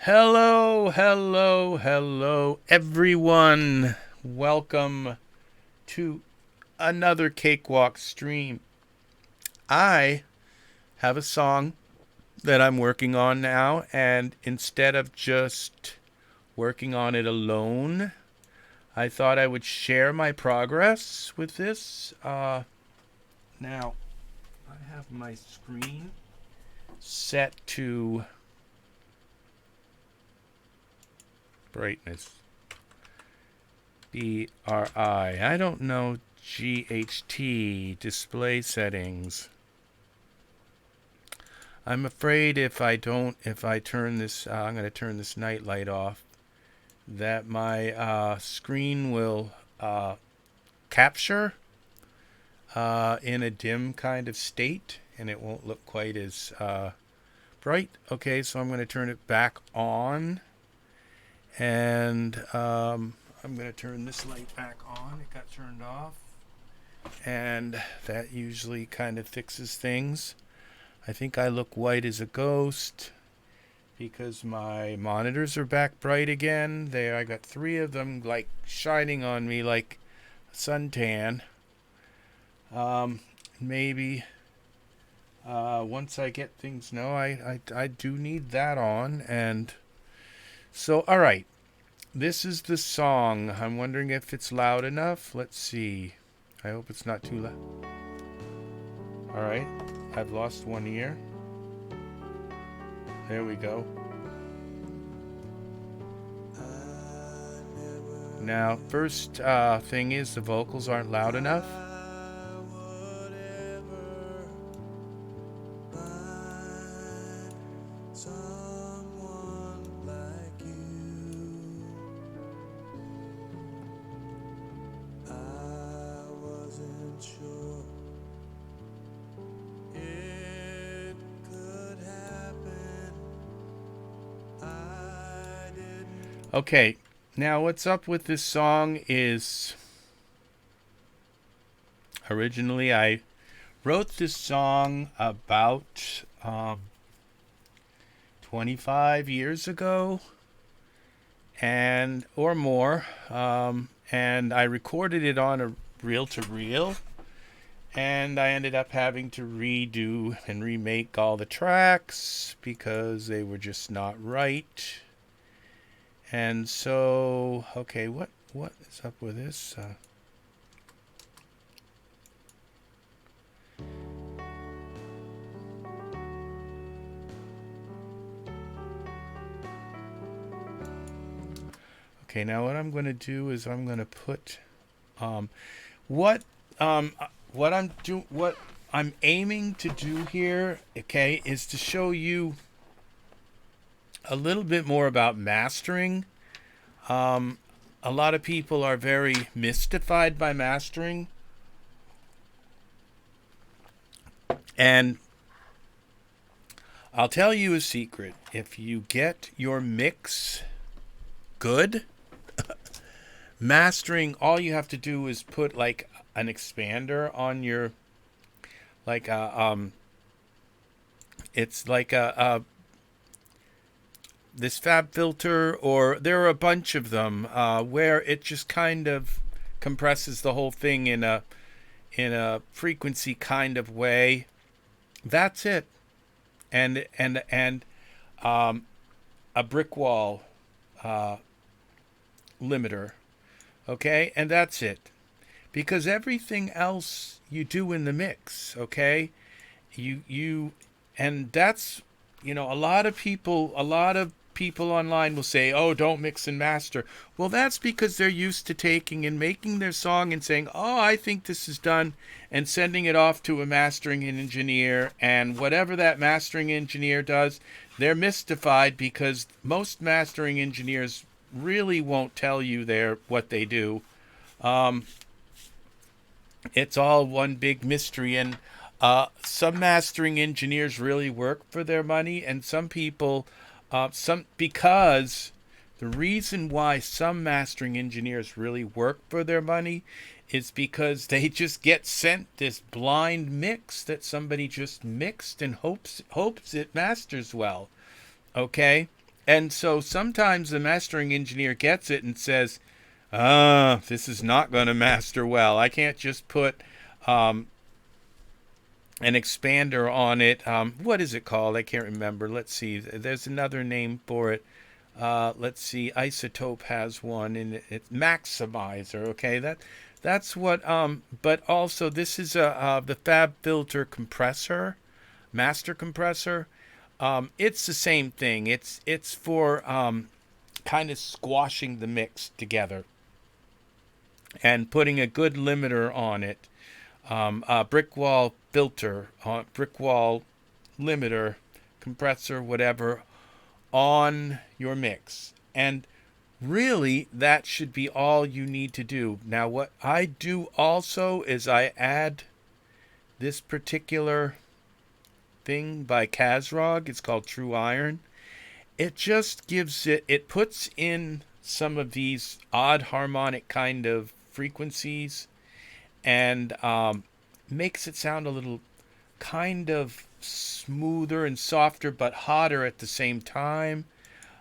Hello, hello, hello, everyone. Welcome to another Cakewalk stream. I have a song that I'm working on now, and instead of just working on it alone, I thought I would share my progress with this. Now, I have my screen set to brightness. BRI. I don't know GHT display settings. I'm afraid if I turn this, I'm going to turn this night light off, that my screen will capture in a dim kind of state, and it won't look quite as bright. Okay, so I'm going to turn it back on, and I'm going to turn this light back on. It got turned off, and that usually kind of fixes things. I think I look white as a ghost because my monitors are back bright again. There, I got 3 of them like shining on me like a suntan. Maybe once I get things, no, I do need that on. And so, all right. This is the song. I'm wondering if it's loud enough. Let's see. I hope it's not too loud. All right. I've lost one ear. There we go. Now, first thing is the vocals aren't loud enough. Okay, now what's up with this song is originally I wrote this song about 25 years ago and or more, and I recorded it on a reel-to-reel, and I ended up having to redo and remake all the tracks because they were just not right. And so, okay, what is up with this? Okay, now what I'm going to do is I'm going to put what I'm aiming to do here, okay, is to show you a little bit more about mastering. A lot of people are very mystified by mastering. And I'll tell you a secret. If you get your mix good, mastering, all you have to do is put like an expander on your, like it's like this fab filter, or there are a bunch of them where it just kind of compresses the whole thing in a frequency kind of way. That's it. And a brick wall limiter. Okay? And that's it. Because everything else you do in the mix, okay? And that's, a lot of people online will say, oh, don't mix and master. Well, that's because they're used to taking and making their song and saying, oh, I think this is done, and sending it off to a mastering engineer, and whatever that mastering engineer does, they're mystified because most mastering engineers really won't tell you what they do. It's all one big mystery, and some mastering engineers really work for their money, and some people because the reason why some mastering engineers really work for their money is because they just get sent this blind mix that somebody just mixed and hopes it masters well. Okay? And so sometimes the mastering engineer gets it and says, this is not going to master well. I can't just put an expander on it. What is it called? I can't remember. Let's see. There's another name for it. Let's see. iZotope has one, and it's maximizer. Okay, that's what. But also this is the Fab Filter compressor, master compressor. It's the same thing. It's for kind of squashing the mix together and putting a good limiter on it. Brick wall filter, brick wall limiter, compressor, whatever, on your mix. And really, that should be all you need to do. Now, what I do also is I add this particular thing by Kazrog. It's called True Iron. It just gives it puts in some of these odd harmonic kind of frequencies and makes it sound a little kind of smoother and softer but hotter at the same time.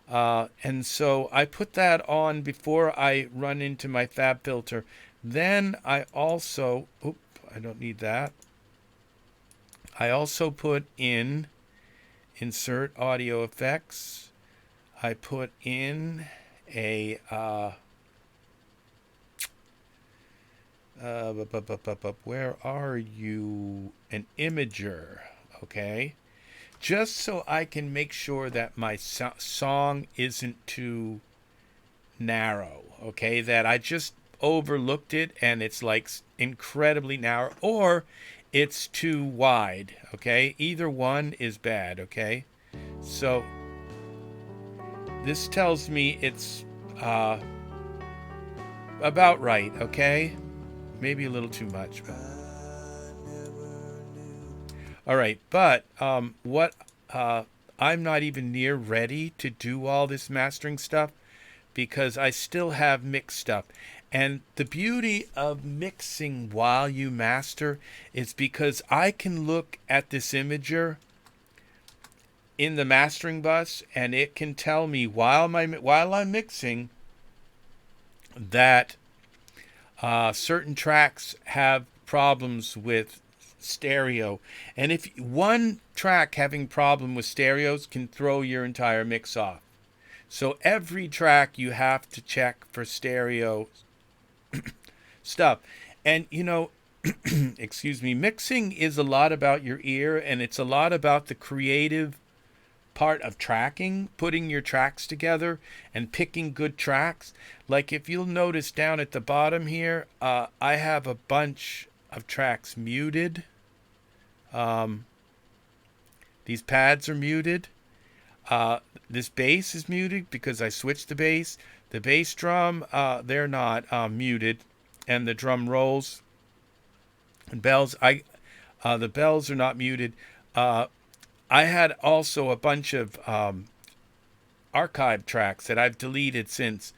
And so I put that on before I run into my Fab filter. Then I also, I don't need that. I also put in insert audio effects. I put in a where are you? An imager, okay? Just so I can make sure that my song isn't too narrow, okay? That I just overlooked it and it's like incredibly narrow, or it's too wide, okay? Either one is bad, okay? So this tells me it's about right, okay? Maybe a little too much, but all right. But what I'm not even near ready to do all this mastering stuff because I still have mixed stuff. And the beauty of mixing while you master is because I can look at this imager in the mastering bus and it can tell me while I'm mixing that certain tracks have problems with stereo, and if one track having problem with stereos can throw your entire mix off. So every track you have to check for stereo stuff. And excuse me, mixing is a lot about your ear, and it's a lot about the creative part of tracking, putting your tracks together and picking good tracks. Like if you'll notice down at the bottom here, I have a bunch of tracks muted. These pads are muted. This bass is muted because I switched the bass. The bass drum, they're not muted, and the drum rolls and bells, the bells are not muted. I had also a bunch of archive tracks that I've deleted since.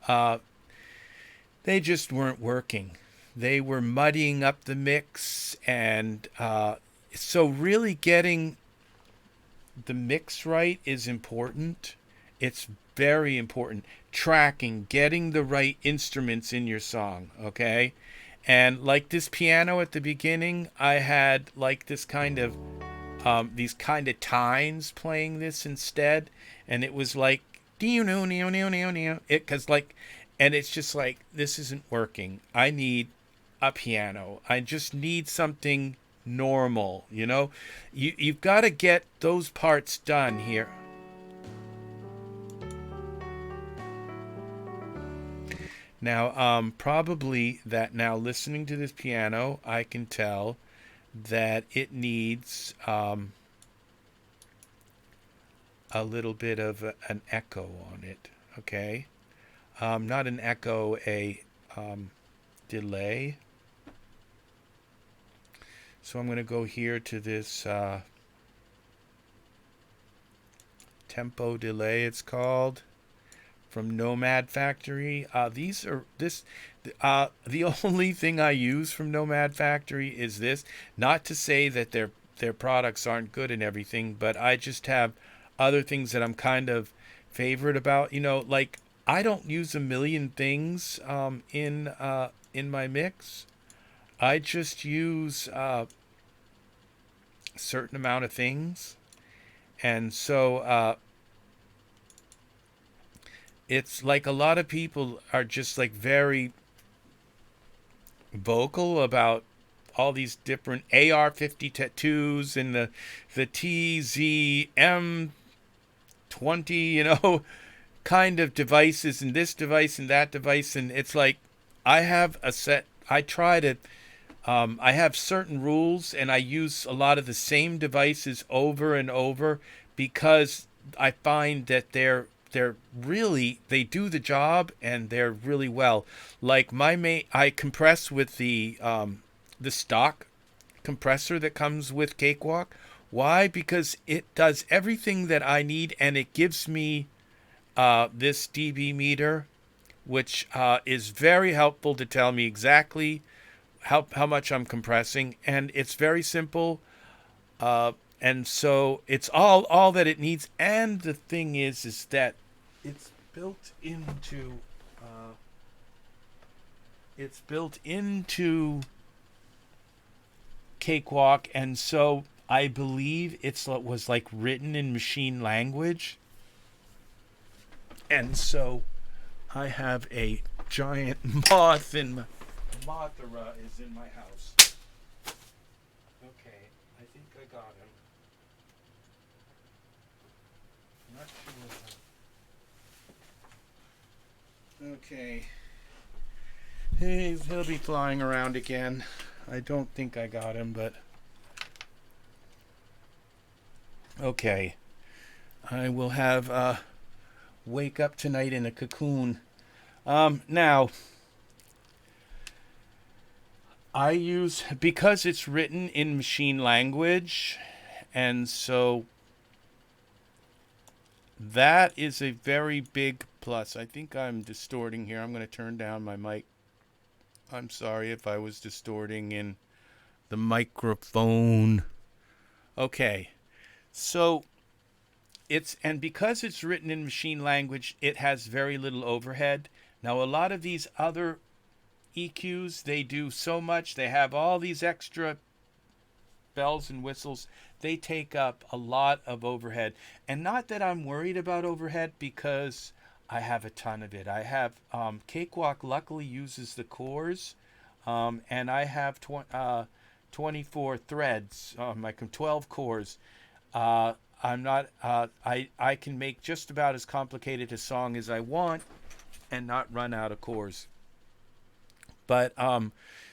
They just weren't working. They were muddying up the mix, and so really getting the mix right is important. It's very important. Tracking, getting the right instruments in your song, okay? And like this piano at the beginning, I had like this kind of these kind of tines playing this instead, and it was like because like, and it's just like, this isn't working. I need a piano. I just need something normal, you've got to get those parts done here. Now probably that now listening to this piano I can tell that it needs a little bit of an echo on it, okay? Not an echo, a delay. So I'm going to go here to this tempo delay, it's called, from Nomad Factory. The only thing I use from Nomad Factory is this. Not to say that their products aren't good and everything, but I just have other things that I'm kind of favorite about, like I don't use a million things in my mix. I just use a certain amount of things, and so it's like a lot of people are just like very vocal about all these different AR-50 tattoos and the TZM20, kind of devices, and this device and that device. And it's like I have a set. I try to. I have certain rules, and I use a lot of the same devices over and over because I find that they're really, they do the job, and they're really well. Like I compress with the stock compressor that comes with Cakewalk. Why? Because it does everything that I need, and it gives me this dB meter, which is very helpful to tell me exactly how much I'm compressing, and it's very simple. And so it's all that it needs. And the thing is that it's built into it's built into Cakewalk, and so I believe it was like written in machine language. And so I have a giant moth in my Mothra is in my house. Okay, I think I got him. Not sure. Okay. He'll be flying around again. I don't think I got him, but okay. I will have wake up tonight in a cocoon. Now I use, because it's written in machine language, and so that is a very big plus. I think I'm distorting here. I'm going to turn down my mic. I'm sorry if I was distorting in the microphone. Okay. So and because it's written in machine language, it has very little overhead. Now, a lot of these other EQs, they do so much. They have all these extra bells and whistles. They take up a lot of overhead. And not that I'm worried about overhead, because I have a ton of it. I have Cakewalk luckily uses the cores, and I have 24 threads, like 12 cores. I'm not. I can make just about as complicated a song as I want, and not run out of cores. But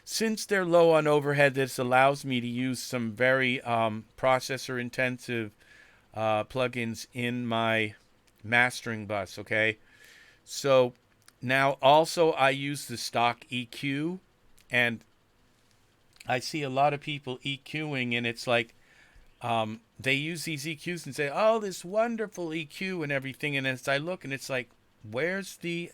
since they're low on overhead, this allows me to use some very processor-intensive plugins in my mastering bus. Okay, so now also I use the stock EQ, and I see a lot of people EQing, and it's like they use these EQs and say, "Oh, this wonderful EQ and everything," and as I look, and it's like, where is the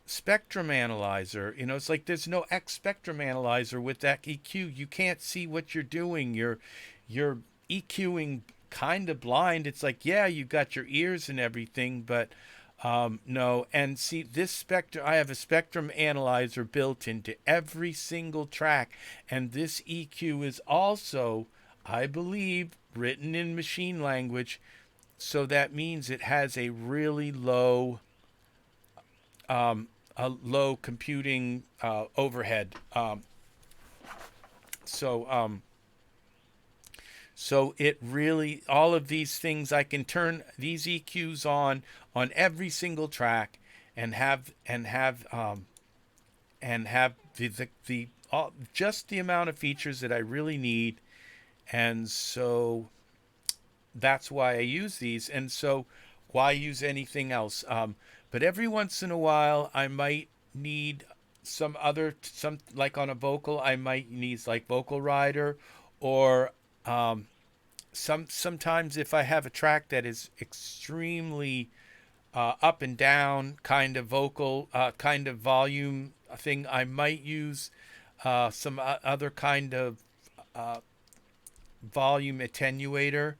spectrum analyzer? It's like there's no X spectrum analyzer with that EQ. You can't see what you're doing. You're EQing kind of blind. It's like, yeah, you got your ears and everything, but no. And see, this spectrum, I have a spectrum analyzer built into every single track, and this EQ is also, I believe, written in machine language. So that means it has a really low computing overhead. So it really, all of these things, I can turn these EQs on every single track, and have the just the amount of features that I really need. And so that's why I use these. And so why use anything else? But every once in a while, I might need some like on a vocal, I might need like Vocal Rider, or sometimes if I have a track that is extremely up and down kind of vocal, kind of volume thing, I might use some other kind of volume attenuator.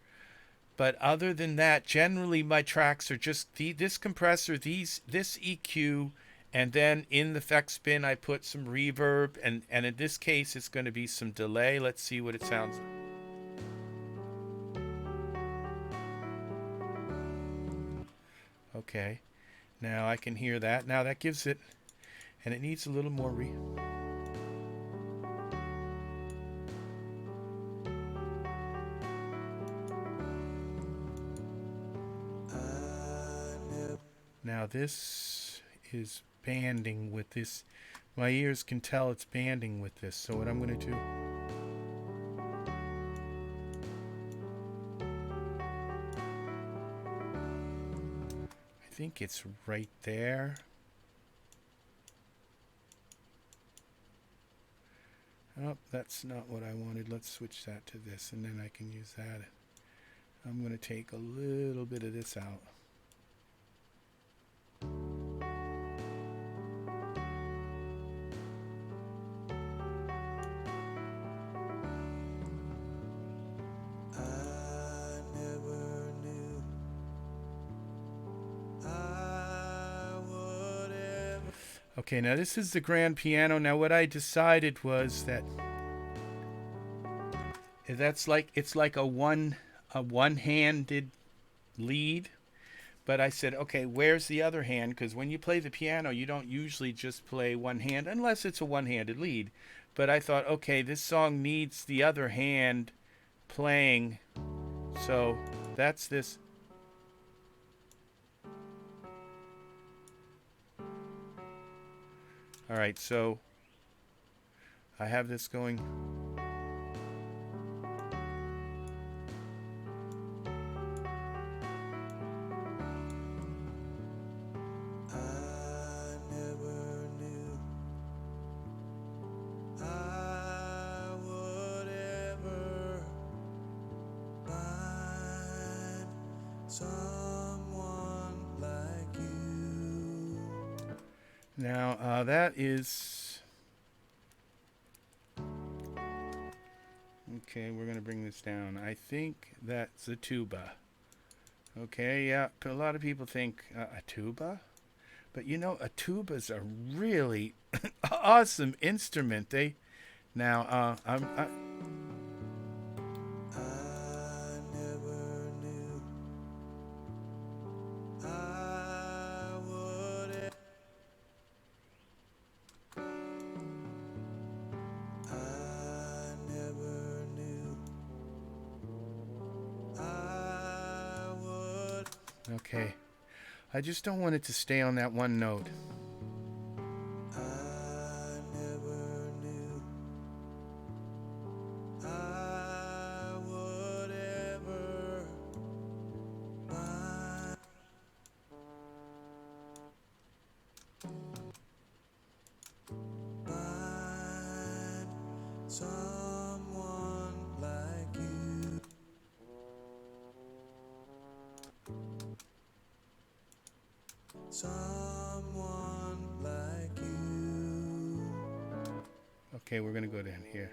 But other than that, generally my tracks are just this compressor, this EQ, and then in the effects bin I put some reverb, and in this case it's going to be some delay. Let's see what it sounds like. Okay, now I can hear that. Now that gives it, and it needs a little more Now this is banding with this. My ears can tell it's banding with this. So what I'm going to do, I think it's right there. Oh, that's not what I wanted. Let's switch that to this, and then I can use that. I'm going to take a little bit of this out. Okay, now this is the grand piano. Now what I decided was that it's like a one-handed lead. But I said, okay, where's the other hand? Because when you play the piano, you don't usually just play one hand unless it's a one-handed lead. But I thought, okay, this song needs the other hand playing. So that's this. All right, so I have this going. Now that is okay. We're gonna bring this down. I think that's a tuba. Okay, yeah. A lot of people think a tuba, but you know, a tuba is a really awesome instrument. Now okay. I just don't want it to stay on that one note. Someone like you. Okay, we're gonna go down here.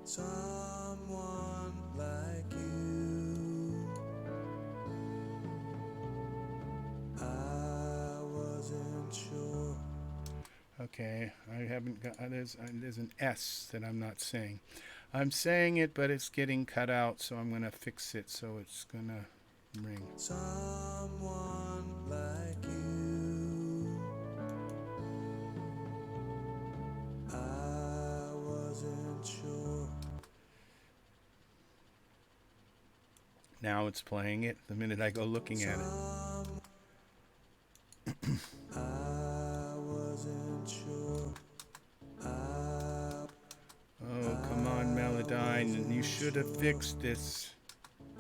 Someone like you. I wasn't sure. Okay, I haven't got. There's an S that I'm not saying. I'm saying it, but it's getting cut out, so I'm gonna fix it so it's gonna ring. Someone like you. I wasn't sure. Now it's playing it the minute I go looking at it. I wasn't sure. Oh, come on, Melodyne. You should have fixed this.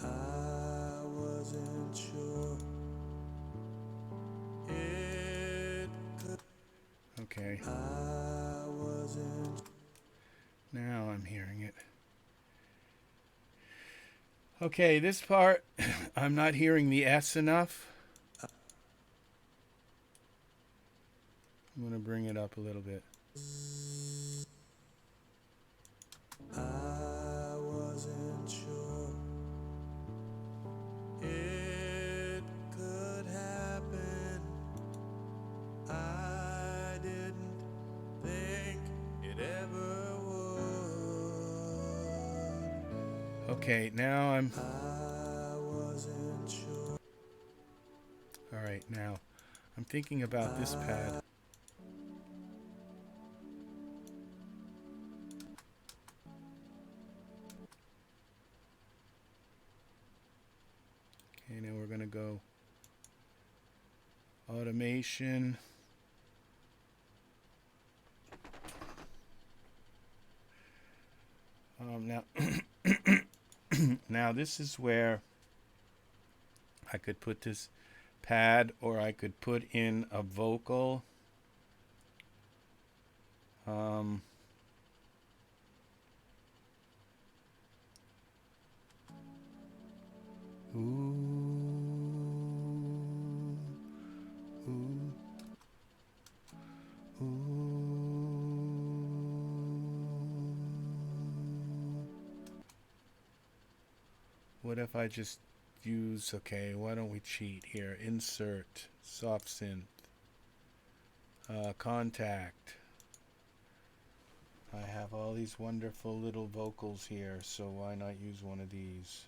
I wasn't sure. Okay. I wasn't. Now I'm hearing it. Okay, this part, I'm not hearing the S enough. I'm going to bring it up a little bit. I wasn't sure. It could happen. I didn't think it ever would. Okay, now I wasn't sure. all right, now I'm thinking about this pad. Okay, now we're going to go automation. Now, now this is where I could put this pad, or I could put in a vocal. What if I just use, okay, why don't we cheat here? Insert, soft synth, Kontakt. I have all these wonderful little vocals here, so why not use one of these?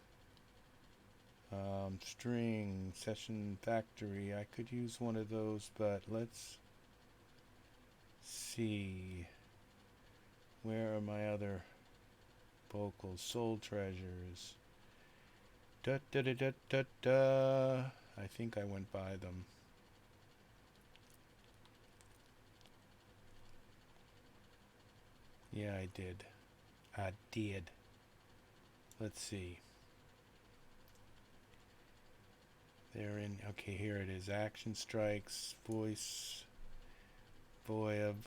String, Session Factory, I could use one of those, but let's see. Where are my other vocals? Soul Treasures. Da da da da da da. I think I went by them. Yeah, I did. I did. Let's see. They're in. Okay, here it is. Action Strikes, Voice, Voev,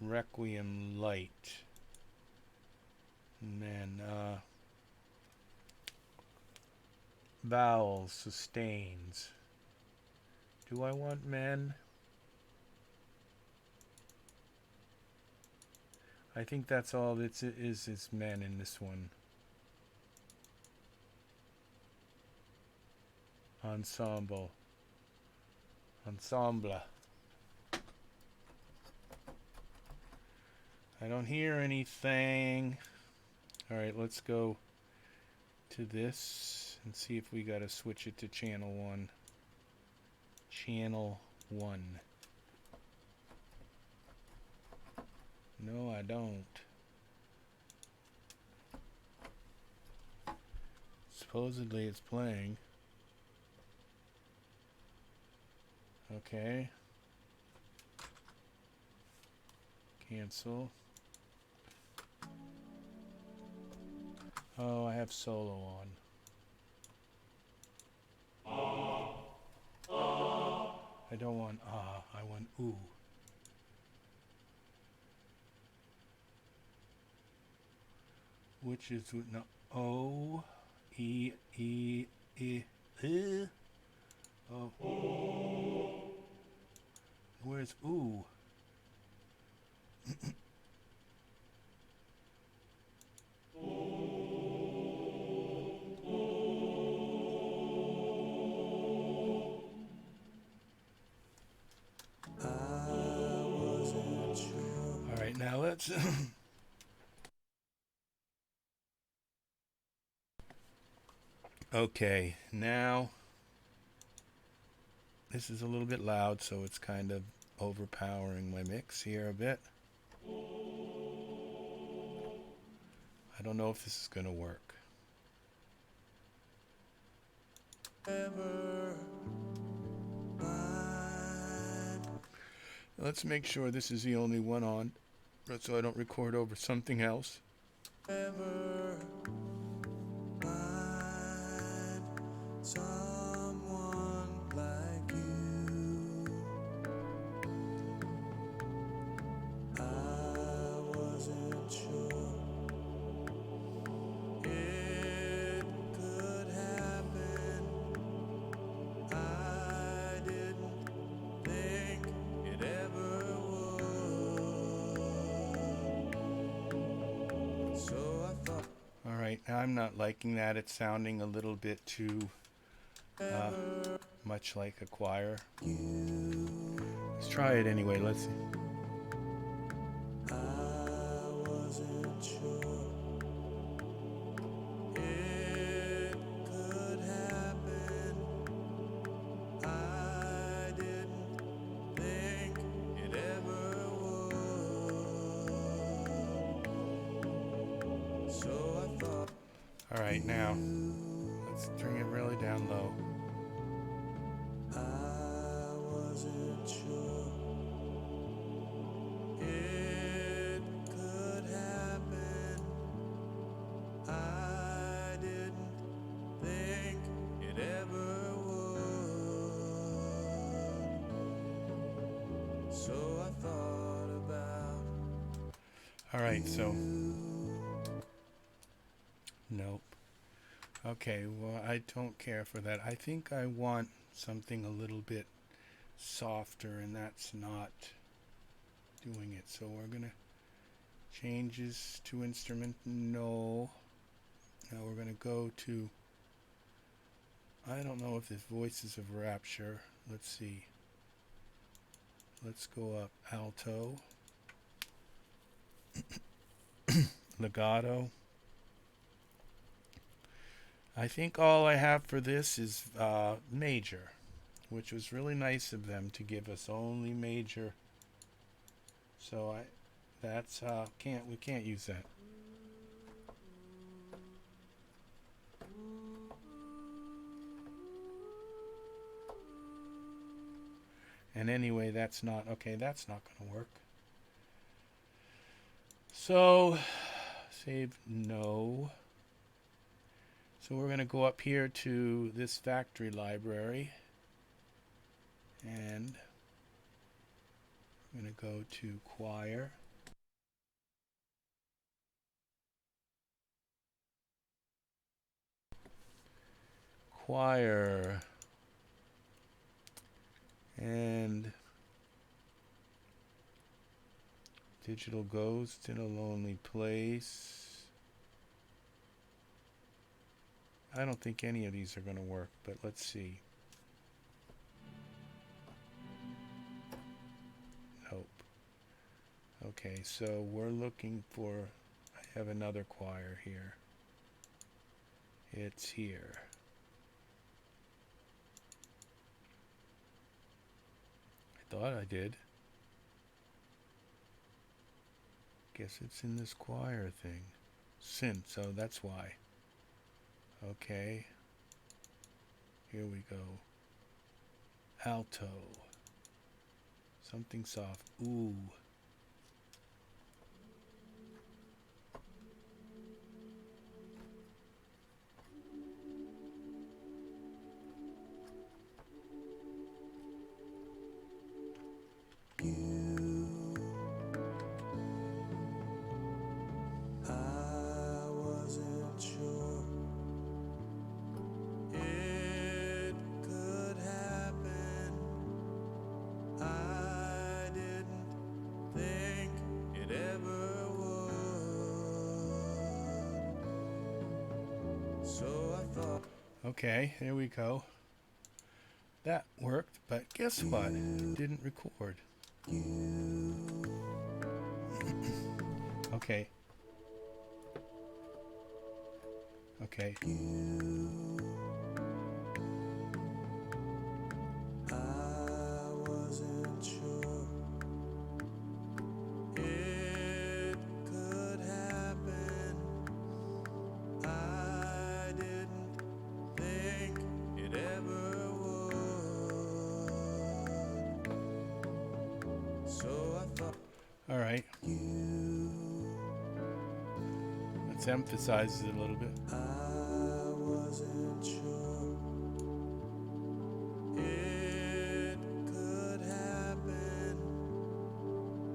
Requiem Light. And then, vowels, sustains. Do I want men? I think that's all it is men in this one. Ensemble. Ensemble. I don't hear anything. Alright, let's go to this and see if we gotta switch it to channel 1. Channel 1. No, I don't. Supposedly it's playing. Okay. Cancel. Oh, I have solo on. I don't want I want ooh. Which is no O E E E oh. Where's ooh? All right, now let's okay, now this is a little bit loud, so it's kind of overpowering my mix here a bit. I don't know if this is going to work. Let's make sure this is the only one on, so I don't record over something else. Someone like you. I wasn't sure it could happen. I didn't think it ever would. So I thought. All right, now I'm not liking that. It's sounding a little bit too much like a choir. Let's try it anyway. Let's see. I wasn't sure it could happen. I didn't think it ever would. So I thought. All right, now let's bring it really down low. I wasn't sure it could happen. I didn't think it ever would. So I thought about. All right, so nope. Okay, well, I don't care for that. I think I want something a little bit softer, and that's not doing it. So we're gonna changes to instrument. No. Now we're gonna go to, I don't know if this Voices of Rapture. Let's see. Let's go up Alto, Legato. I think all I have for this is major, which was really nice of them to give us only major. So that's we can't use that. And anyway, that's not okay. That's not going to work. So save no. So we're going to go up here to this factory library, and I'm going to go to choir. Choir. And Digital Ghost in a Lonely Place. I don't think any of these are going to work, but let's see. Nope. Okay, so we're looking for, I have another choir here. It's here. I thought I did. Guess it's in this choir thing. Synth, so that's why. Okay. Here we go. Alto. Something soft. Ooh. I wasn't sure it could happen. I didn't think it ever would. So I thought. Okay, here we go. That worked, but guess what? It didn't record. Okay. Okay. I wasn't sure it could happen. I didn't think it ever would. So I thought. All right. Let's emphasize it a little bit. I wasn't sure it could happen.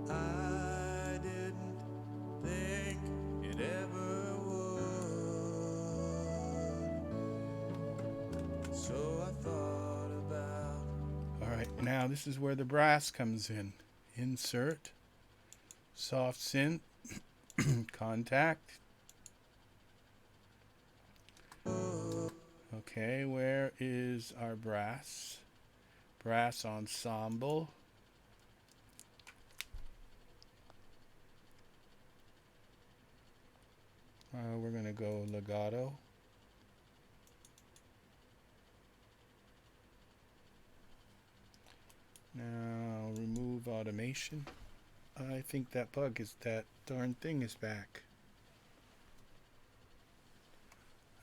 I didn't think it ever would. So I thought about. All right, now this is where the brass comes in. Insert, soft synth, Kontakt. Okay, where is our brass? Brass ensemble. We're going to go legato. Now remove automation. I think that darn thing is back.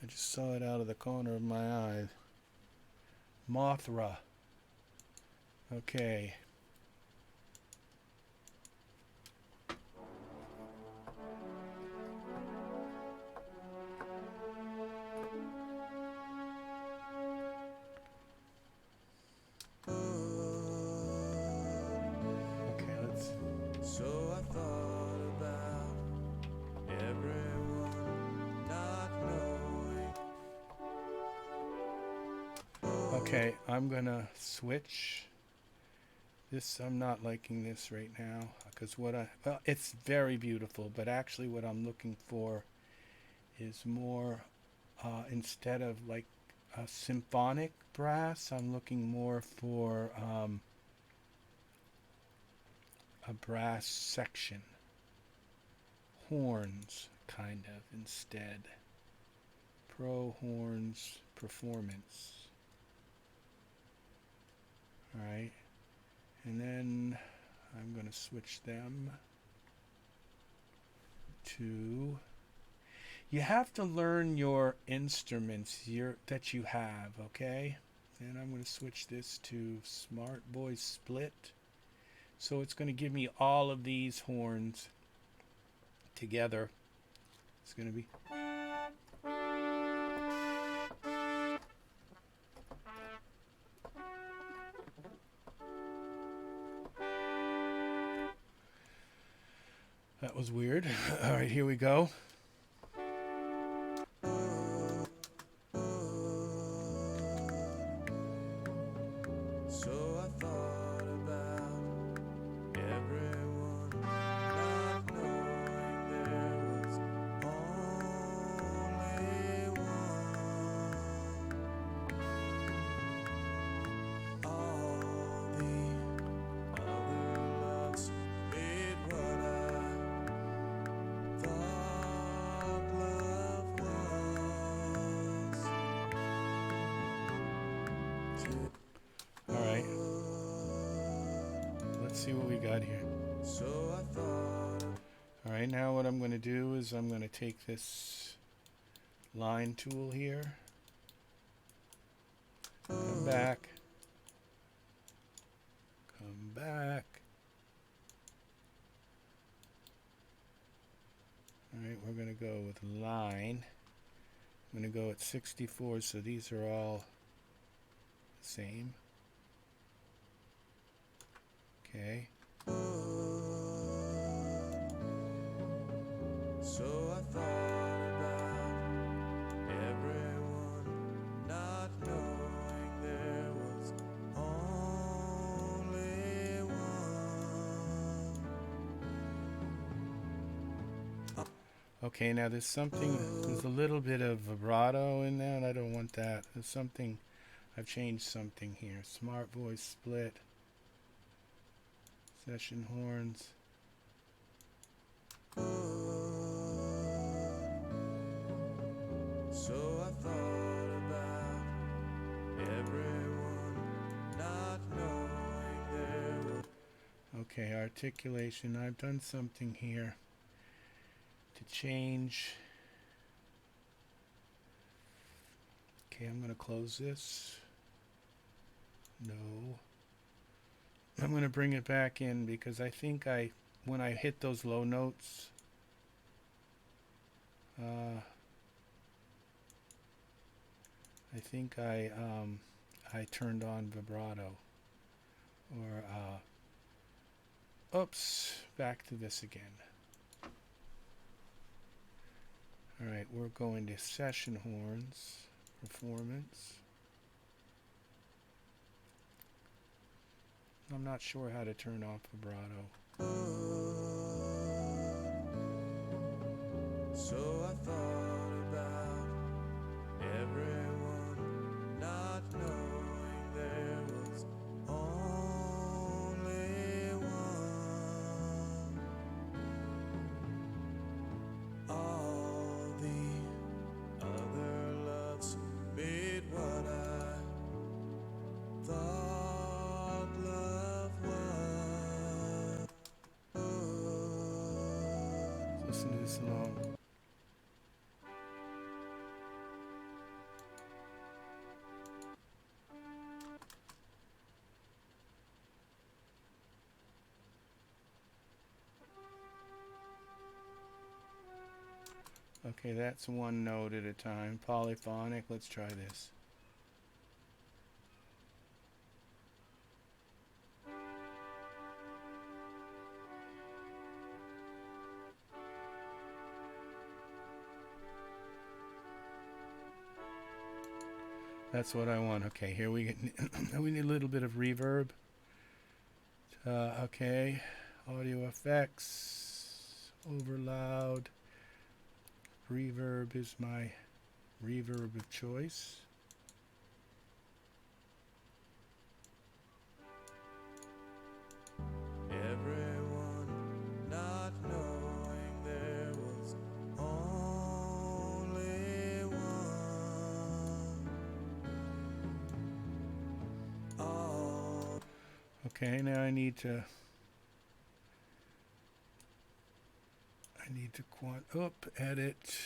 I just saw it out of the corner of my eye. Mothra. Okay. So I thought about everyone not knowing. Okay, I'm gonna switch this. I'm not liking this right now because well, it's very beautiful, but actually what I'm looking for is more instead of like a symphonic brass, I'm looking more for a brass section, horns kind of instead. Pro horns performance. Alright, and then I'm going to switch them to, you have to learn your instruments that you have, okay? And I'm going to switch this to Smart Voice Split. So it's going to give me all of these horns together. It's going to be... That was weird. All right, here we go. So I thought about everyone not knowing there was only one. All the other loves made what I thought love was. All right. Let's see what we got here. So I thought. All right, now what I'm going to do is I'm going to take this line tool here, come back, All right, we're going to go with line. I'm going to go at 64, so these are all the same. Okay. So I thought about everyone not knowing there was only one. Okay, now there's a little bit of vibrato in there, and I don't want that. I've changed something here. Smart Voice Split. Session horns. So I thought about everyone not knowing there was. Okay, articulation. I've done something here to change. Okay, I'm going to close this. No. I'm going to bring it back in because I think when I hit those low notes, I think I turned on vibrato. Or, oops, back to this again. Alright, we're going to session horns, performance. I'm not sure how to turn off vibrato. So I thought about everyone listen to this along. Okay, that's one note at a time. Polyphonic, let's try this. That's what I want. Okay, here we get we need a little bit of reverb. Okay, audio effects, OverLoud Breverb is my reverb of choice. Everyone not knowing there was only one. Oh. Okay, now I need to edit.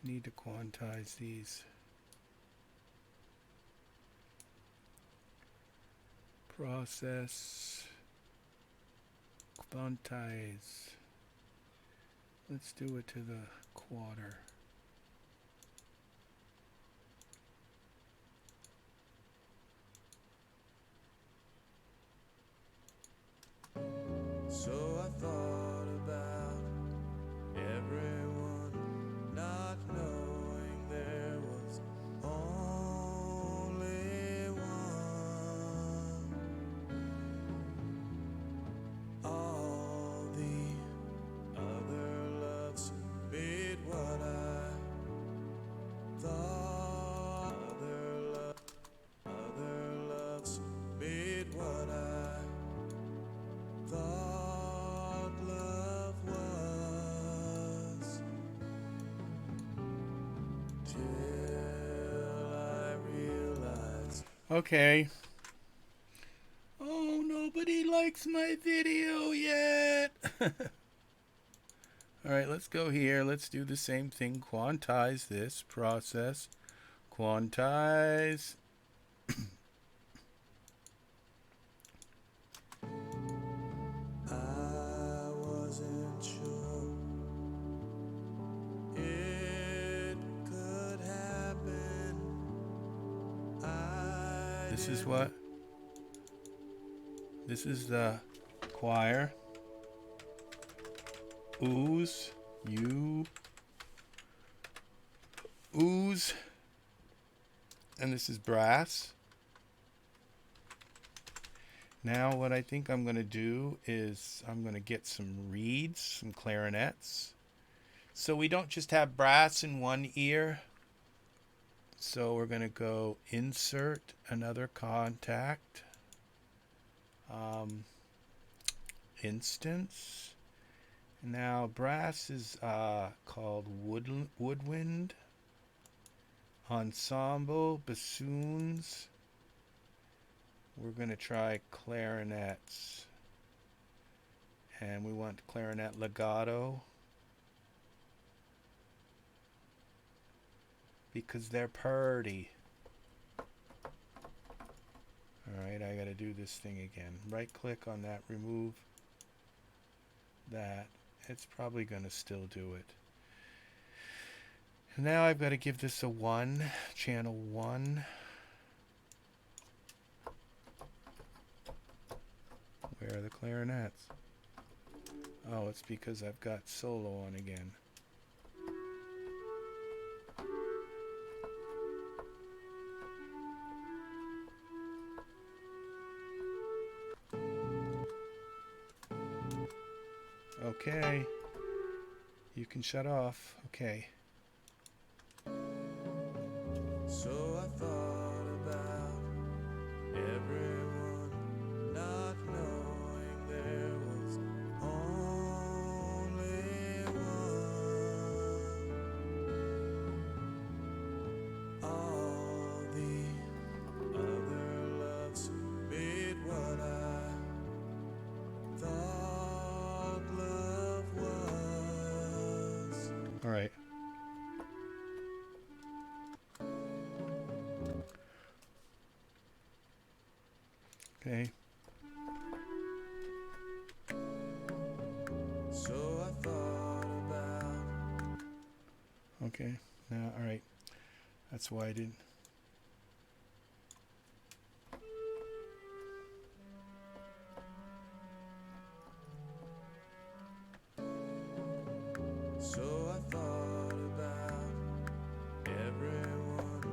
I need to quantize these. Process. Quantize. Let's do it to the quarter. So I thought about everyone not knowing there was only one. All the other loves made what I thought. Other loves made what I thought love was, till I realized. Okay. Oh, nobody likes my video yet. All right, let's go here. Let's do the same thing. Quantize this process. Quantize. I wasn't sure it could happen. This is what? This is the choir. Ooze. You. Ooze. And this is brass. Now what I think I'm going to do is I'm going to get some reeds, some clarinets. So we don't just have brass in one ear. So we're going to go insert another Kontakt. Instance. Now brass is called woodwind. Ensemble, bassoons. We're going to try clarinets. And we want clarinet legato. Because they're purty. Alright, I gotta do this thing again. Right click on that, remove that. It's probably gonna still do it. Now I've got to give this a 1, channel 1. Where are the clarinets? Oh, it's because I've got solo on again. Okay. You can shut off. Okay. So I thought about everyone not knowing there was only one. All the other loves made what I thought love Okay. So I thought about. Okay. Now, all right. That's why I didn't. So I thought about everyone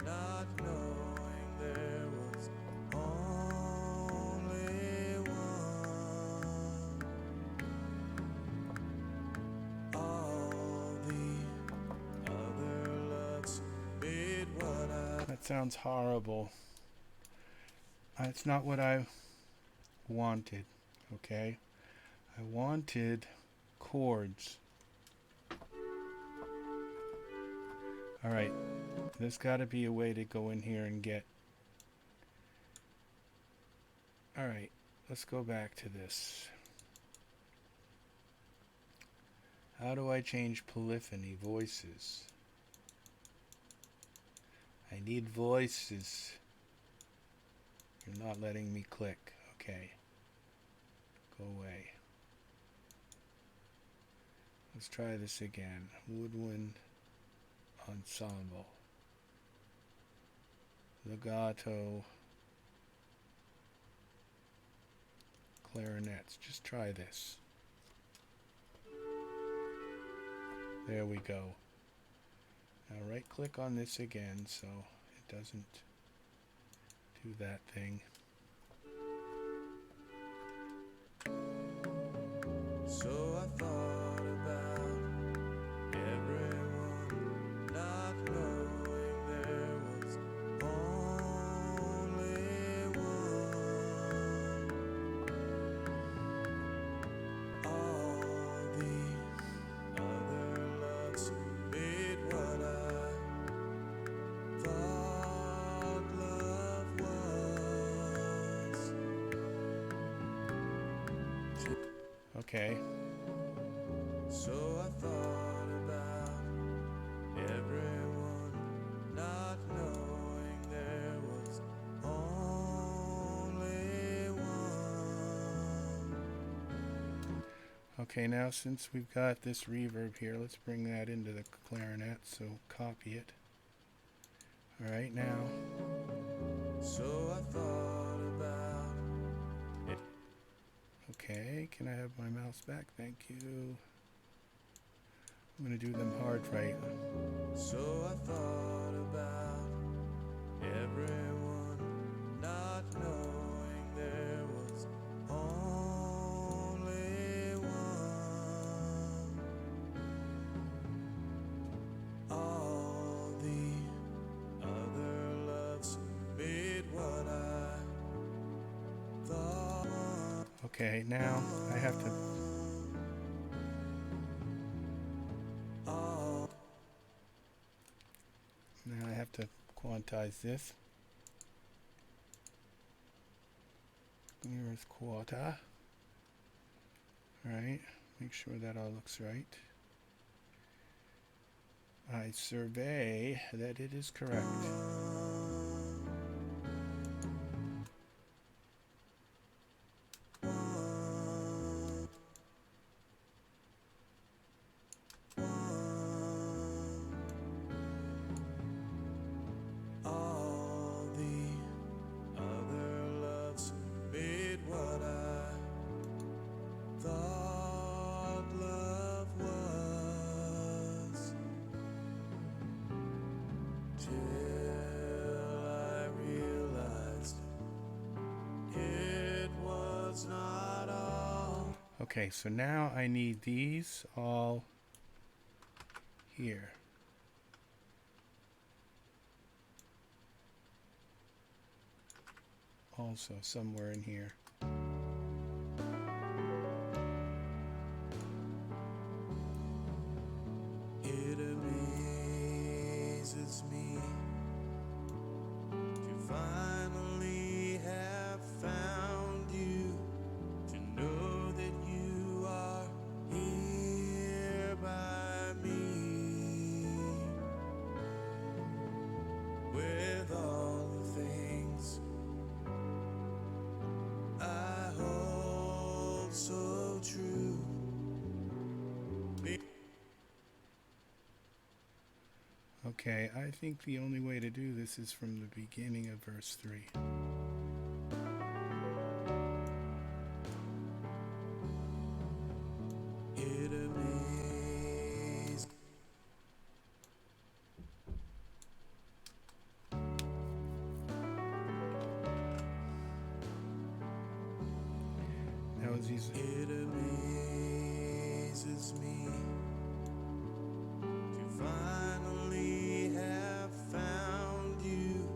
not knowing there was only one. All the other loves made what I. That sounds horrible. That's not what I wanted. Okay. I wanted chords. All right. There's got to be a way to go in here and get. All right. Let's go back to this. How do I change polyphony, voices? I need voices. You're not letting me click. Okay. Go away. Let's try this again. Woodwind ensemble. Legato. Clarinets. Just try this. There we go. Now right click on this again so it doesn't do that thing. So I thought about everyone not knowing there was only one. All the other loves made what I thought love was. Okay. So I thought about everyone not knowing there was only one. Okay, now since we've got this reverb here, let's bring that into the clarinet, so copy it. Alright, now. So I thought about it. Okay, can I have my mouse back? Thank you. I'm going to do them hard right. So I thought about everyone not knowing there was only one. All the other loves made what I thought. Okay, now I have to. Now I have to quantize this. Here's quarter. Alright, make sure that all looks right. I survey that it is correct. All the other loves made what I thought love was, till I realized it was not all. Okay, so now I need these all here. Also somewhere in here. It amazes me to finally have found you, to know that you are here by me, with all the things Okay, I think the only way to do this is from the beginning of verse 3. It amazes. That was easy. It amazes me to finally have found you,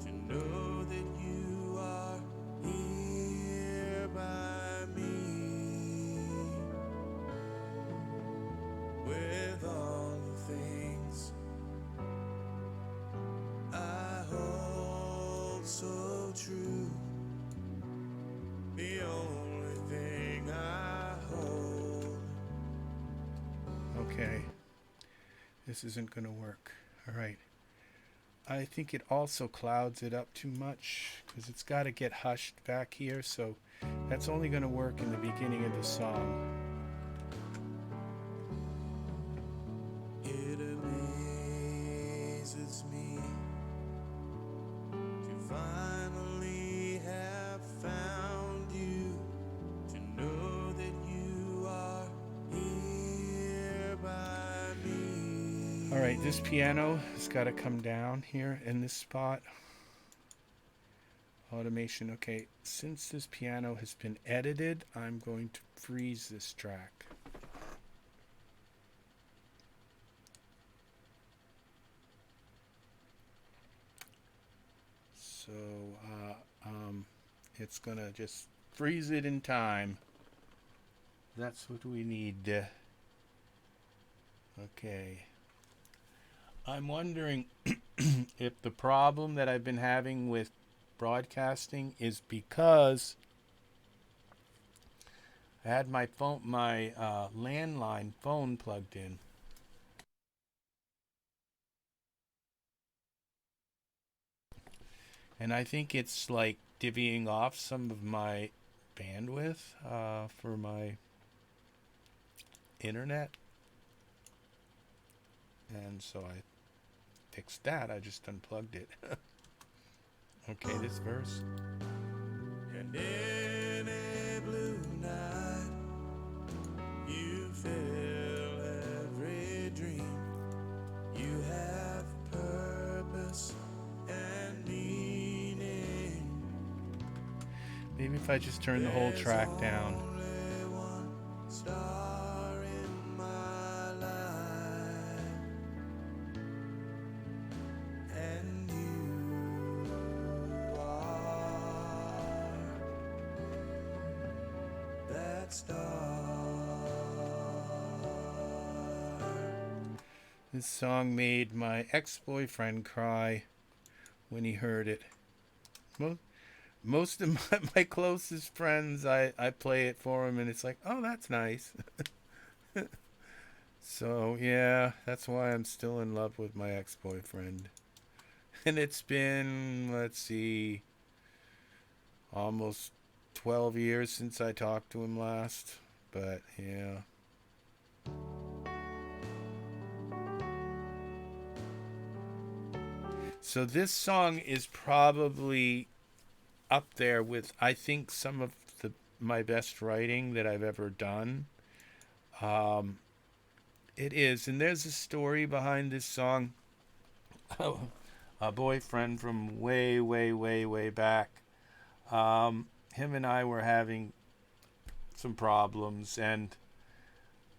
to know that you are here by me, with all the things I hold so true. The only thing I hold. Okay. This isn't going to work. All right. I think it also clouds it up too much because it's got to get hushed back here. So that's only going to work in the beginning of the song. It amazes me to finally have found you, to know that you are here by me. All right, this piano has got to come down here in this spot. Automation. Okay, since this piano has been edited, I'm going to freeze this track. So it's gonna just freeze it in time. That's what we need. Okay. I'm wondering if the problem that I've been having with broadcasting is because I had my phone, my landline phone plugged in. And I think it's like divvying off some of my bandwidth for my internet. And so I fixed that. I just unplugged it. Okay, this verse. And in a blue night, you fill every dream. You have purpose and meaning. Maybe if I just turn the whole track down. There's only one star in my life, and you are that star. This song made my ex-boyfriend cry when he heard it. Most of my closest friends, I play it for him, and it's like, oh, that's nice. So, yeah, that's why I'm still in love with my ex-boyfriend. And it's been, let's see, almost 12 years since I talked to him last. But, yeah. So this song is probably up there with, I think, some of my best writing that I've ever done. It is, and there's a story behind this song. A boyfriend from way, way, way, way back. Him and I were having some problems, and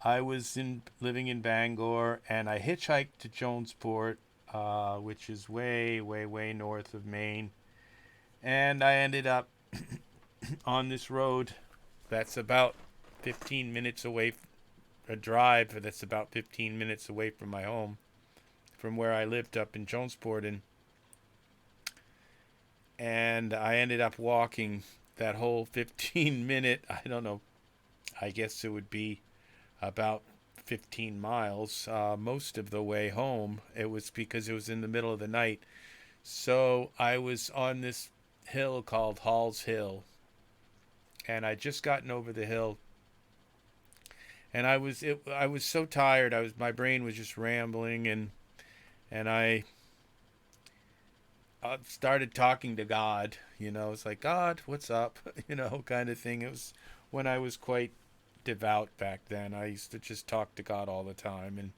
I was living in Bangor, and I hitchhiked to Jonesport, which is way, way, way north of Maine. And I ended up on this road that's about 15 minutes away, a drive that's about 15 minutes away from my home, from where I lived up in Jonesport. And I ended up walking that whole 15-minute, I don't know, I guess it would be about 15 miles, most of the way home. It was because it was in the middle of the night. So I was on this hill called Hall's Hill, and I'd just gotten over the hill, and I was so tired. My brain was just rambling, and and I started talking to God. It's like, God, what's up? Kind of thing. It was when I was quite devout back then. I used to just talk to God all the time, and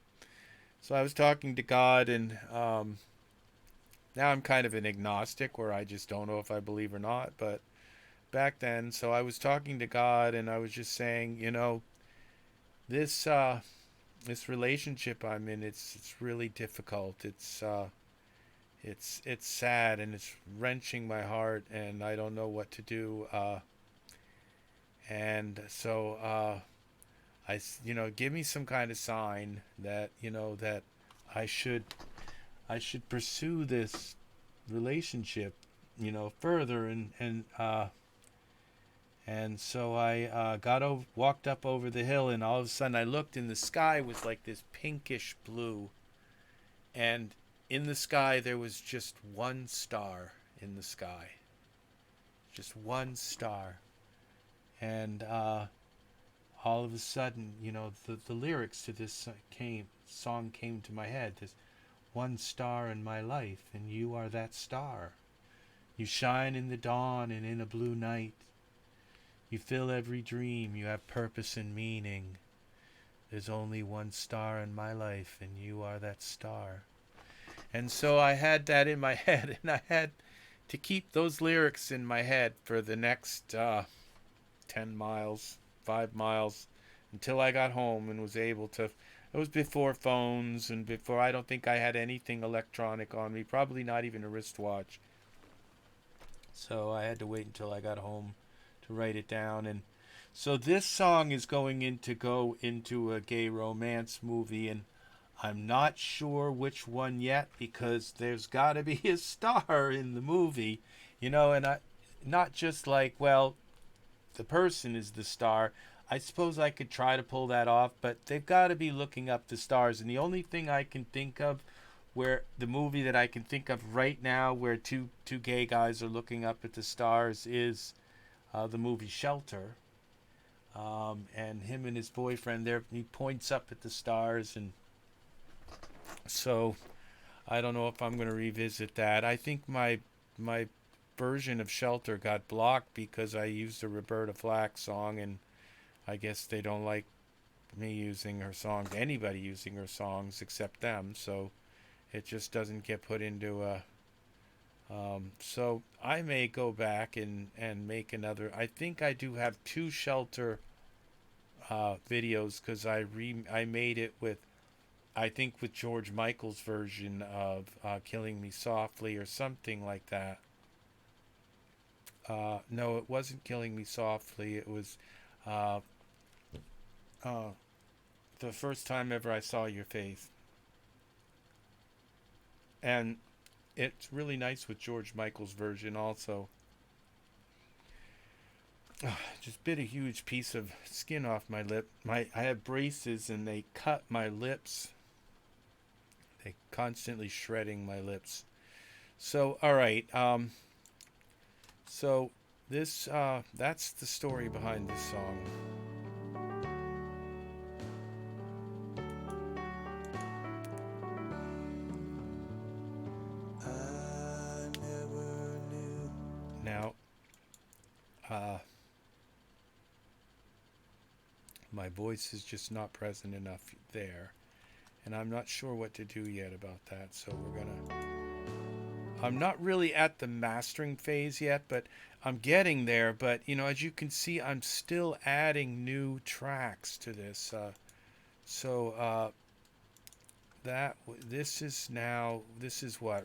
so I was talking to God, and now I'm kind of an agnostic where I just don't know if I believe or not. But back then, so I was talking to God, and I was just saying, this this relationship I'm in, it's really difficult. It's sad, and it's wrenching my heart, and I don't know what to do. And so give me some kind of sign that that I should I should pursue this relationship, further, and so I walked up over the hill, and all of a sudden I looked, and the sky was like this pinkish blue, and in the sky there was just one star in the sky, just one star, and all of a sudden, the lyrics to this song came to my head. This one star in my life, and you are that star. You shine in the dawn and in a blue night. You fill every dream, you have purpose and meaning. There's only one star in my life, and you are that star. And so I had that in my head, and I had to keep those lyrics in my head for the next 10 miles, 5 miles, until I got home and was able to. It was before phones, and before, I don't think I had anything electronic on me, probably not even a wristwatch. So I had to wait until I got home to write it down. And so this song is go into a gay romance movie, and I'm not sure which one yet, because there's got to be a star in the movie, and I not just like, well, the person is the star. I suppose I could try to pull that off, but they've got to be looking up the stars. And the only thing I can think of, where the movie that I can think of right now, where two gay guys are looking up at the stars, is the movie Shelter. And him and his boyfriend, there, he points up at the stars, and so I don't know if I'm going to revisit that. I think my version of Shelter got blocked because I used a Roberta Flack song, and I guess they don't like me using her songs, anybody using her songs except them, so it just doesn't get put into a. So I may go back and make another. I think I do have two Shelter videos, because I made it with, I think, with George Michael's version of Killing Me Softly or something like that. No, it wasn't Killing Me Softly. It was the first time ever I saw your face. And it's really nice with George Michael's version also. Just bit a huge piece of skin off my lip. I have braces, and they cut my lips. They constantly shredding my lips. So, all right. So this that's the story behind this song. I never knew. Now, my voice is just not present enough there, and I'm not sure what to do yet about that. So I'm not really at the mastering phase yet, but I'm getting there. But as you can see, I'm still adding new tracks to this. This is what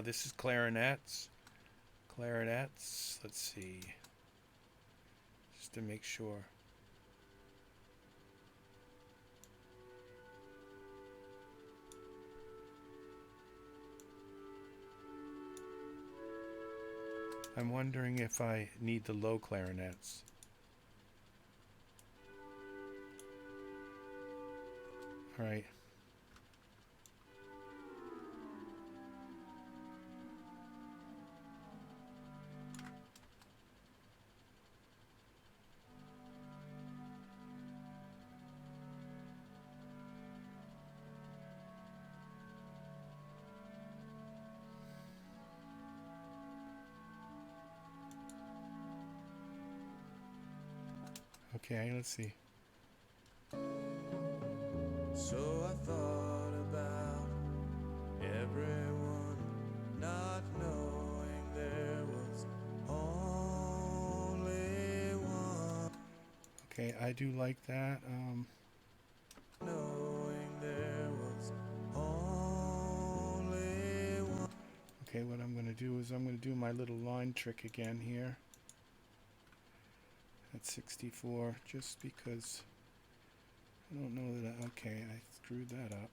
this is clarinets. Let's see, just to make sure. I'm wondering if I need the low clarinets. All right. Okay, let's see. So I thought about everyone, not knowing there was only one. Okay, I do like that. Knowing there was only one. Okay, what I'm going to do is I'm going to do my little line trick again here. At 64, just because I don't know that okay, I screwed that up.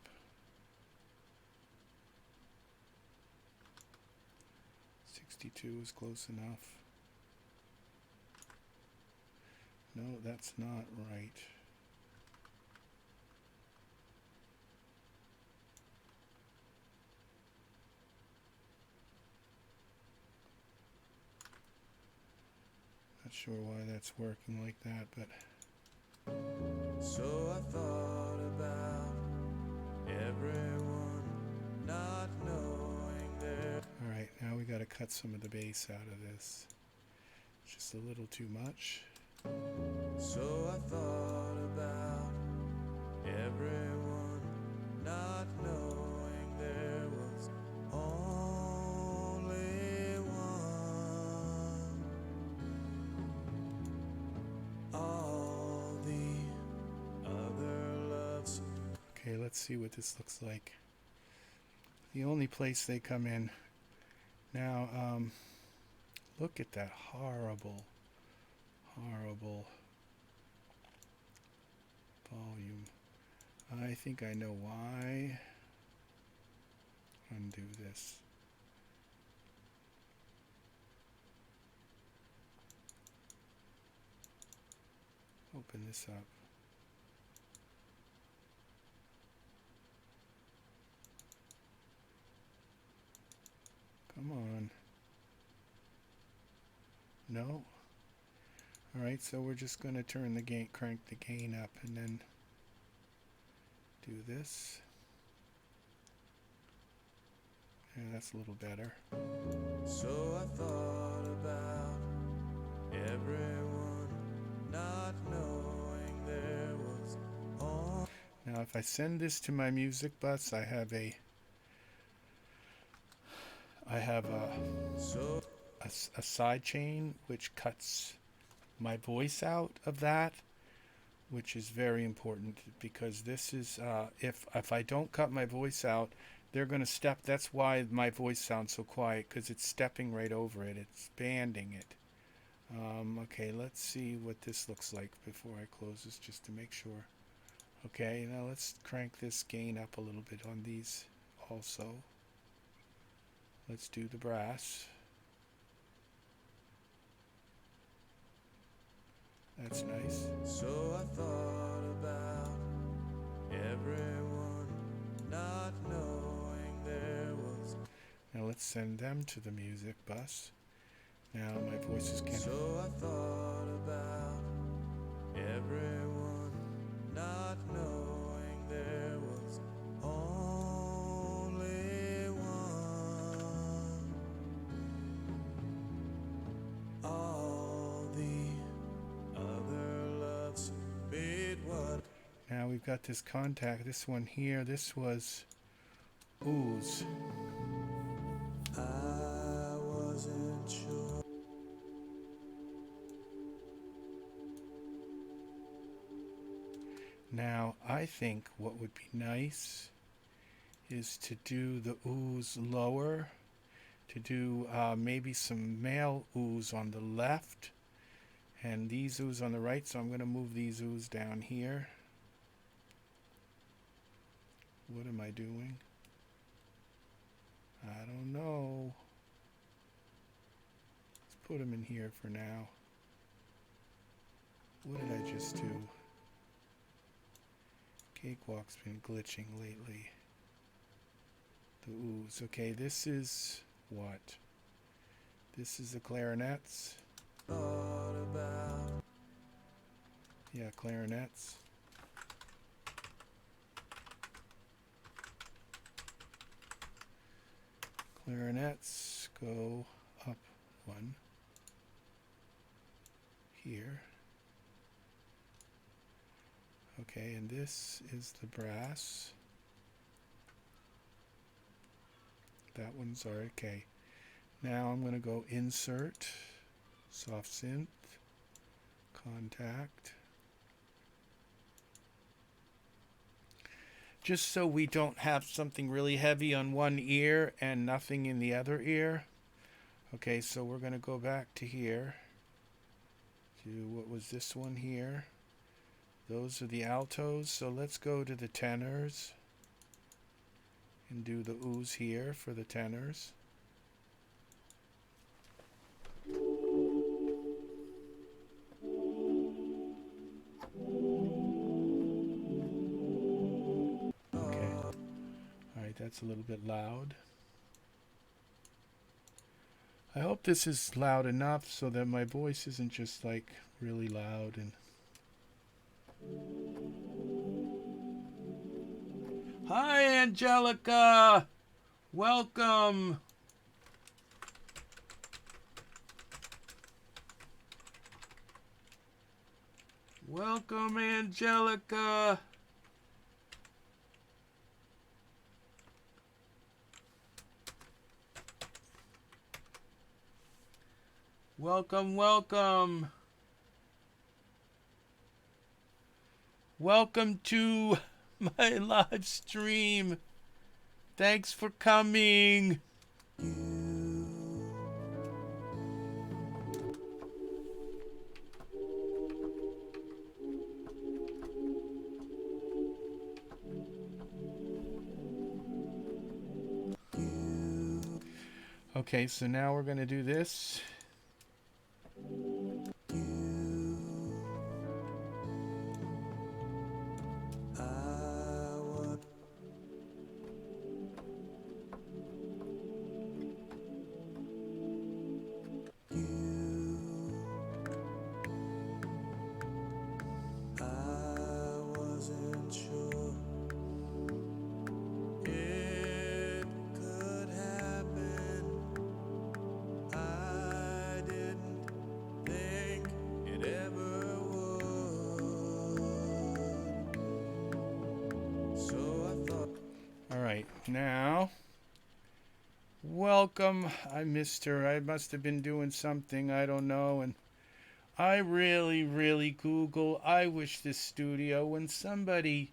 '62 is close enough. No, that's not right. Not sure why that's working like that, but So I thought about everyone, not knowing there. all right, now we got to cut some of the bass out of this. Just a little too much. So I thought about everyone, not knowing there was only one. All the other loves. Okay, let's see what this looks like. The only place they come in now, look at that horrible volume. I think I know why. Undo this. Open this up. Come on. No. Alright, so we're just going to turn the gain, crank the gain up, and then do this. Yeah, that's a little better. So I thought about everyone, not knowing there was only. Now if I send this to my music bus, I have a So sidechain which cuts my voice out of that, which is very important because this is if I don't cut my voice out, they're going to step. That's why my voice sounds so quiet, because it's stepping right over it. It's banding it. Okay, let's see what this looks like before I close this, just to make sure. Okay, now let's crank this gain up a little bit on these also. Let's do the brass. That's nice. So I thought about everyone, not knowing there was. Now let's send them to the music bus. Now my voice is getting. So I thought about everyone, not knowing there was only one. All the other loves made what. Now we've got this Kontakt. This one here. This was ooze. I wasn't sure. Now I think what would be nice is to do the ooze lower, to do maybe some male ooze on the left and these ooze on the right. So I'm going to move these ooze down here. What am I doing? I don't know. Let's put them in here for now. What did I just do? Cakewalk's been glitching lately. The ooze. Okay, this is what? This is the clarinets. Yeah, clarinets. Clarinets go up one here. Okay, and this is the brass. That one's okay. Now I'm going to go insert, soft synth, Kontakt. Just so we don't have something really heavy on one ear and nothing in the other ear. Okay, so we're going to go back to here. To what was this one here? Those are the altos. So let's go to the tenors and do the ooze here for the tenors. Okay. All right, that's a little bit loud. I hope this is loud enough so that my voice isn't just like really loud and... Hi, Angelica! Welcome! Welcome, Angelica! Welcome, welcome! Welcome to my live stream. Thanks for coming. Okay, so now we're going to do this. Now, welcome. I missed her. I must have been doing something, I don't know. And I really Google. I wish this studio, when somebody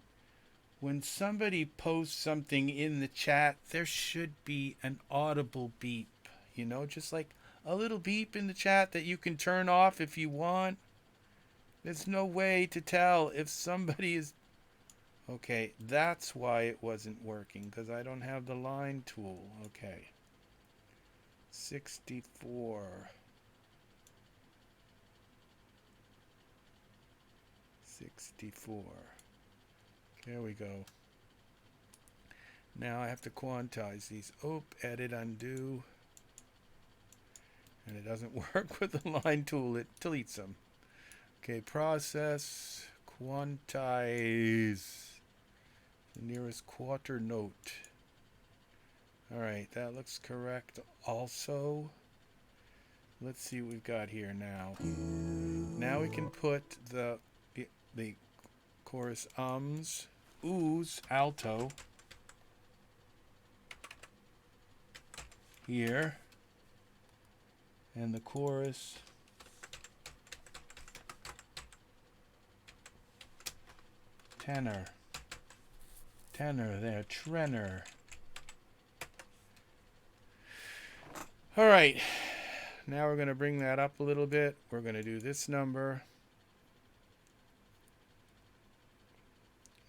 posts something in the chat, there should be an audible beep. You know, just like a little beep in the chat that you can turn off if you want. There's no way to tell if somebody is... Okay, that's why it wasn't working, because I don't have the line tool. Okay. 64. 64. There we go. Now I have to quantize these. Oop, edit, undo. And it doesn't work with the line tool. It deletes them. Okay, process, quantize. The nearest quarter note. Alright, that looks correct also. Let's see what we've got here now. Now we can put the chorus ums, oohs, alto here. And the chorus tenor. Tenor there, trenor. All right, now we're going to bring that up a little bit. We're going to do this number.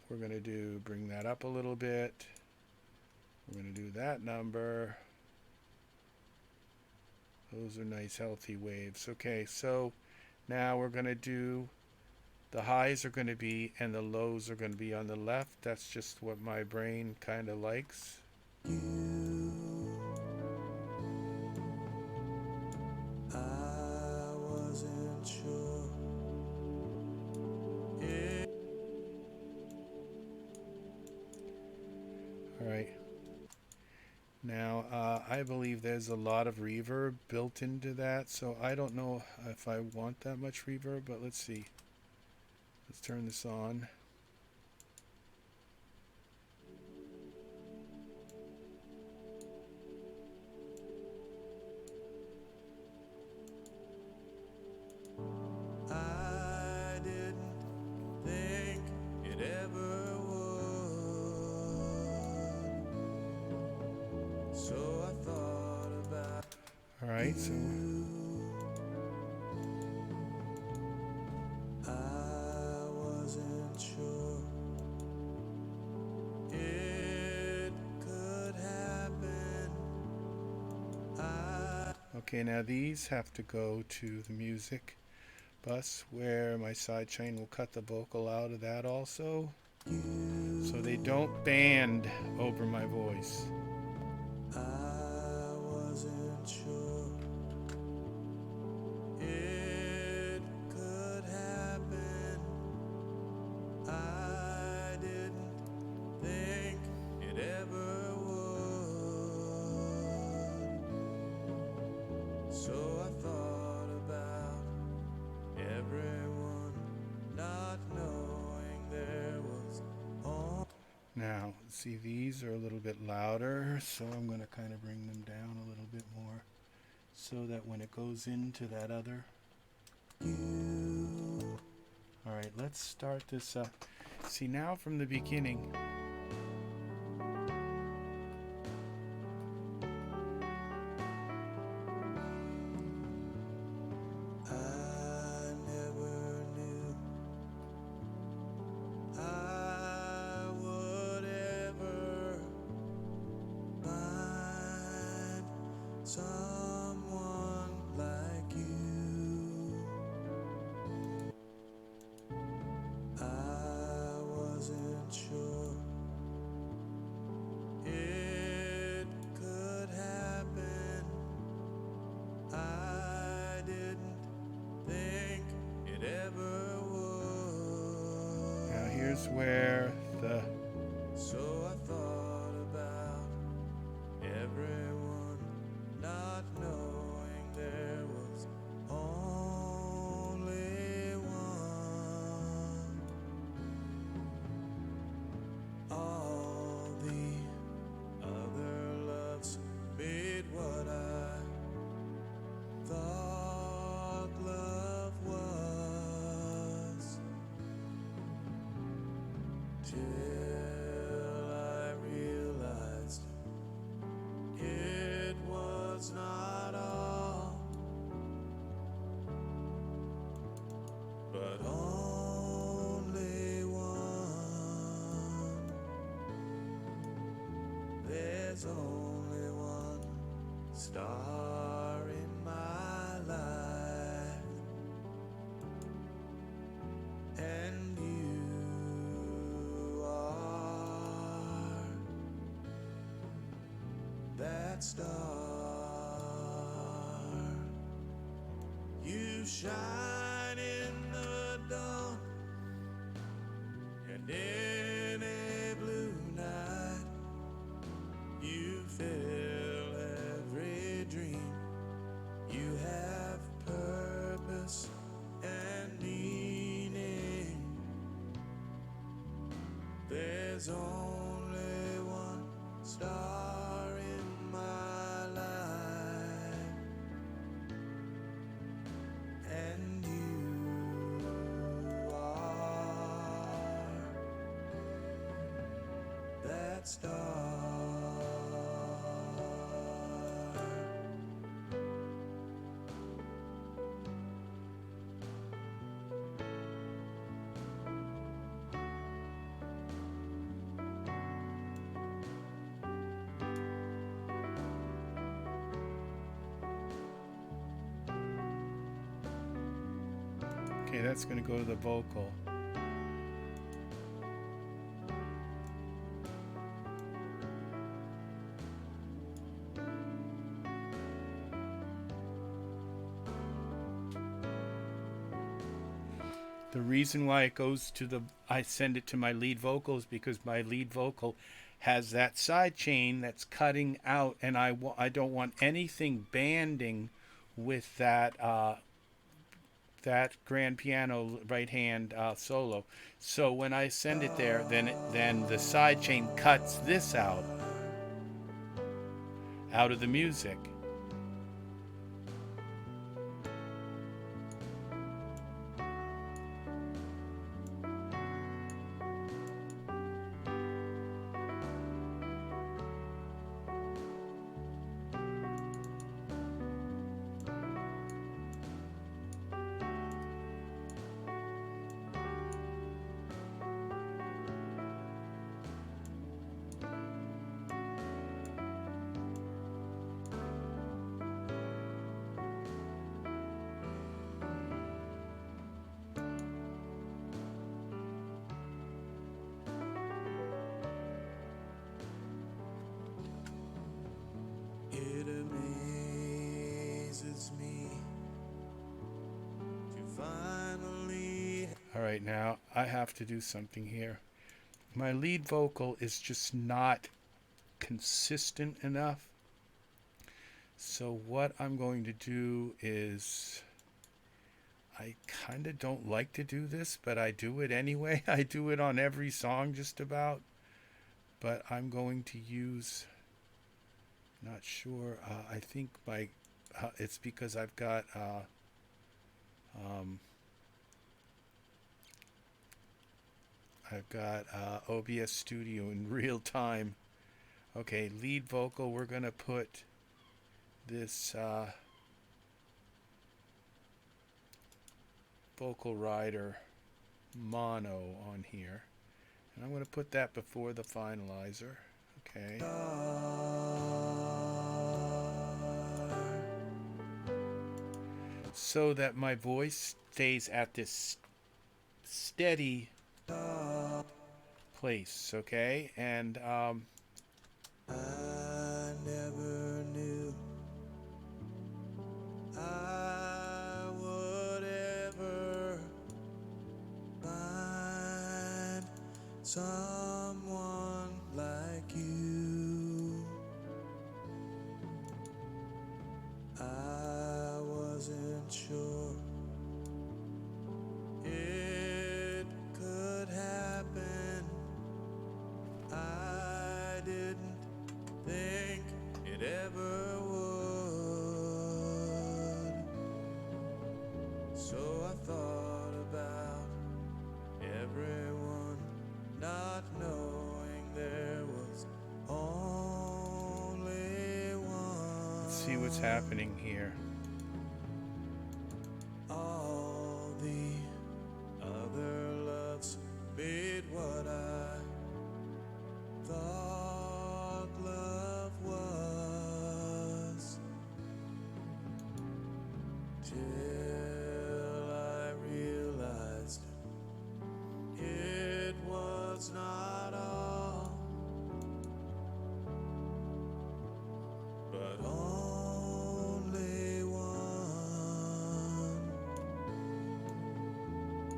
We're going to bring that up a little bit. We're going to do that number. Those are nice healthy waves. Okay, so now we're going to do, the highs are going to be and the lows are going to be on the left. That's just what my brain kind of likes. All right. Now, I believe there's a lot of reverb built into that, so I don't know if I want that much reverb, but let's see. Let's turn this on. right, so I wasn't sure it could happen. okay, now these have to go to the music bus where my sidechain will cut the vocal out of that also, so they don't band over my voice. I wasn't sure it could happen. I didn't think it ever would. So I thought about everyone not knowing there was on. Now, see, these are a little bit louder, so I'm going to kind of bring them down a little bit more so that when it goes into that other. All right, let's start this up. See, now from the beginning. I never knew I would ever find someone like you. I wasn't sure it could happen. I didn't think it ever would. Now here's where the So I thought about everyone not knowing there was only one. All the other loves made what I thought love was, till I realized it was not all, but only one. There's only one star in my life, and you are that star. You shine in the dawn and in a blue night. You fill every dream. You have purpose and meaning. There's only one star in my life, and you are that star. okay, that's going to go to the vocal. The reason why it goes to the, I send it to my lead vocal is because my lead vocal has that side chain that's cutting out, and I don't want anything banding with that that grand piano right hand solo. So when I send it there, then the side chain cuts this out of the music. is me to finally. All right, now I have to do something here. My lead vocal is just not consistent enough. So what I'm going to do is, I kind of don't like to do this, but I do it anyway. I do it on every song just about. But I'm going to use, not sure, I think my, it's because I've got OBS Studio in real time. Okay, lead vocal, we're going to put this vocal rider mono on here. And I'm going to put that before the finalizer. Okay. So that my voice stays at this steady place, okay? And I never knew I would ever find someone like you. I wasn't sure it could happen. I didn't think it ever would. So I thought about everyone, not knowing there was only one. let's see what's happening here. All the other loves made what I thought love was, till I realized it was not all, but only one.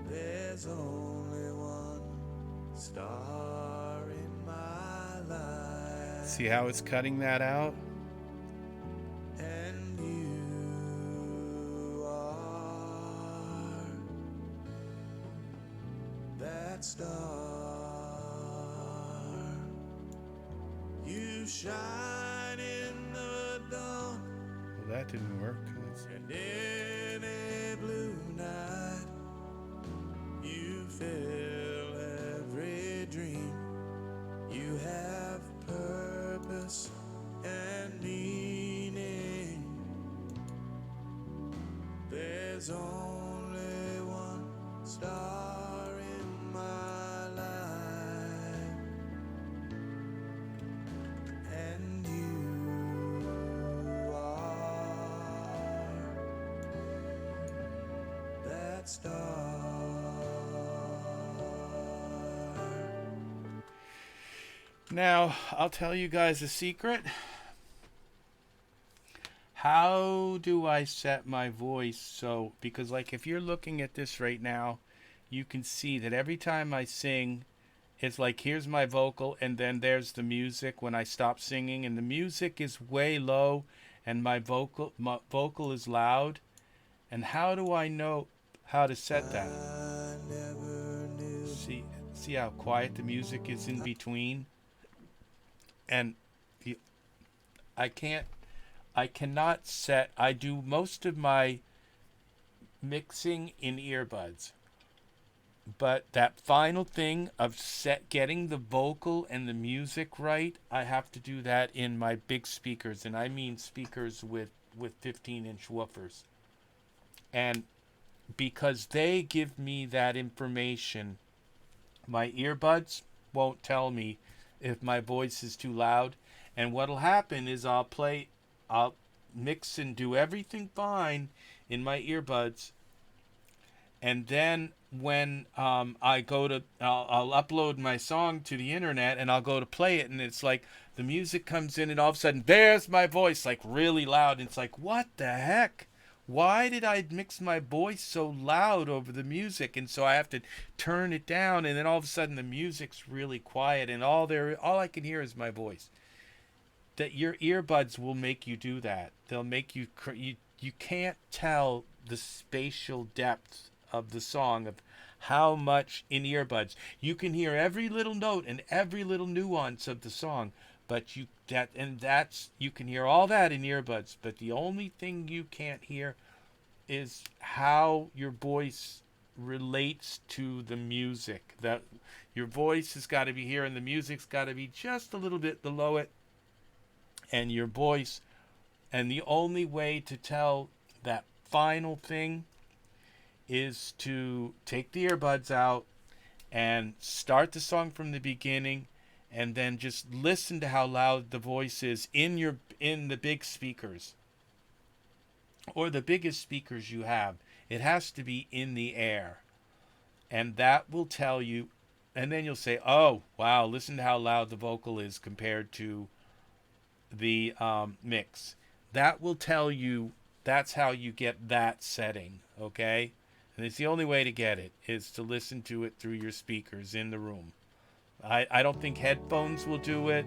There's only one star in my life, See how it's cutting that out? and you are that star. You shine in the dawn, Well, that didn't work. Let's see. and in a blue night you fill every dream. You have purpose and meaning. There's only one star in my life, and you are that star. Now, I'll tell you guys a secret. How do I set my voice so, because like if you're looking at this right now, you can see that every time I sing, it's like here's my vocal and then there's the music when I stop singing, and the music is way low and my vocal is loud. And how do I know how to set that? I never knew. See how quiet the music is in between? And I cannot set, I do most of my mixing in earbuds. But that final thing of getting the vocal and the music right, I have to do that in my big speakers, and I mean speakers with 15-inch woofers. And because they give me that information, my earbuds won't tell me if my voice is too loud. And what'll happen is I'll mix and do everything fine in my earbuds, And then when I go to, I'll upload my song to the internet and I'll go to play it, and it's like the music comes in, and all of a sudden there's my voice, like really loud. And it's like, what the heck? Why did I mix my voice so loud over the music? And so I have to turn it down, and then all of a sudden the music's really quiet, and all I can hear is my voice. That your earbuds will make you do that. They'll make you you can't tell the spatial depth of the song, of how much in earbuds you can hear every little note and every little nuance of the song, but that's you can hear all that in earbuds, but the only thing you can't hear is how your voice relates to the music. That your voice has got to be here and the music's got to be just a little bit below it, and your voice. And the only way to tell that final thing is to take the earbuds out and start the song from the beginning, and then just listen to how loud the voice is in the big speakers, or the biggest speakers you have. It has to be in the air, and that will tell you. And then you'll say, oh wow, listen to how loud the vocal is compared to the mix. That will tell you. That's how you get that setting, okay? And it's the only way to get it, is to listen to it through your speakers in the room. I don't think headphones will do it,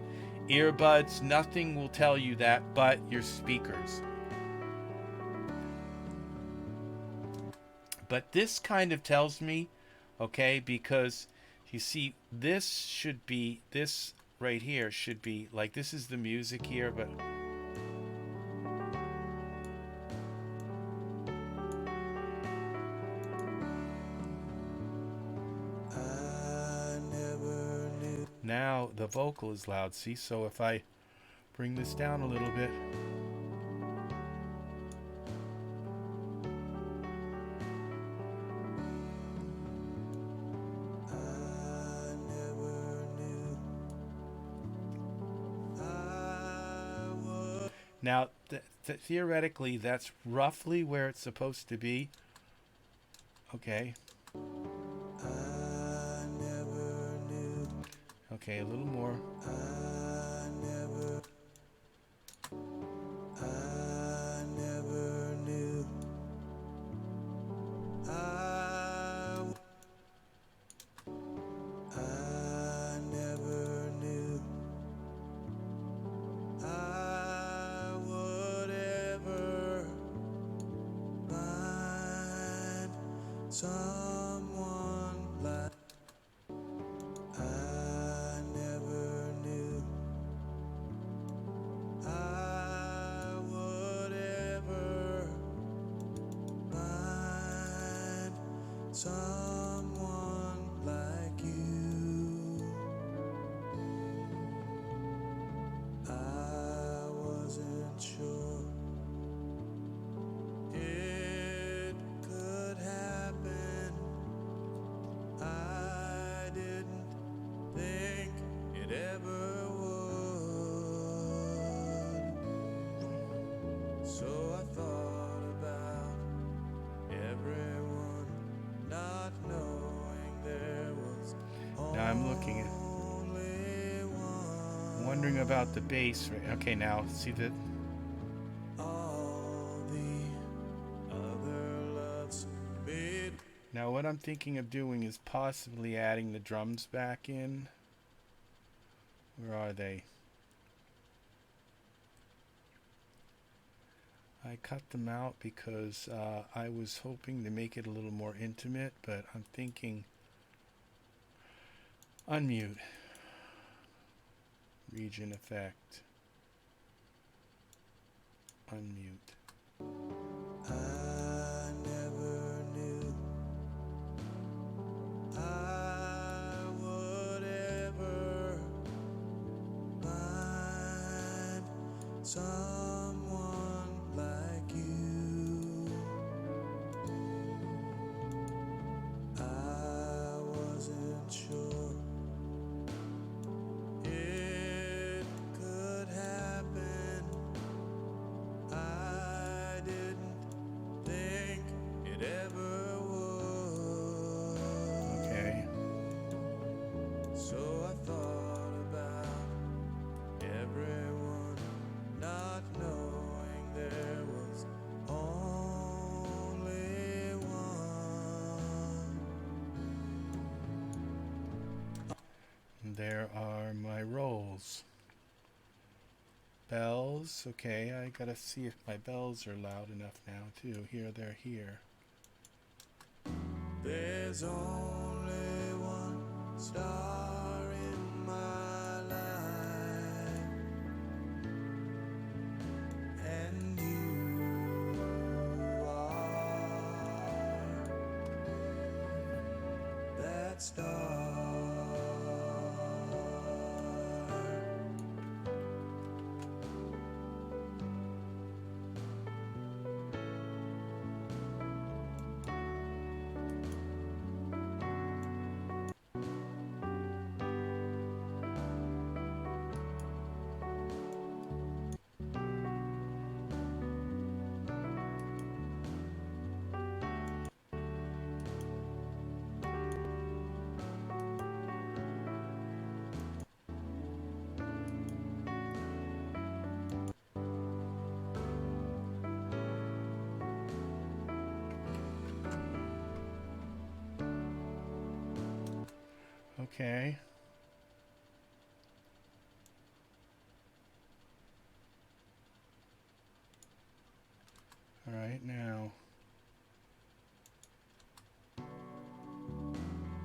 earbuds, nothing will tell you that but your speakers. But this kind of tells me, okay, because you see, this right here should be like, this is the music here, but I never knew. now the vocal is loud. See, so if I bring this down a little bit, I never knew. I was. now theoretically that's roughly where it's supposed to be. Okay, I never knew. okay, a little more. I never. I never knew. I never knew. I would ever find someone like. I never knew. I would ever find someone like you. I wasn't sure it could happen. I didn't think it ever would. So I thought about everyone not knowing there was Now I'm looking at, only one. wondering about the bass. Okay, now see that. All the other loves made. Now what I'm thinking of doing is possibly adding the drums back in. Where are they? I cut them out because I was hoping to make it a little more intimate, but I'm thinking unmute, region effect, unmute. I never knew I would ever find someone like you. I wasn't sure it could happen. I didn't there are my rolls. Bells, okay, I gotta see if my bells are loud enough now too. Here, they're here. There's only one star in my life, and you are that star. Okay. All right, now.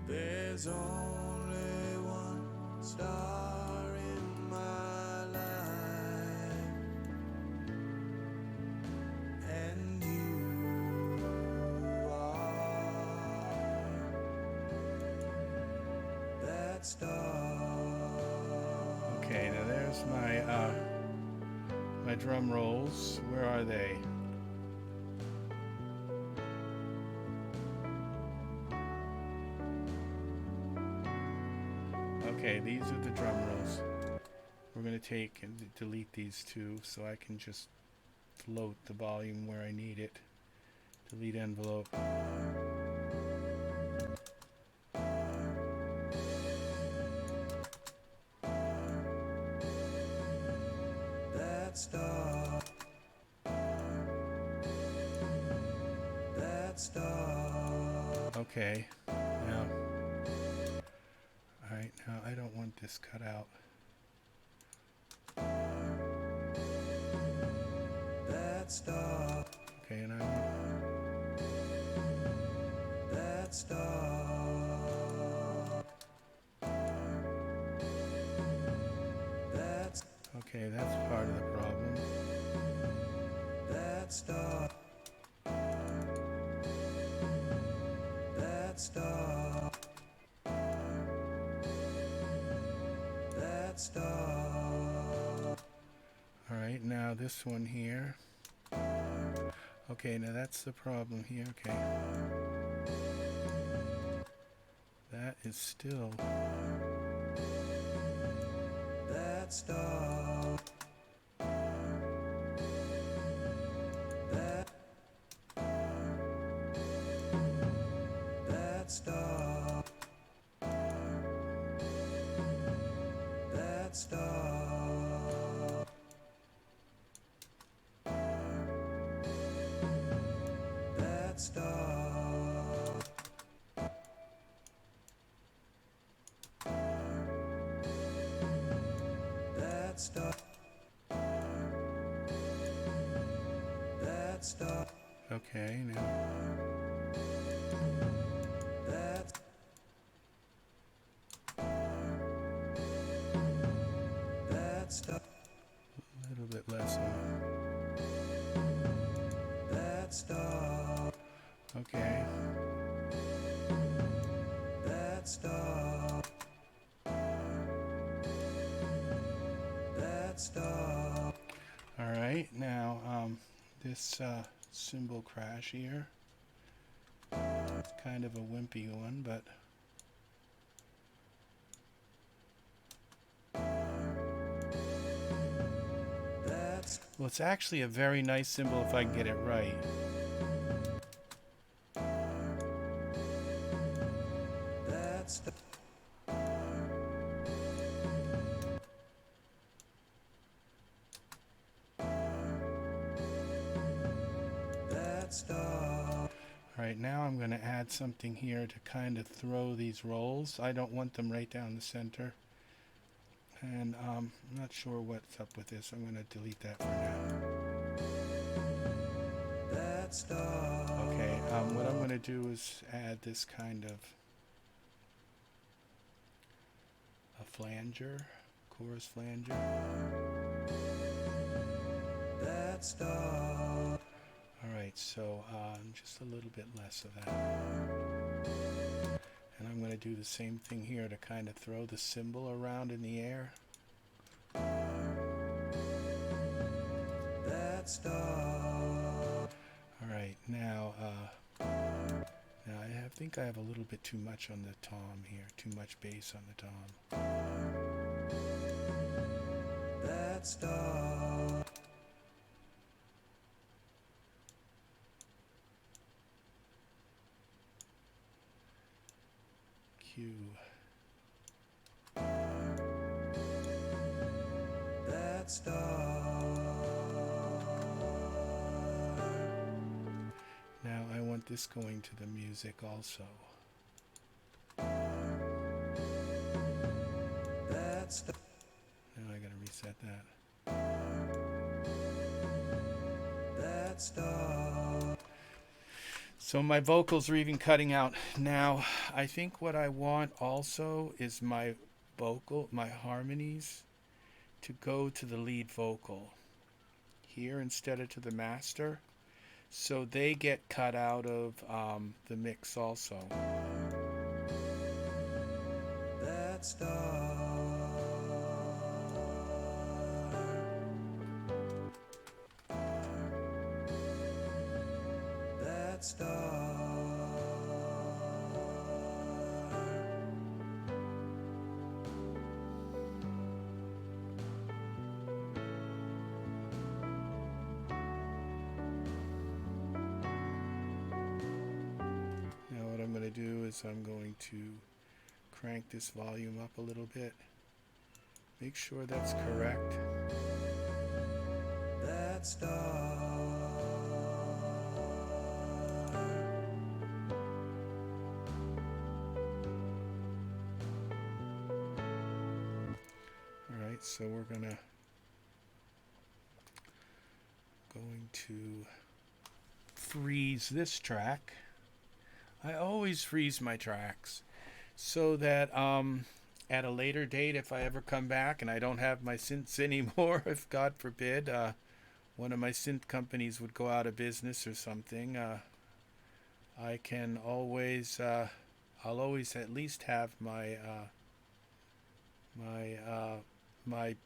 There's only one star in my life, and you are that star. Okay, now there's my drum rolls. Where are they? Okay, these are the drum rolls. We're going to take and delete these two so I can just float the volume where I need it. Delete envelope. That star. That star. Okay, now. Alright, now I don't want this cut out. That star. Okay, and That star. That's okay, that's part of the problem. that star. That star. That star. Alright, now this one here. Okay, now that's the problem here. Okay. That is still. That star. That. That star. That star. That star. That star. That star. Okay, now. That. That star. A little bit less on. That star. Okay. That star. That star. Alright, now this cymbal crash here. It's kind of a wimpy one, but That's. well, it's actually a very nice cymbal if I can get it right. That's. That star. Alright, now I'm going to add something here to kind of throw these rolls. I don't want them right down the center. And I'm not sure what's up with this. I'm going to delete that for now. Okay, what I'm going to do is add this kind of a flanger, chorus flanger. Alright, so just a little bit less of that. And I'm going to do the same thing here to kind of throw the cymbal around in the air. Alright, now I think I have a little bit too much on the tom here, too much bass on the tom. Q. Now I want this going to the music also. Now I gotta reset that. So my vocals are even cutting out. Now I think what I want also is my harmonies to go to the lead vocal here instead of to the master, so they get cut out of the mix also. I'm going to crank this volume up a little bit. Make sure that's correct. Alright, so we're going to freeze this track. I always freeze my tracks so that at a later date, if I ever come back and I don't have my synths anymore, if God forbid one of my synth companies would go out of business or something, I can always I'll always at least have my my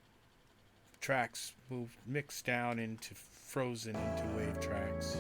tracks mixed down into frozen into wave tracks.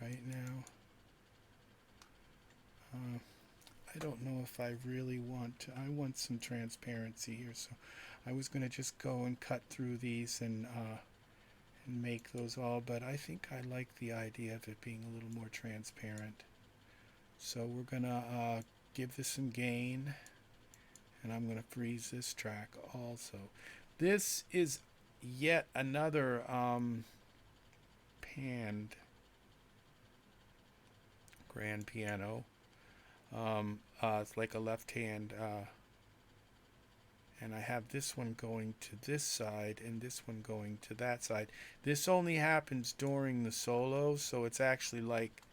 Right now, I don't know if I really I want some transparency here, so I was going to just go and cut through these and make those all, but I think I like the idea of it being a little more transparent. So we're going to give this some gain, and I'm going to freeze this track also. This is yet another panned grand piano. It's like a left hand and I have this one going to this side and this one going to that side. This only happens during the solo, so it's actually like,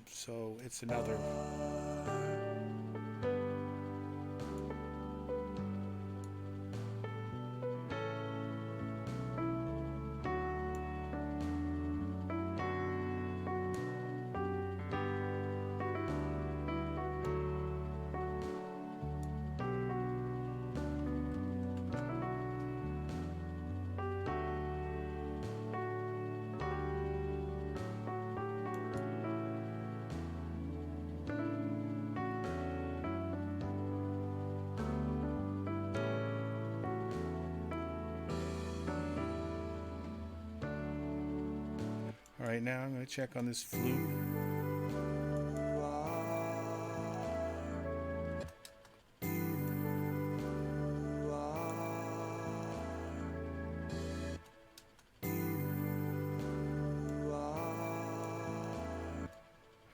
so it's another. All right, now I'm going to check on this flute.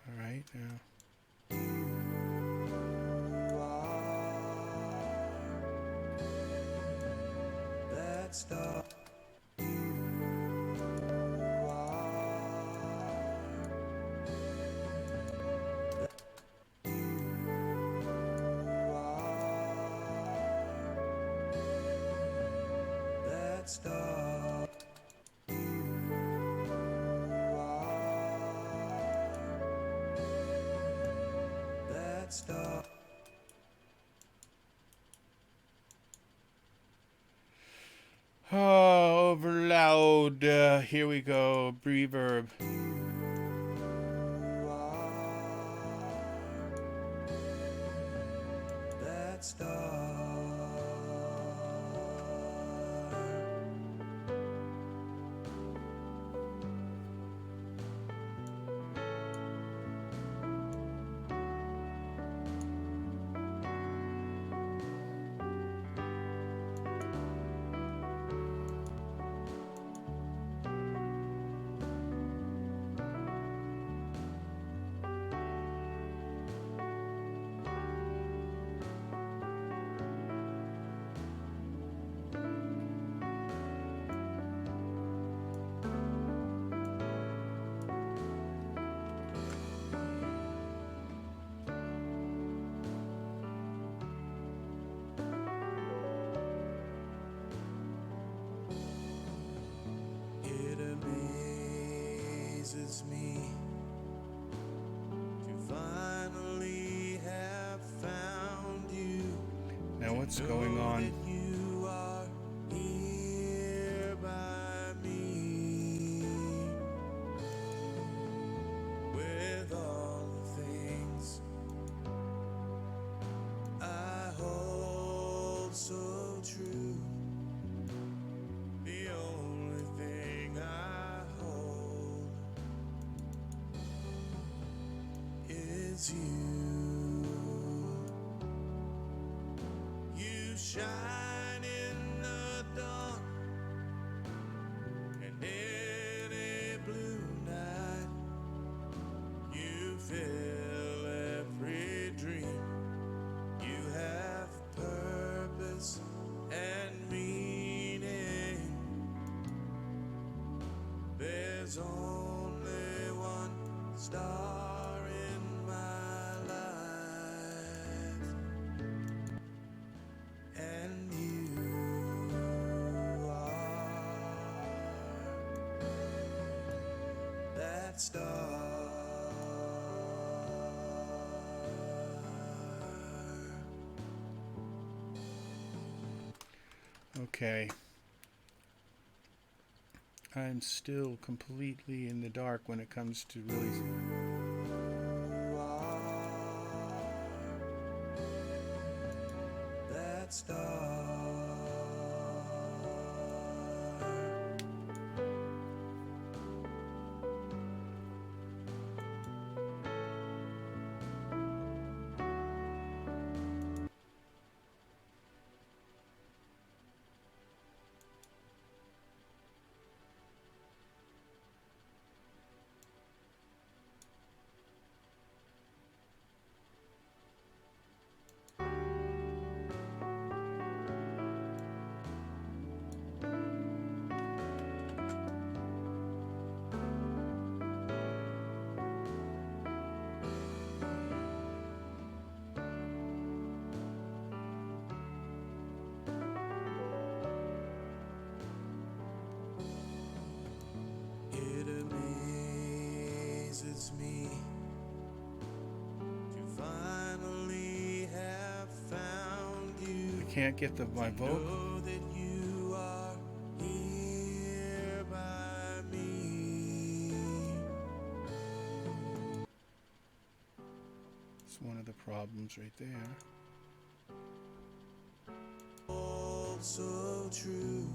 All right, now. That's the that's the that's the Oh, OverLoud. Here we go. Breverb. that's the it amazes me to finally have found you. Now, what's going on? That you are here by me with all the things I hold so true. The only thing I hold is you. You shine in the dawn and in a blue night. You fill every dream. You have purpose and meaning. There's only one star in my life, and you are that star. Okay. I'm still completely in the dark when it comes to really. That star. it's me to finally have found you. I can't get my vocal. Know that you are here by me. It's one of the problems right there. All so true.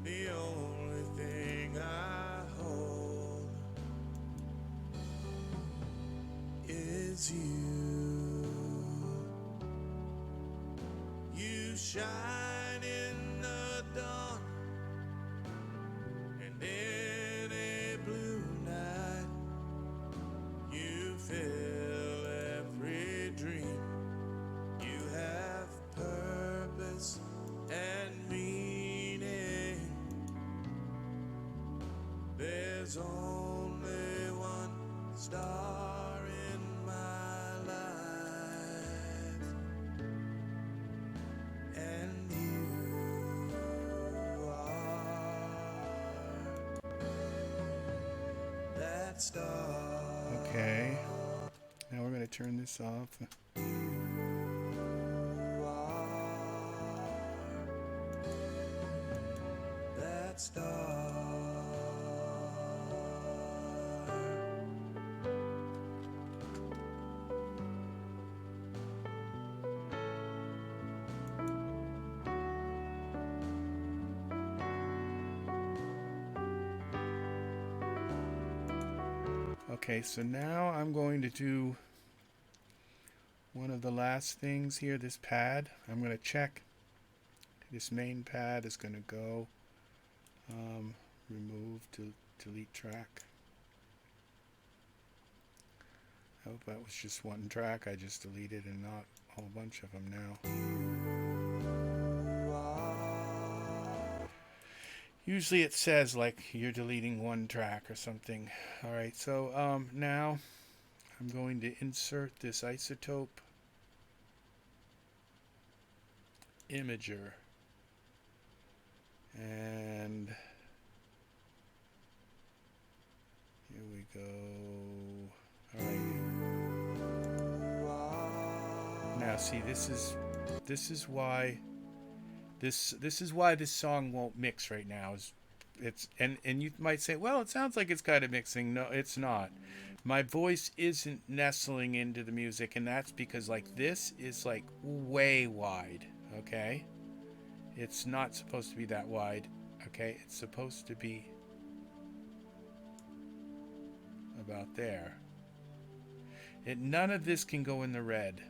The only thing I hold is you. You shine in the dawn and in a blue night. You fill every dream. You have purpose and meaning. There's only one star in my life, and you are that star. Okay. Now we're going to turn this off. You are that star. Okay, so now I'm going to do one of the last things here, this pad. I'm going to check. This main pad is going to go. Remove, delete track. I hope that was just one track I just deleted and not a whole bunch of them now. Usually it says like you're deleting one track or something. Alright, so now I'm going to insert this iZotope imager. And here we go. Alright. Now see, this is why this is why this song won't mix right now. It's and you might say, well, it sounds like it's kind of mixing. No, it's not. My voice isn't nestling into the music, and that's because like this is like way wide. Okay, it's not supposed to be that wide. Okay, it's supposed to be about there. None of this can go in the red,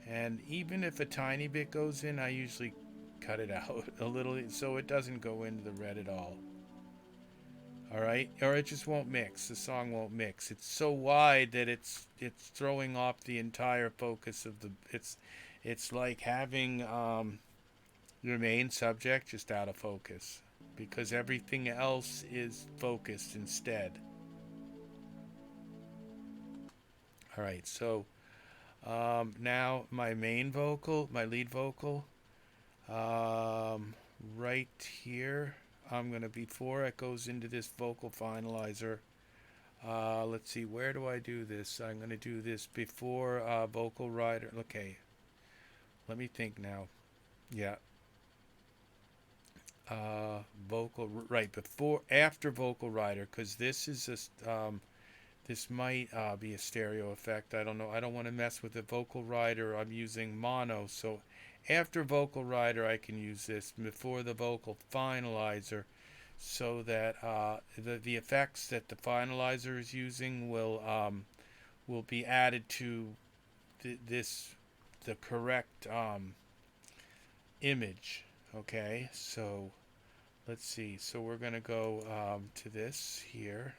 and even if a tiny bit goes in, I usually cut it out a little so it doesn't go into the red at all. Alright, or it just won't mix. The song won't mix. It's so wide that it's throwing off the entire focus of the it's like having your main subject just out of focus because everything else is focused instead. Alright, so now my main vocal, my lead vocal, right here, I'm going to, before it goes into this vocal finalizer, let's see, where do I do this? I'm going to do this before vocal rider. Okay, let me think now. Yeah. Vocal, right, after vocal rider, because this is just, this might be a stereo effect. I don't know. I don't want to mess with the vocal rider. I'm using mono, so after vocal rider I can use this before the vocal finalizer, so that the effects that the finalizer is using will be added to the correct image. Okay, so let's see. So we're gonna go to this here.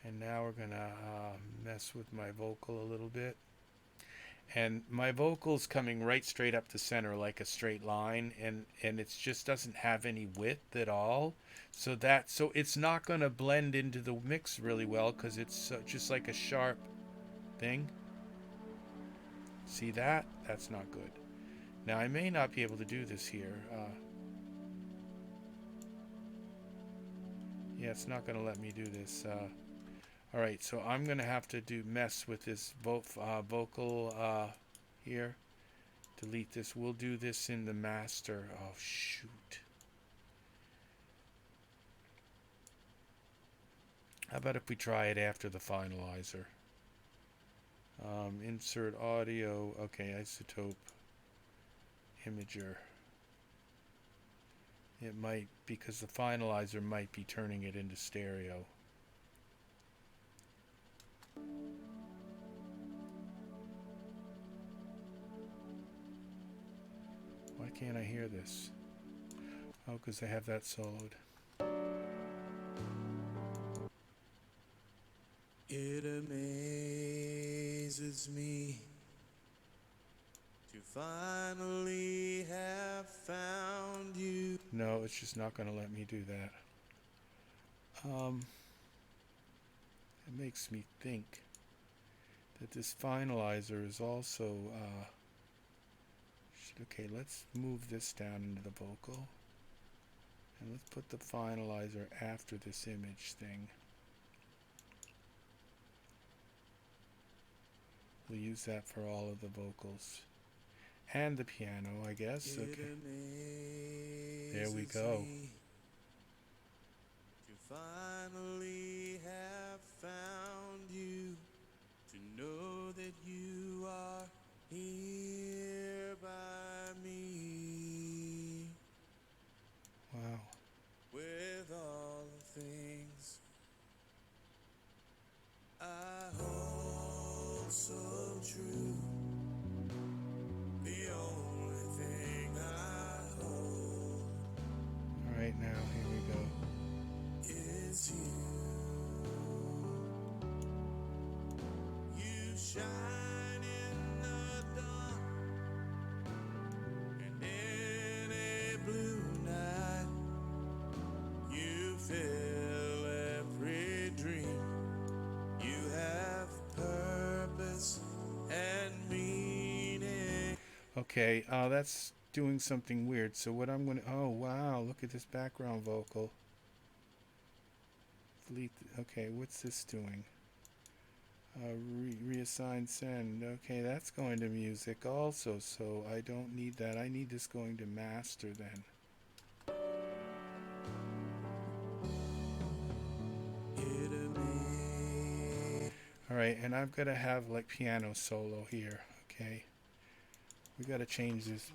And now we're going to mess with my vocal a little bit. And my vocal's coming right straight up the center like a straight line. And it just doesn't have any width at all. So it's not going to blend into the mix really well because it's just like a sharp thing. See that? That's not good. Now I may not be able to do this here. Yeah, it's not going to let me do this. Alright, so I'm going to have to mess with this vocal here. Delete this. We'll do this in the master. Oh, shoot. How about if we try it after the finalizer? Insert audio. Okay, iZotope. Imager. It might, because the finalizer might be turning it into stereo. Why can't I hear this? Oh, because I have that soloed. It amazes me to finally have found you. No, it's just not going to let me do that. It makes me think that this finalizer is also... okay, let's move this down into the vocal. And let's put the finalizer after this image thing. We'll use that for all of the vocals. And the piano, I guess. Okay. There we go. To finally have found you, to know that you are here by me. Wow. With all the things I hold so true, the only thing I hold. Alright, now here we go. Is you. You shine in the dark, and in a blue night, you fill every dream. You have purpose and meaning. Okay, that's doing something weird. So what I'm going to... Oh, wow, look at this background vocal. Delete... Okay, what's this doing? Reassign send. Okay, that's going to music also, so I don't need that. I need this going to master then. Alright, and I've got to have like piano solo here, okay? We got to change this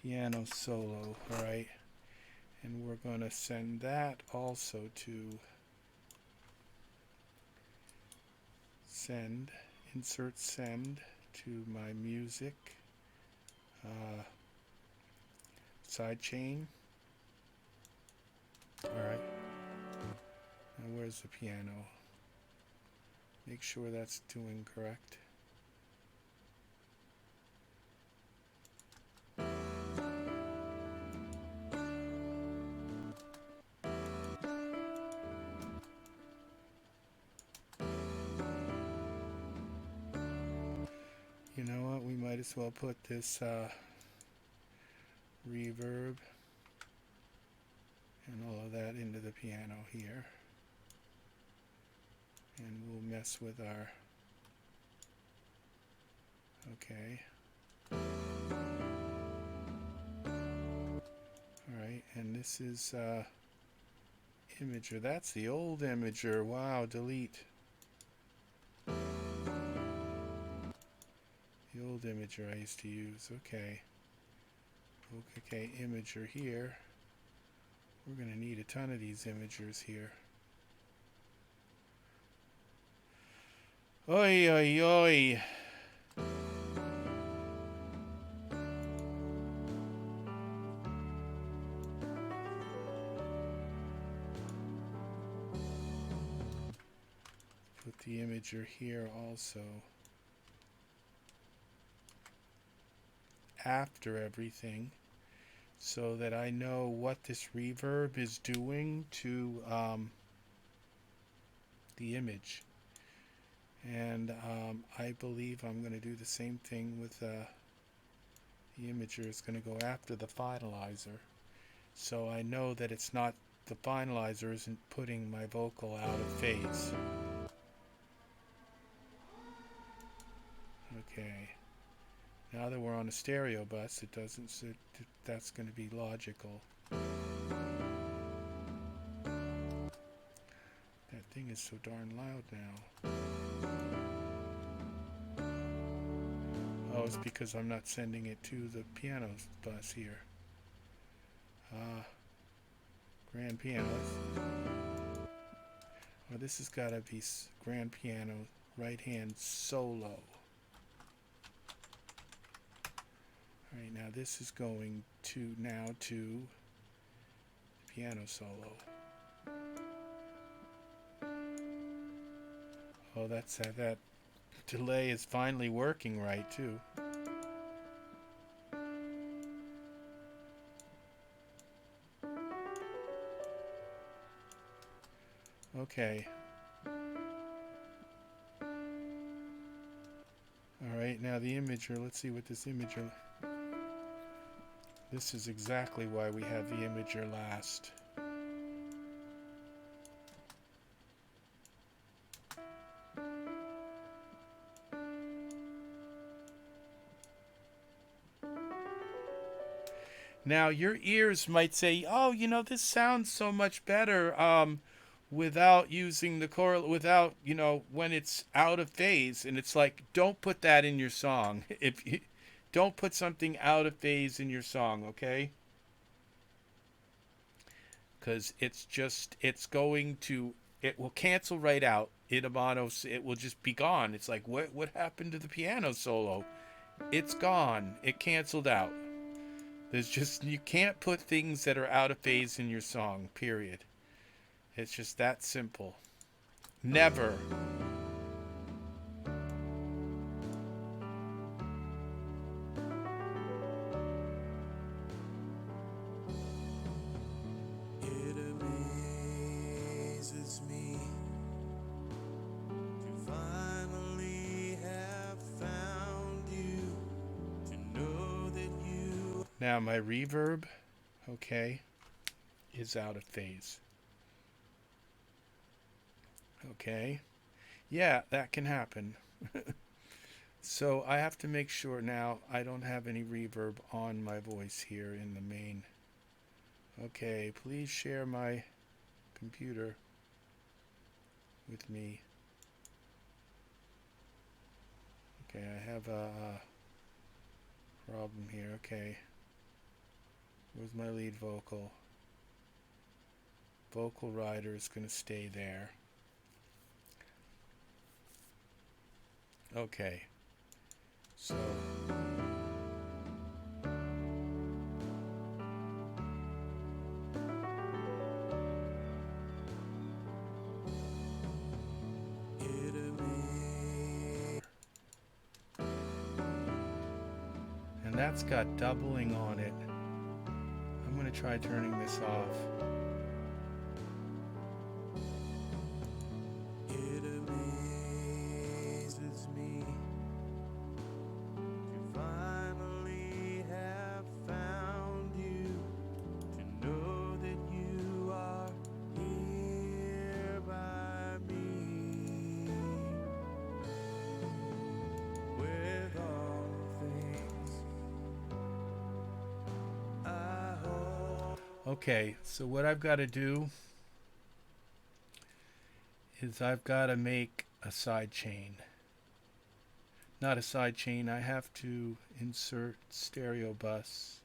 piano solo, alright? And we're going to send that also to send, insert send to my music, sidechain. Alright. Now where's the piano? Make sure that's doing correct. You know what? We might as well put this reverb and all of that into the piano here. And we'll mess with our... Okay. Alright, and this is Imager. That's the old Imager. Wow, delete. The old Imager I used to use. Okay. Okay, Imager here. We're going to need a ton of these Imagers here. Oi, oi, oi. Put the Imager here also. After everything, so that I know what this reverb is doing to the image. And I believe I'm going to do the same thing with the Imager. It's going to go after the finalizer. So I know that it's not, the finalizer isn't putting my vocal out of phase. Okay. Now that we're on a stereo bus, it doesn't, that's going to be logical. That thing is so darn loud now. Oh, it's because I'm not sending it to the piano bus here. Grand piano. Oh, this has got to be grand piano, right hand solo. Alright, now this is going to piano solo. Oh, that's that delay is finally working right too. Okay. Alright, now the imager, let's see what this imager... This is exactly why we have the imager last. Now your ears might say, oh, you know, this sounds so much better without using the choral, without, you know, when it's out of phase. And it's like, don't put that in your song. If you, don't put something out of phase in your song, okay? Because it's just, it's going to, it will cancel right out. It will just be gone. It's like, what happened to the piano solo? It's gone. It canceled out. There's just, you can't put things that are out of phase in your song, period. It's just that simple. Never. It amazes me to finally have found you, to know that you... Now my reverb, okay, is out of phase. Okay. Yeah, that can happen. So I have to make sure now I don't have any reverb on my voice here in the main. Okay, please share my computer with me. Okay, I have a problem here. Okay. Where's my lead vocal? Vocal rider is going to stay there. Okay. So and that's got doubling on it. I'm going to try turning this off. It amazes me to finally have found you, to know that you are here by me. With all things I hold. Okay, so what I've got to do is I've got to make a sidechain. Not a sidechain, I have to insert stereo bus.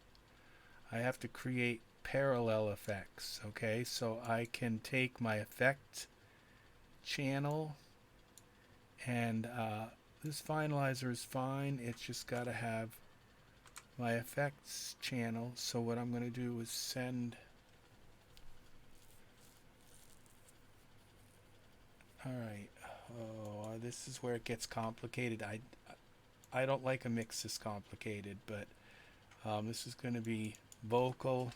I have to create parallel effects, okay? So I can take my effect channel and this finalizer is fine. It's just got to have my effects channel. So what I'm going to do is send... Alright, oh, this is where it gets complicated. I don't like a mix this complicated, but this is going to be vocal,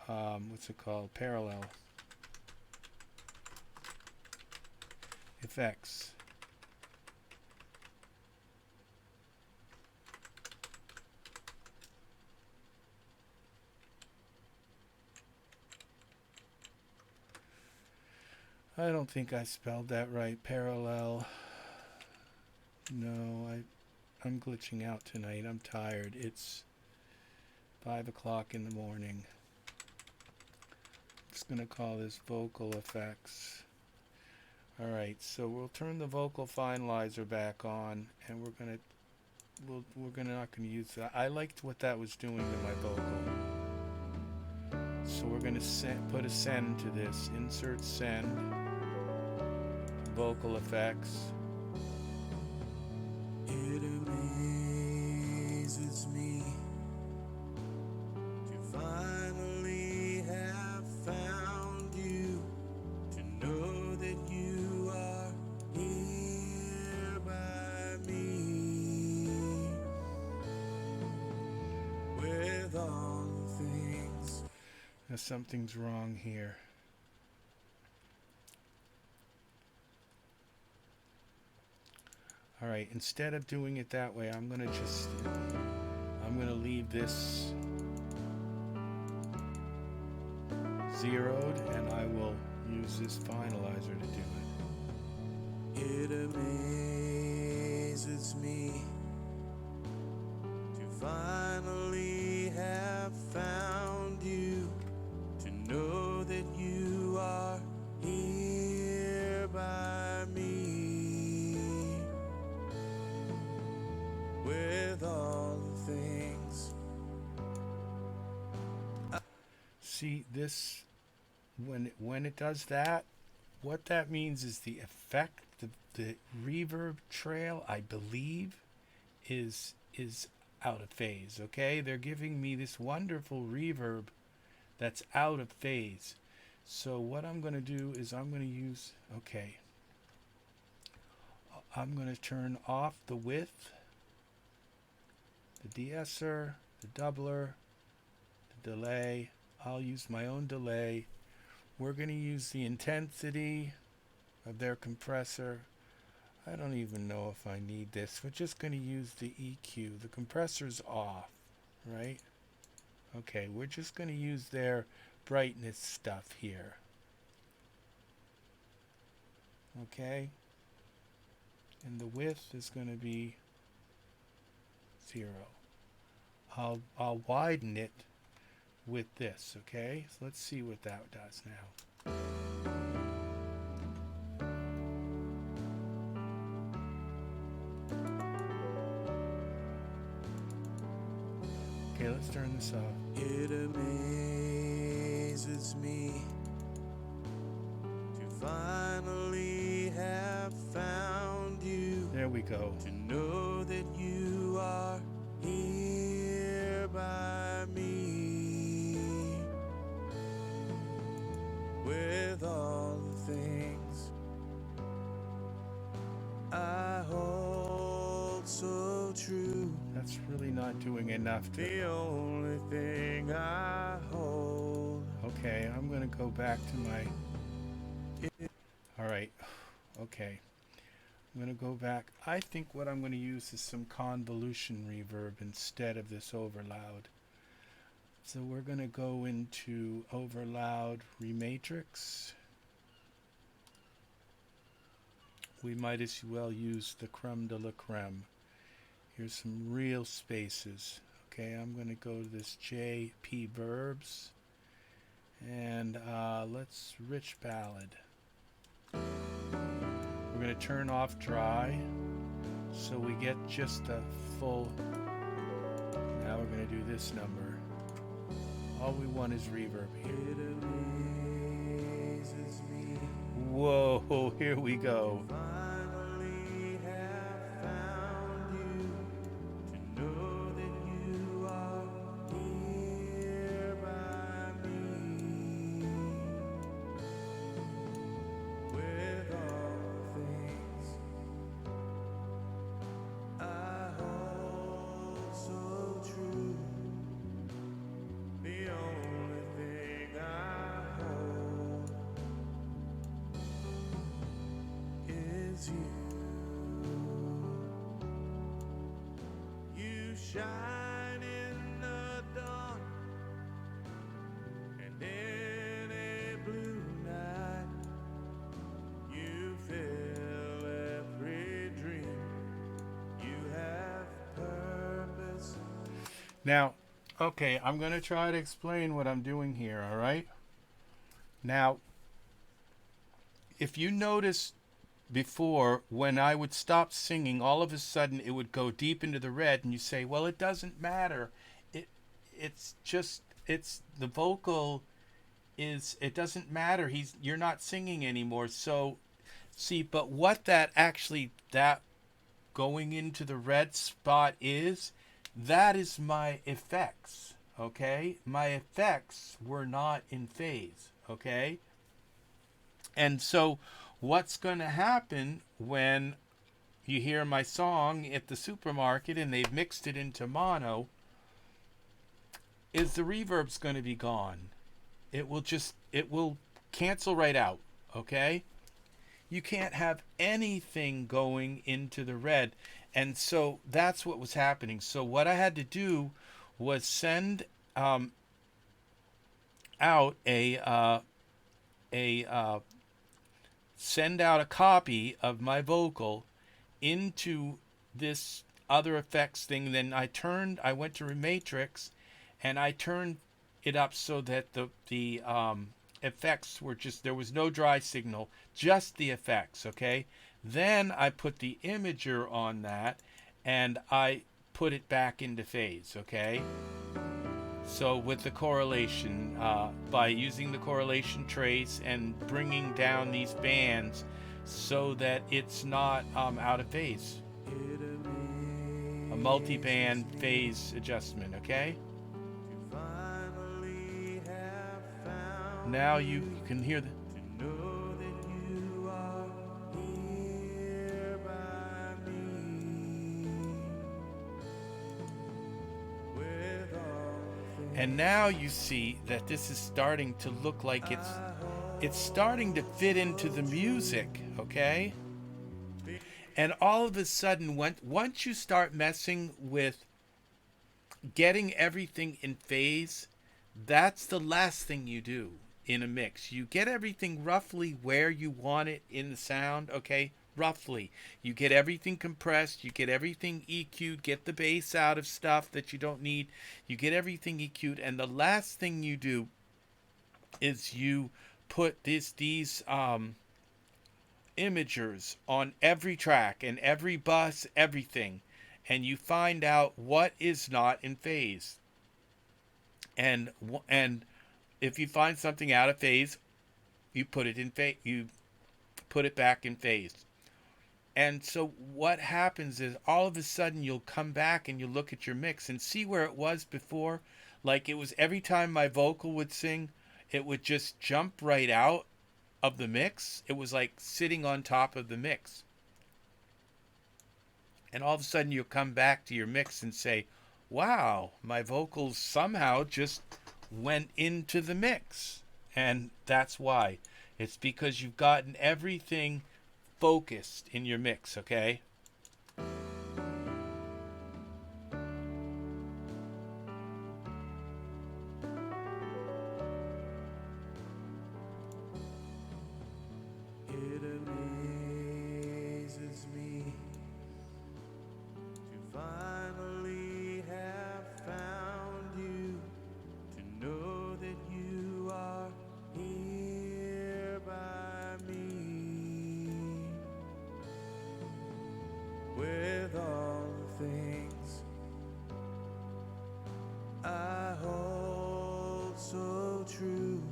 what's it called? Parallel effects. I don't think I spelled that right. Parallel. No, I'm glitching out tonight. I'm tired. It's 5 o'clock in the morning. Just gonna call this vocal effects. Alright, so we'll turn the vocal finalizer back on, and we're not gonna use that. I liked what that was doing to my vocal. So we're gonna put a send to this. Insert send. Vocal effects. It amazes me to finally have found you, to know that you are here by me, with all the things. Now something's wrong here. Alright, instead of doing it that way, I'm gonna leave this zeroed, and I will use this finalizer to do it. It amazes me to finally have found you, to know that you are here by me, with all the things. See, this, when it does that, what that means is the effect, the reverb trail, I believe, is out of phase. Okay, they're giving me this wonderful reverb that's out of phase. So what I'm going to do is I'm going to use, okay, I'm going to turn off the width, the de-esser, the doubler, the delay. I'll use my own delay. We're going to use the intensity of their compressor. I don't even know if I need this. We're just going to use the EQ. The compressor's off, right? Okay, we're just going to use their brightness stuff here. Okay? And the width is going to be 0. I'll widen it with this, okay? So let's see what that does now. Okay, let's turn this off. It amazes me to finally have found you. There we go. To know that you are here by me, with all the things I hold so true. That's really not doing enough to... The only thing I hold. Okay, I'm going to go back to my... Alright, okay. I'm going to go back. I think what I'm going to use is some convolution reverb instead of this OverLoud. So we're going to go into OverLoud REmatrix. We might as well use the creme de la creme. Here's some real spaces. Okay, I'm going to go to this JP verbs. And let's rich ballad. We're going to turn off dry so we get just a full. Now we're going to do this number. All we want is reverb here. It amazes me. Whoa, here we go. Finally have found you, to know that you are here by me, with all the things I hold so true. The only thing I hold is you. You shine in the dawn and in a blue night. Now, okay, I'm going to try to explain what I'm doing here, all right? Now, if you notice before, when I would stop singing, all of a sudden it would go deep into the red, and you say, well, it doesn't matter. It, it's just, it's the vocal is, it doesn't matter. You're not singing anymore. So, see, but what that actually, that going into the red spot is, that is my effects, okay? My effects were not in phase, okay? And so what's going to happen when you hear my song at the supermarket and they've mixed it into mono is the reverb's going to be gone. It will cancel right out, okay? You can't have anything going into the red. And so that's what was happening. So what I had to do was send out a send out a copy of my vocal into this other effects thing. Then I went to REmatrix, and I turned it up so that the effects were just, there was no dry signal, just the effects, okay? Then I put the imager on that, and I put it back into phase, okay? So with the correlation, by using the correlation trace and bringing down these bands so that it's not out of phase. A multi-band phase adjustment, okay? Now you can hear the... And now you see that this is starting to look like it's starting to fit into the music, okay? And all of a sudden, once you start messing with getting everything in phase, that's the last thing you do in a mix. You get everything roughly where you want it in the sound, okay? Roughly. You get everything compressed, you get everything EQ'd, get the bass out of stuff that you don't need. You get everything EQ'd, and the last thing you do is you put these imagers on every track and every bus, everything, and you find out what is not in phase. And if you find something out of phase, you put it in phase. You put it back in phase. And so what happens is all of a sudden you'll come back and you look at your mix and see where it was before. Like it was every time my vocal would sing, it would just jump right out of the mix. It was like sitting on top of the mix. And all of a sudden you'll come back to your mix and say, wow, my vocals somehow just went into the mix. And that's why. It's because you've gotten everything focused in your mix, okay? It amazes me to finally have found you, to know that you are here by me. With all the things I hold so true,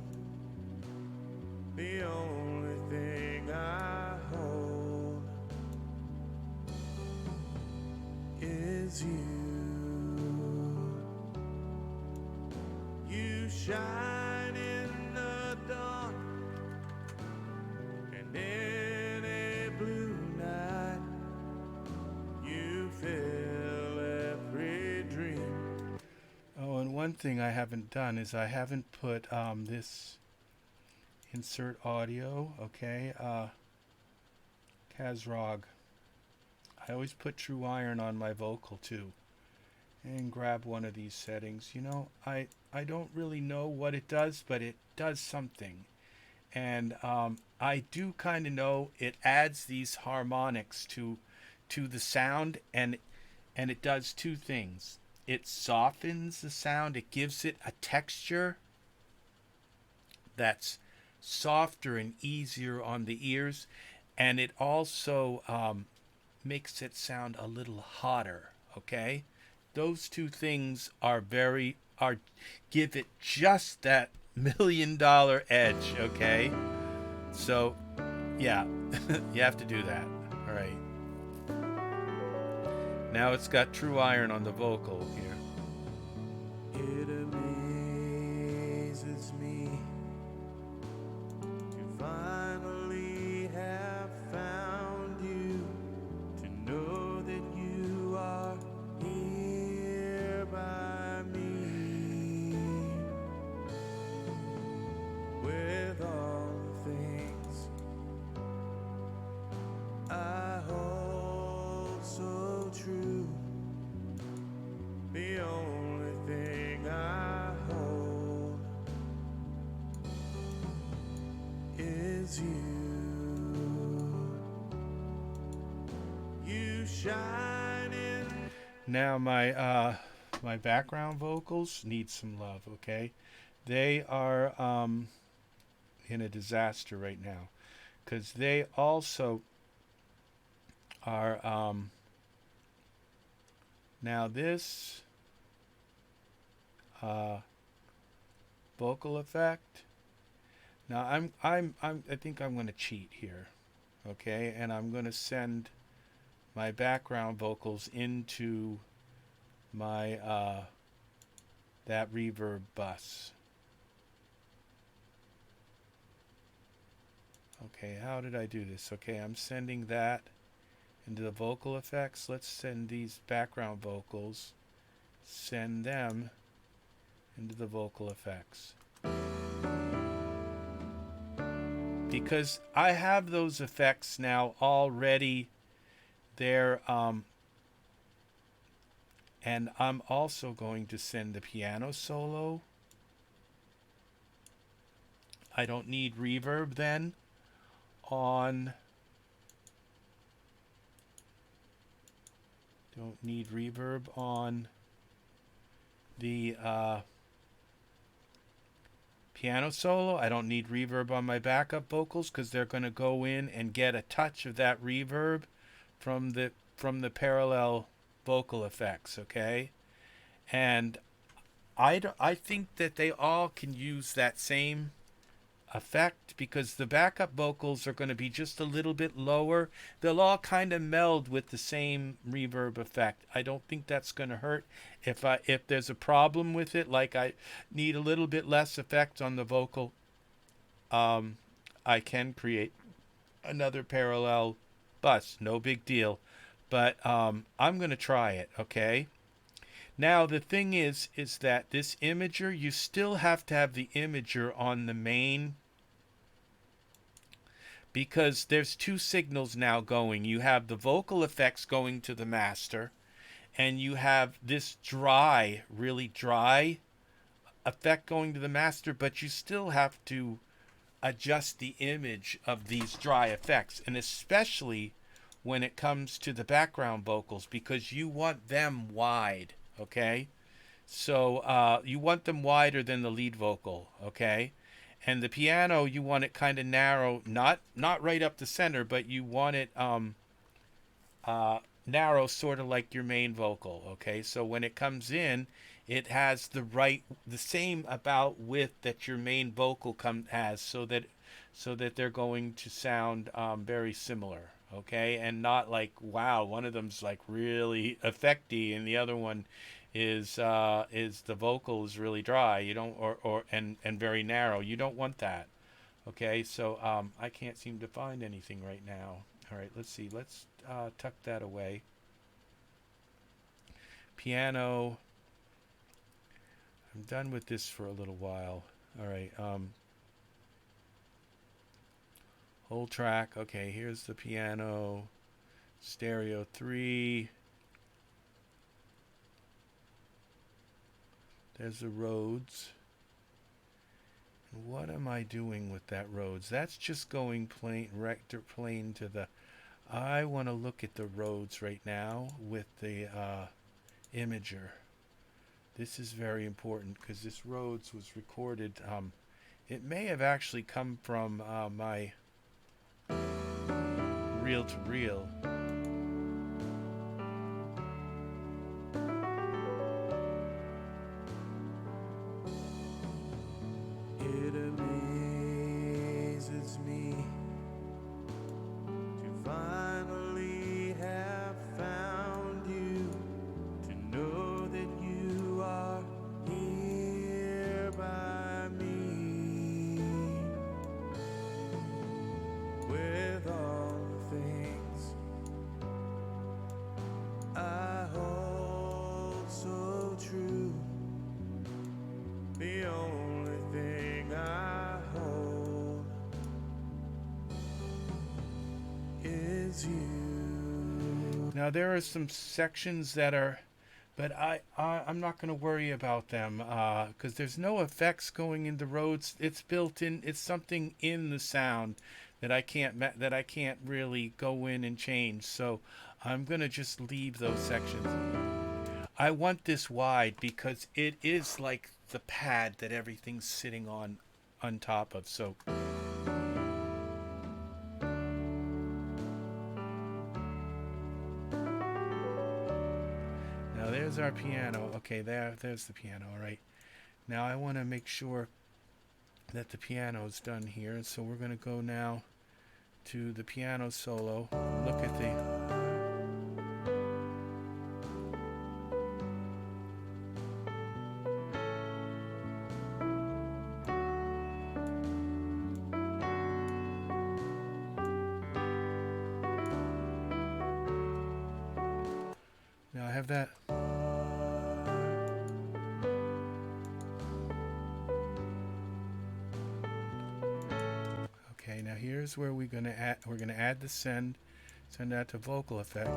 the only thing I hold is you. You shine in the dawn and in a blue night. You fill every dream. Oh, and one thing I haven't done is I haven't put this insert audio, okay? Kazrog. I always put True Iron on my vocal too. And grab one of these settings. You know, I don't really know what it does, but it does something. And I do kind of know it adds these harmonics to the sound, and it does two things. it softens the sound. It gives it a texture that's softer and easier on the ears, and it also makes it sound a little hotter. Okay, those two things are give it just that $1,000,000 edge. Okay, so yeah, you have to do that. All right. Now it's got True Iron on the vocal here. It amazes me to finally have found you, to know that you are here by me. With all the things I hold so true, the only thing I hold is you. You shine in. Now my background vocals need some love. Okay, they are in a disaster right now because they also are now this vocal effect. Now I think I'm going to cheat here, okay? And I'm going to send my background vocals into my that reverb bus. Okay, how did I do this? Okay, I'm sending that into the vocal effects. Let's send these background vocals, send them into the vocal effects. Because I have those effects now already there, and I'm also going to send the piano solo. I don't need reverb then on. Don't need reverb on the piano solo. I don't need reverb on my backup vocals because they're going to go in and get a touch of that reverb from the parallel vocal effects, okay? And I think that they all can use that same effect because the backup vocals are going to be just a little bit lower. They'll all kind of meld with the same reverb effect. I don't think that's going to hurt. If there's a problem with it, like I need a little bit less effect on the vocal, I can create another parallel bus. No big deal. But I'm going to try it, okay? Now, the thing is that this imager, you still have to have the imager on the main because there's two signals now going. You have the vocal effects going to the master, and you have this dry, really dry effect going to the master, but you still have to adjust the image of these dry effects, and especially when it comes to the background vocals because you want them wide, okay? So you want them wider than the lead vocal, okay? And the piano, you want it kind of narrow, not right up the center, but you want it narrow, sort of like your main vocal, okay? So when it comes in, it has the same about width that your main vocal has, so that they're going to sound very similar, okay? And not like, wow, one of them's like really effecty and the other one is the vocal is really dry. You don't and very narrow. You don't want that. Okay, so I can't seem to find anything right now. All right, let's see. Let's tuck that away. Piano. I'm done with this for a little while. All right. Whole track. Okay, here's the piano. Stereo 3. There's the Rhodes. What am I doing with that Rhodes? That's just going plain to the. I want to look at the Rhodes right now with the imager. This is very important because this Rhodes was recorded. It may have actually come from my reel-to-reel. It amazes me to finally have found you, to know that you are here by me. With all the things I hold so true, the only thing I hold is you. Now there are some sections that are, but I'm not going to worry about them because there's no effects going in the Rhodes. It's built in. It's something in the sound that I can't really go in and change. So I'm going to just leave those sections. I want this wide because it is like the pad that everything's sitting on top of. So now there's our piano. Okay, there's the piano. All right. Now I want to make sure that the piano is done here, and so we're going to go now to the piano solo. Look at the now I have that. Okay, now here's where we're gonna add the send that to vocal effect.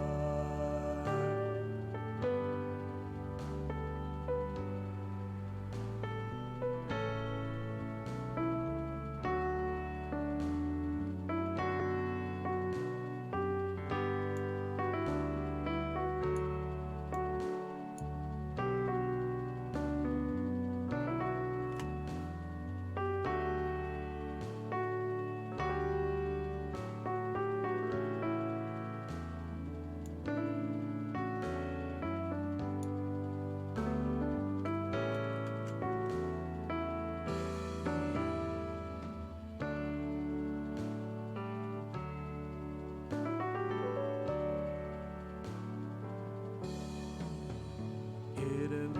It amazes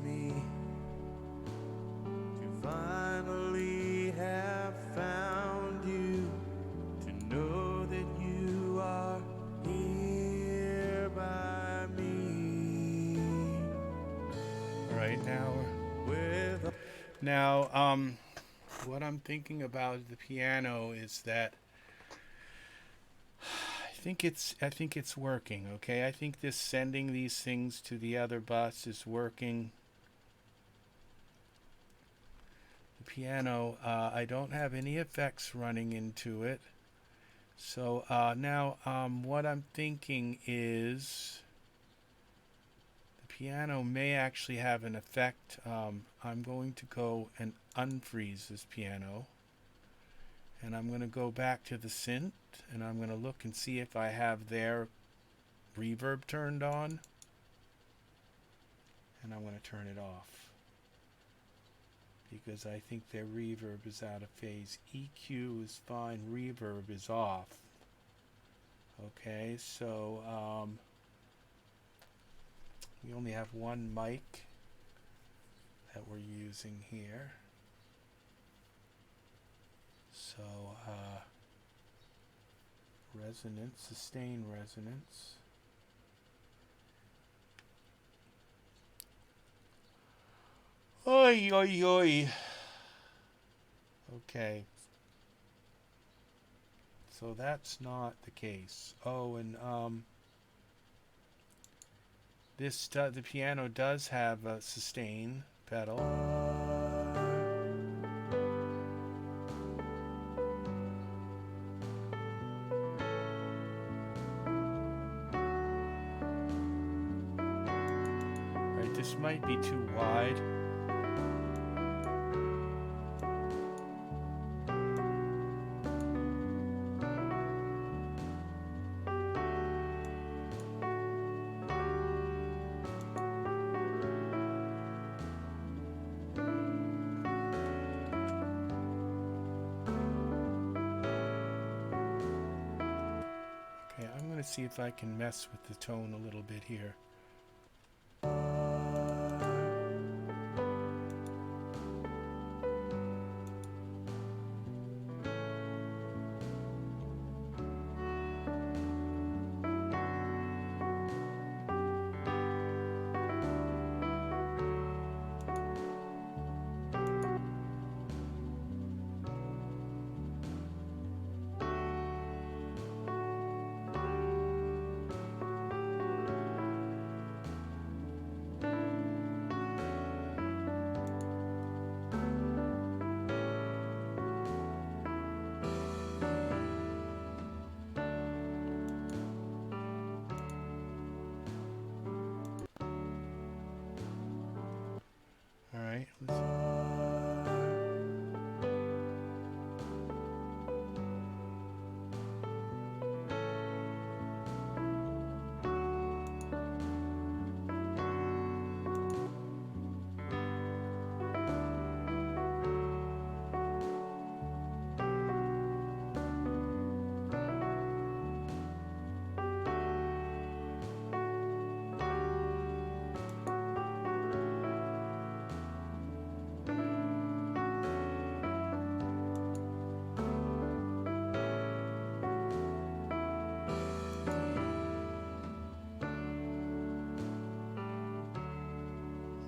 me to finally have found you, to know that you are here by me. All right, now what I'm thinking about the piano is that I think it's working. Okay, I think this sending these things to the other bus is working. The piano, I don't have any effects running into it. So now what I'm thinking is the piano may actually have an effect. I'm going to go and unfreeze this piano. And I'm going to go back to the synth, and I'm going to look and see if I have their reverb turned on. And I'm going to turn it off, because I think their reverb is out of phase. EQ is fine, reverb is off. Okay, so we only have one mic that we're using here. So, resonance, sustain resonance. Oi, oi, oi. Okay. So that's not the case. Oh, and the piano does have a sustain pedal. This might be too wide. Okay, I'm going to see if I can mess with the tone a little bit here. All right,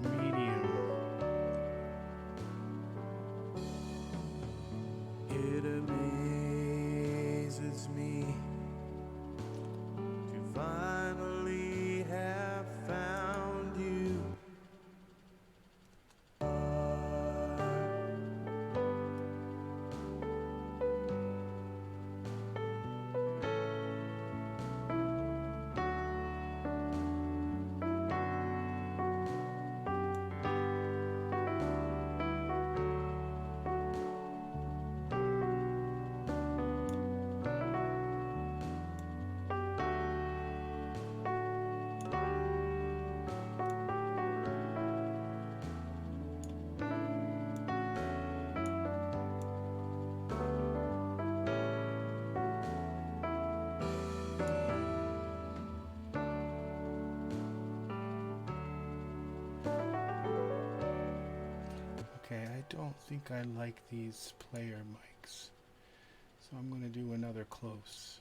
medium. It amazes me to finally have found you. Okay, I don't think I like these player mics, so I'm going to do another close.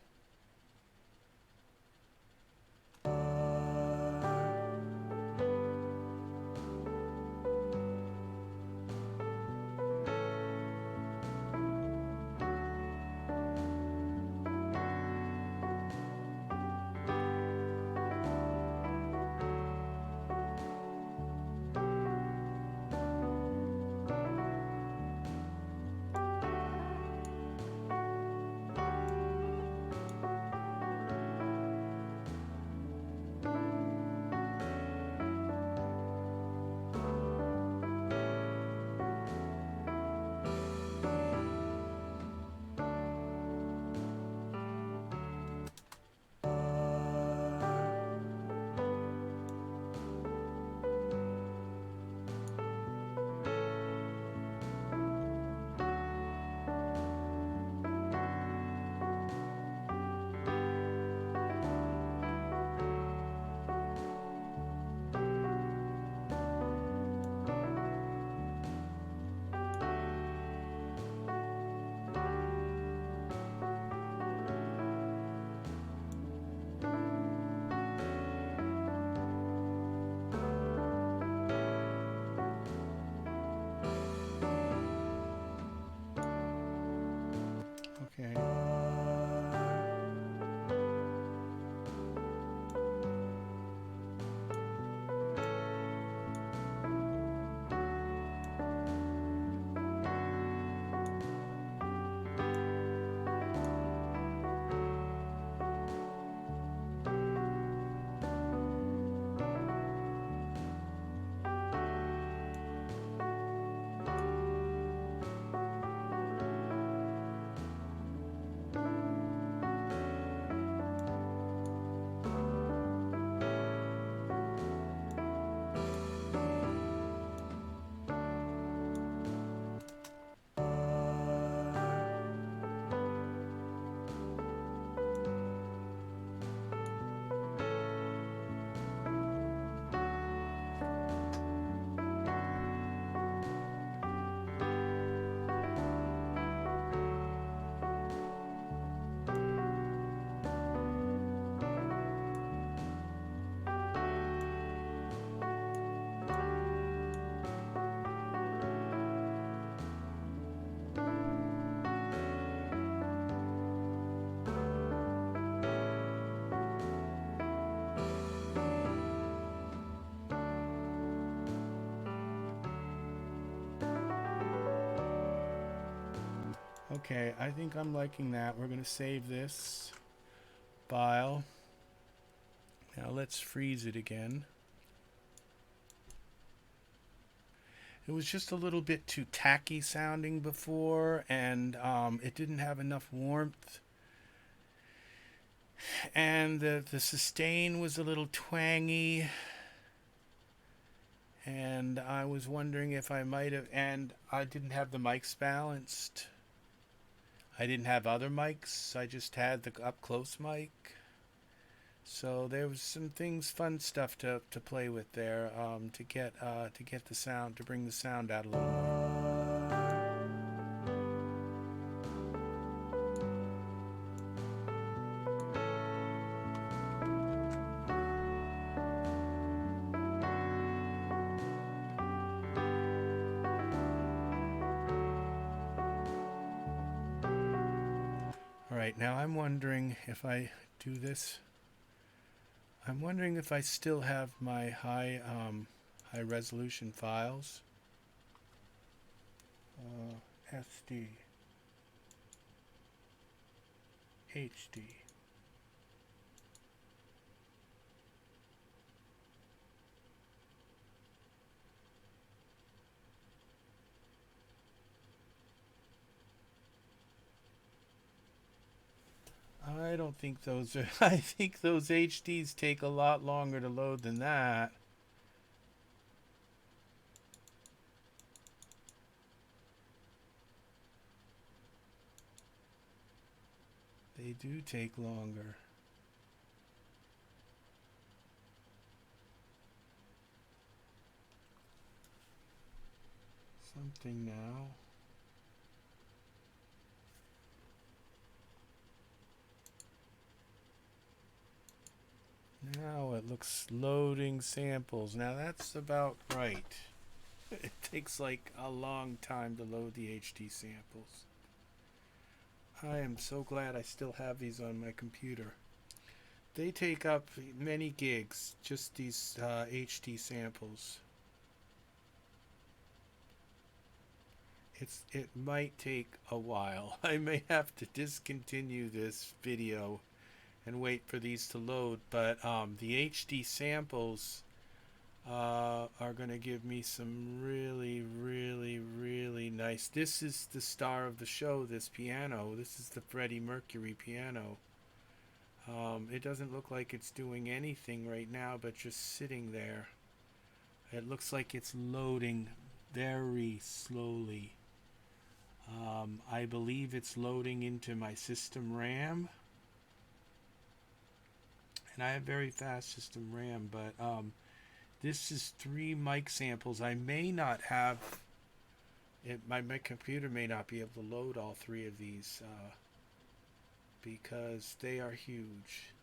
Okay, I think I'm liking that. We're going to save this file. Now let's freeze it again. It was just a little bit too tacky sounding before, and it didn't have enough warmth. And the sustain was a little twangy. And I was wondering if I might have, and I didn't have the mics balanced. I didn't have other mics. I just had the up close mic. So there was some things, fun stuff to play with there, to get the sound, to bring the sound out a little more. All right, now I'm wondering if I do this. I'm wondering if I still have my high resolution files. SD, HD. I don't think those are. I think those HDs take a lot longer to load than that. They do take longer. Something now. Now it looks loading samples. Now that's about right. It takes like a long time to load the HD samples. I am so glad I still have these on my computer. They take up many gigs, just these HD samples. It might take a while. I may have to discontinue this video and wait for these to load, but the HD samples are going to give me some really, really, really nice. This is the star of the show, this piano. This is the Freddie Mercury piano. It doesn't look like it's doing anything right now, but just sitting there. It looks like it's loading very slowly. I believe it's loading into my system RAM. And I have very fast system RAM, but this is 3 mic samples. I may not have it. My computer may not be able to load all 3 of these because they are huge.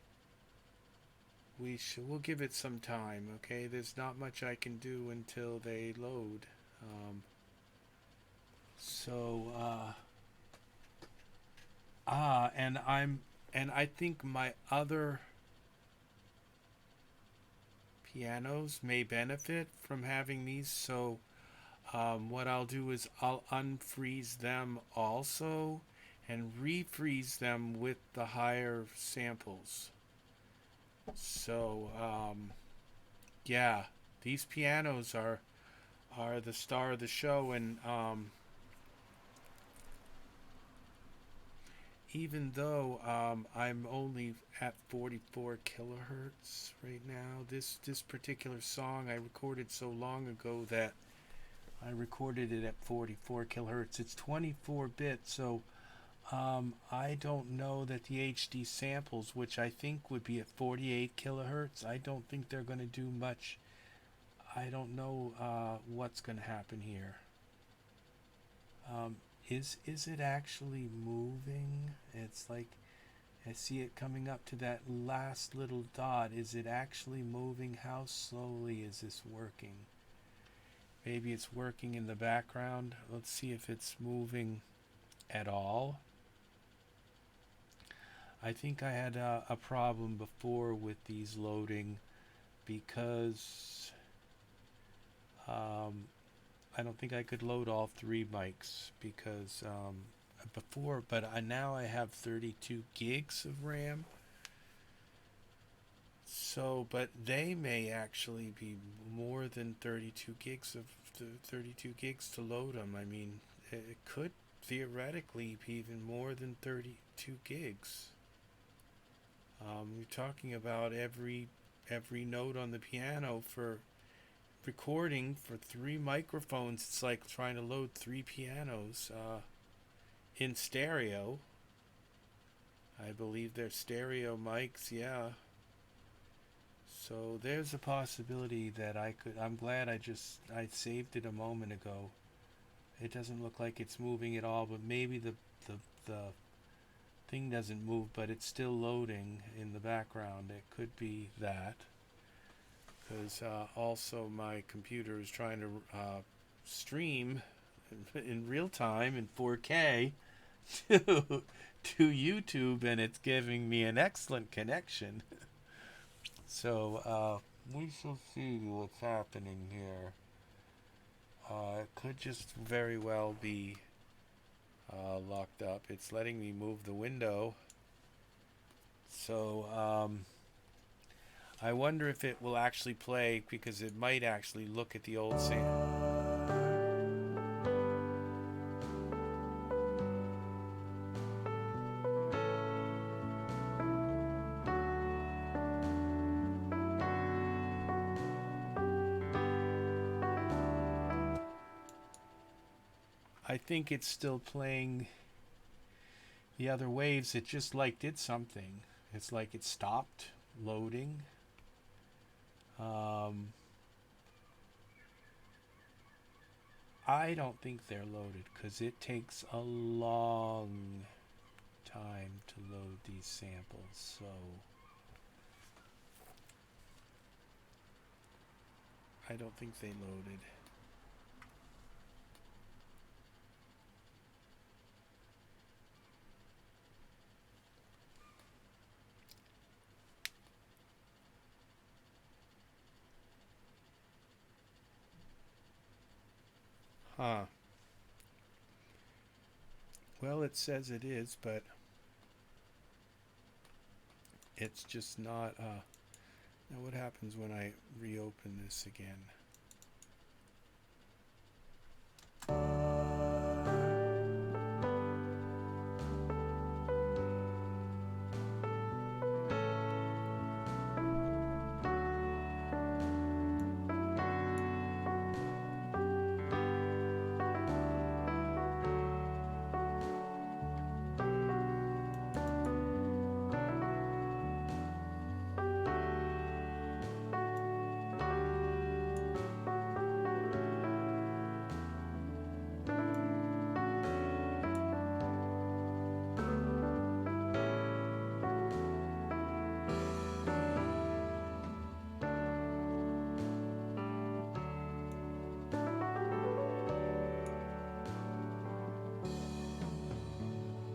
We'll give it some time. Okay, there's not much I can do until they load. And I think my other pianos may benefit from having these. So what I'll do is I'll unfreeze them also and refreeze them with the higher samples. So yeah, these pianos are the star of the show, and even though I'm only at 44 kilohertz right now, this particular song I recorded so long ago that I recorded it at 44 kilohertz. It's 24 bits, so I don't know that the HD samples, which I think would be at 48 kilohertz, I don't think they're going to do much. I don't know what's going to happen here. Is it actually moving? It's like I see it coming up to that last little dot. Is it actually moving? How slowly is this working? Maybe it's working in the background. Let's see if it's moving at all. I think I had a problem before with these loading because I don't think I could load all 3 mics because before, but now I have 32 gigs of RAM. So, but they may actually be more than 32 gigs of 32 gigs to load them. I mean, it could theoretically be even more than 32 gigs. You're talking about every note on the piano for recording for 3 microphones. It's like trying to load 3 pianos in stereo. I believe they're stereo mics, yeah. So there's a possibility that I could. I'm glad I saved it a moment ago. It doesn't look like it's moving at all, but maybe the thing doesn't move, but it's still loading in the background. It could be that, because also my computer is trying to stream in real time in 4K to YouTube, and it's giving me an excellent connection. So we shall see what's happening here. It could just very well be locked up. It's letting me move the window. So I wonder if it will actually play, because it might actually look at the old sample. I think it's still playing the other waves. It just like did something. It's like it stopped loading. I don't think they're loaded, because it takes a long time to load these samples. So I don't think they loaded. Huh. Well, it says it is, but it's just not. Now what happens when I reopen this again?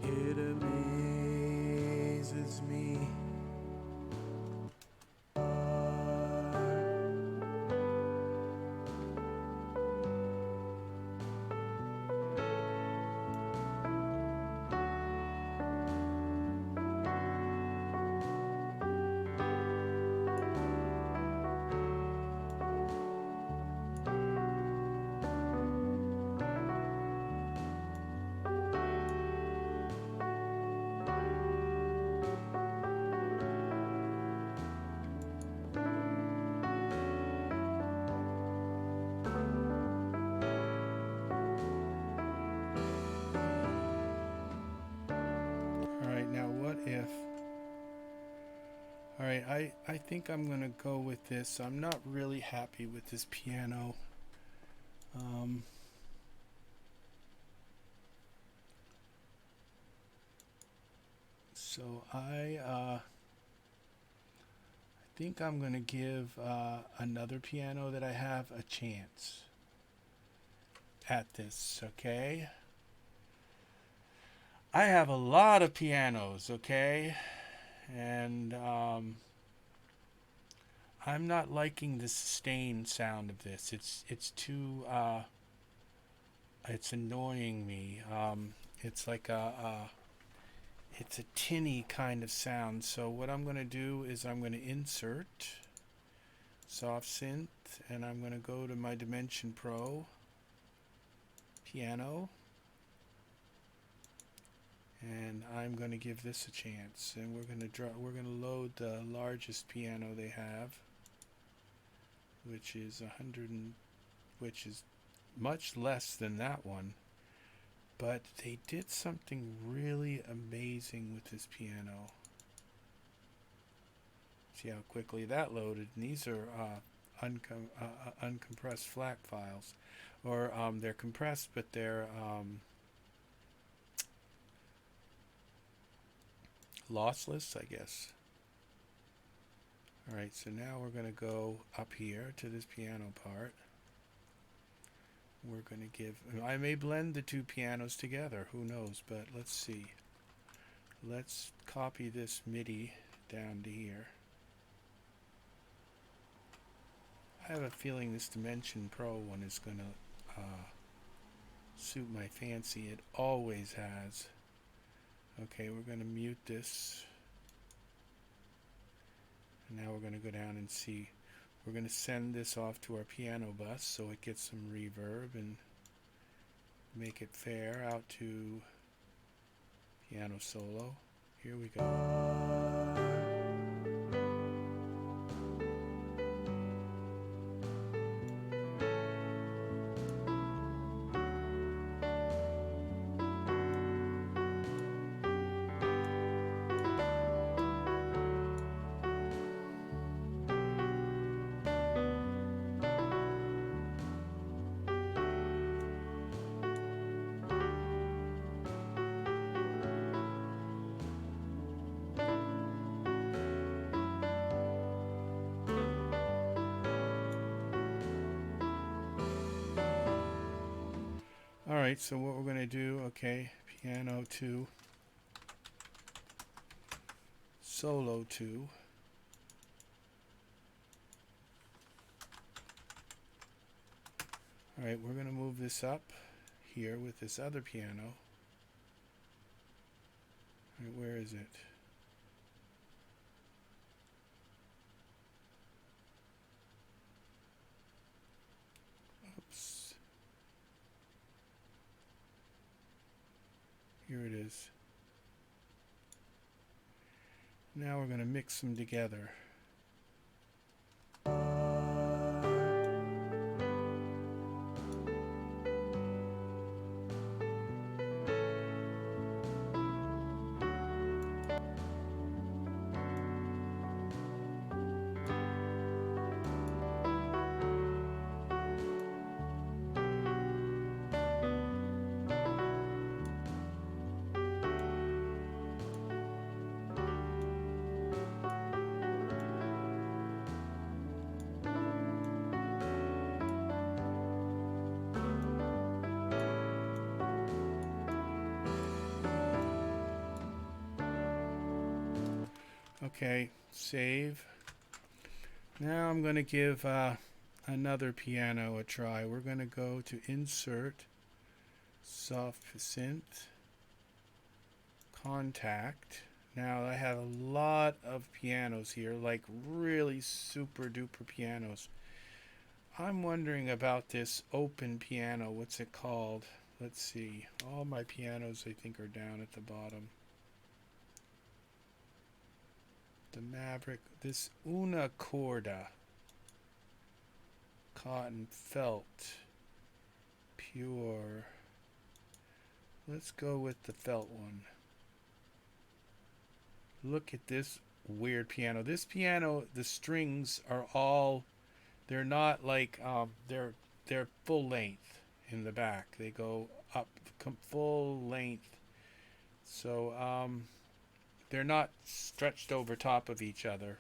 It amazes me. Alright, now what if... Alright, I think I'm going to go with this. I'm not really happy with this piano. So I think I'm going to give another piano that I have a chance at this, okay? I have a lot of pianos, okay? And I'm not liking the sustained sound of this. It's too it's annoying me. It's like it's a tinny kind of sound. So what I'm going to do is I'm going to insert soft synth, and I'm going to go to my Dimension Pro piano, and I'm going to give this a chance. And we're going to load the largest piano they have, which is which is much less than that one. But they did something really amazing with this piano. See how quickly that loaded. And these are uncompressed FLAC files, or they're compressed, but they're lossless, I guess. Alright, so now we're going to go up here to this piano part. We're going to give, I may blend the two pianos together, who knows, but let's see. Let's copy this MIDI down to here. I have a feeling this Dimension Pro one is going to suit my fancy. It always has. Okay, we're going to mute this. And now we're going to go down and see. We're going to send this off to our piano bus so it gets some reverb and make it fair out to piano solo. Here we go. Alright, so what we're going to do, okay, piano 2, solo 2, alright, we're going to move this up here with this other piano. Alright, where is it? Oops. Here it is. Now we're going to mix them together. Okay, save. Now I'm going to give another piano a try. We're going to go to Insert, Soft Synth, Kontakt. Now I have a lot of pianos here, like really super duper pianos. I'm wondering about this open piano. What's it called? Let's see. All my pianos I think are down at the bottom. The Maverick, this Una Corda, cotton felt, pure. Let's go with the felt one. Look at this weird piano. This piano, the strings are all, they're not like, they're full length in the back. They go up full length. So, they're not stretched over top of each other.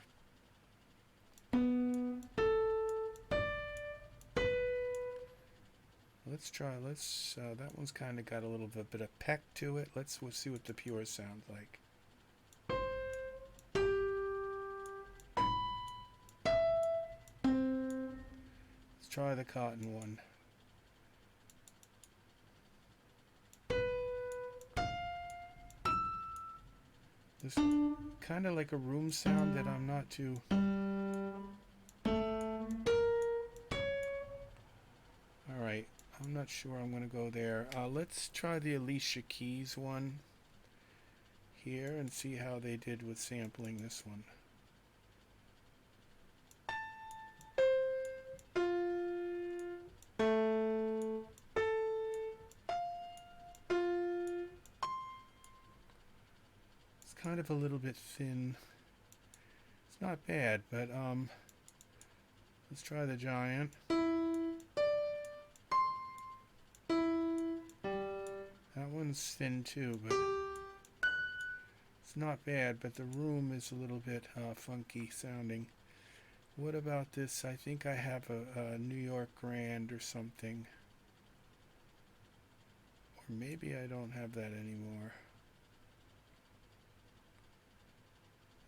Let's try, that one's kind of got a little bit of peck to it. We'll see what the pure sounds like. Let's try the cotton one. This kind of like a room sound that I'm not too... Alright, I'm not sure I'm going to go there. Let's try the Alicia Keys one here and see how they did with sampling this one. It's kind of a little bit thin. It's not bad, but let's try the Giant. That one's thin too, but it's not bad, but the room is a little bit funky sounding. What about this? I think I have a New York Grand or something. Or maybe I don't have that anymore.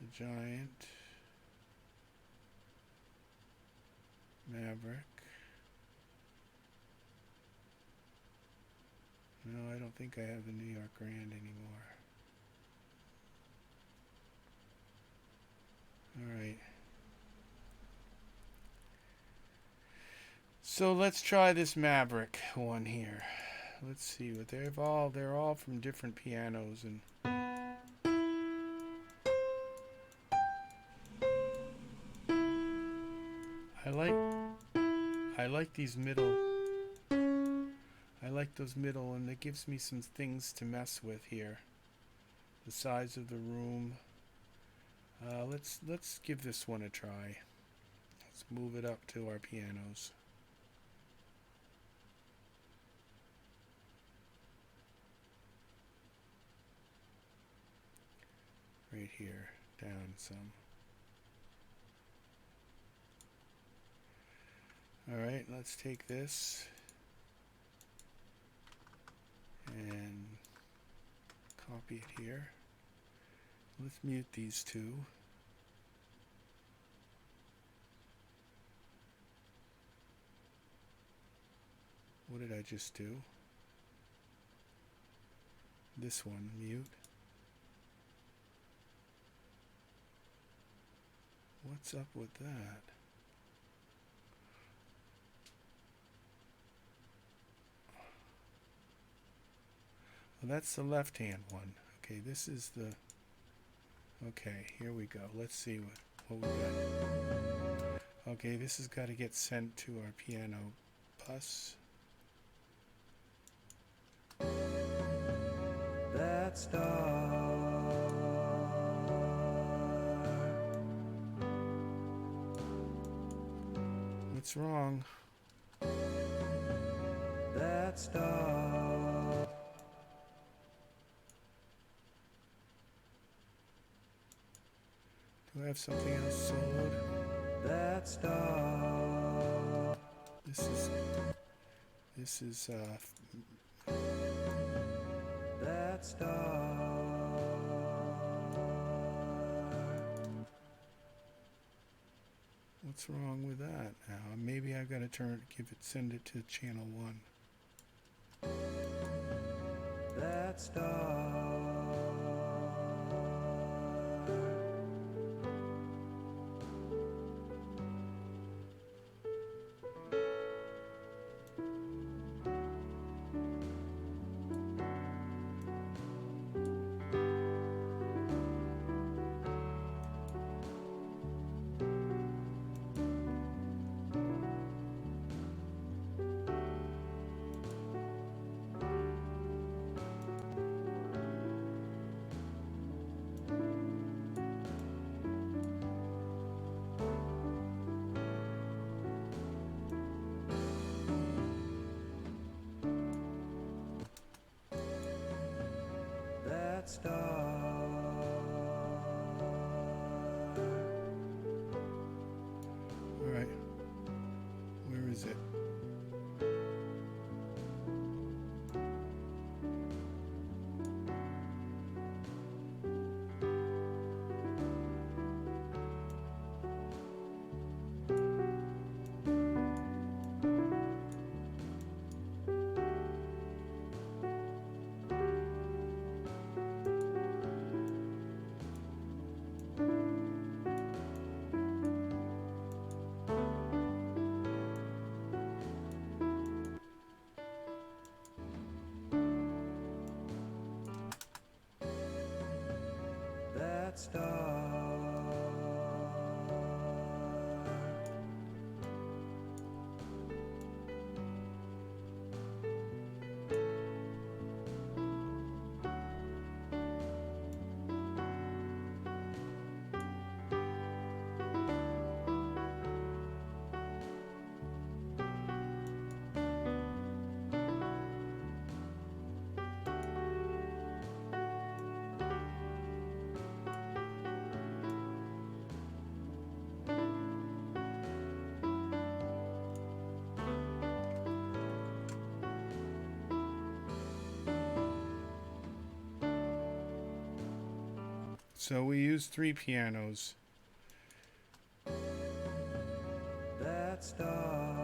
The Giant. Maverick. No, I don't think I have the New York Grand anymore. Alright. So let's try this Maverick one here. Let's see what they're all from different pianos, and I like these middle. I like those middle, and it gives me some things to mess with here. The size of the room. Let's give this one a try. Let's move it up to our pianos. Right here, down some. Alright, let's take this and copy it here. Let's mute these two. What did I just do? This one, mute. What's up with that? Well, that's the left-hand one. Okay, this is the... Okay, here we go. Let's see what we got. Okay, this has got to get sent to our piano bus. That star. What's wrong? That star. Do I have something else soloed? That star. This is That star. what's wrong with that now? Maybe I've got to send it to channel 1. That star. That star. All right. Where is it? So we use 3 pianos. That star.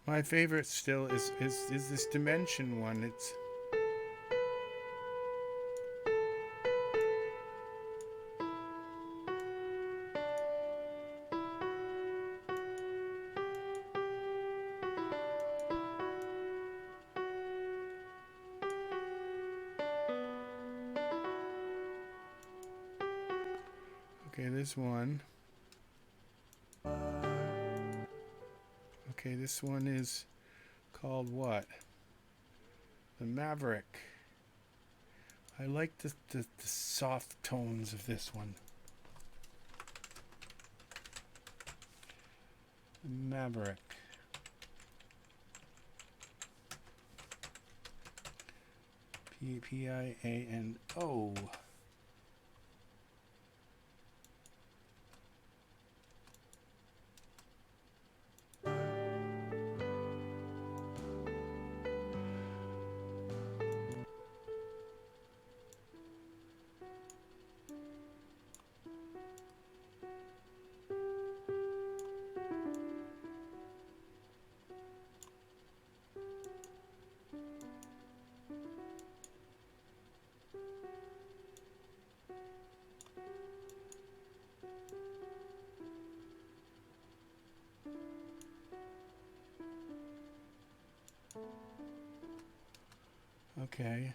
My favorite still is this Dimension one. It's okay, this one. Okay, this one is called what? The Maverick. I like the soft tones of this one. Maverick. Piano. Okay.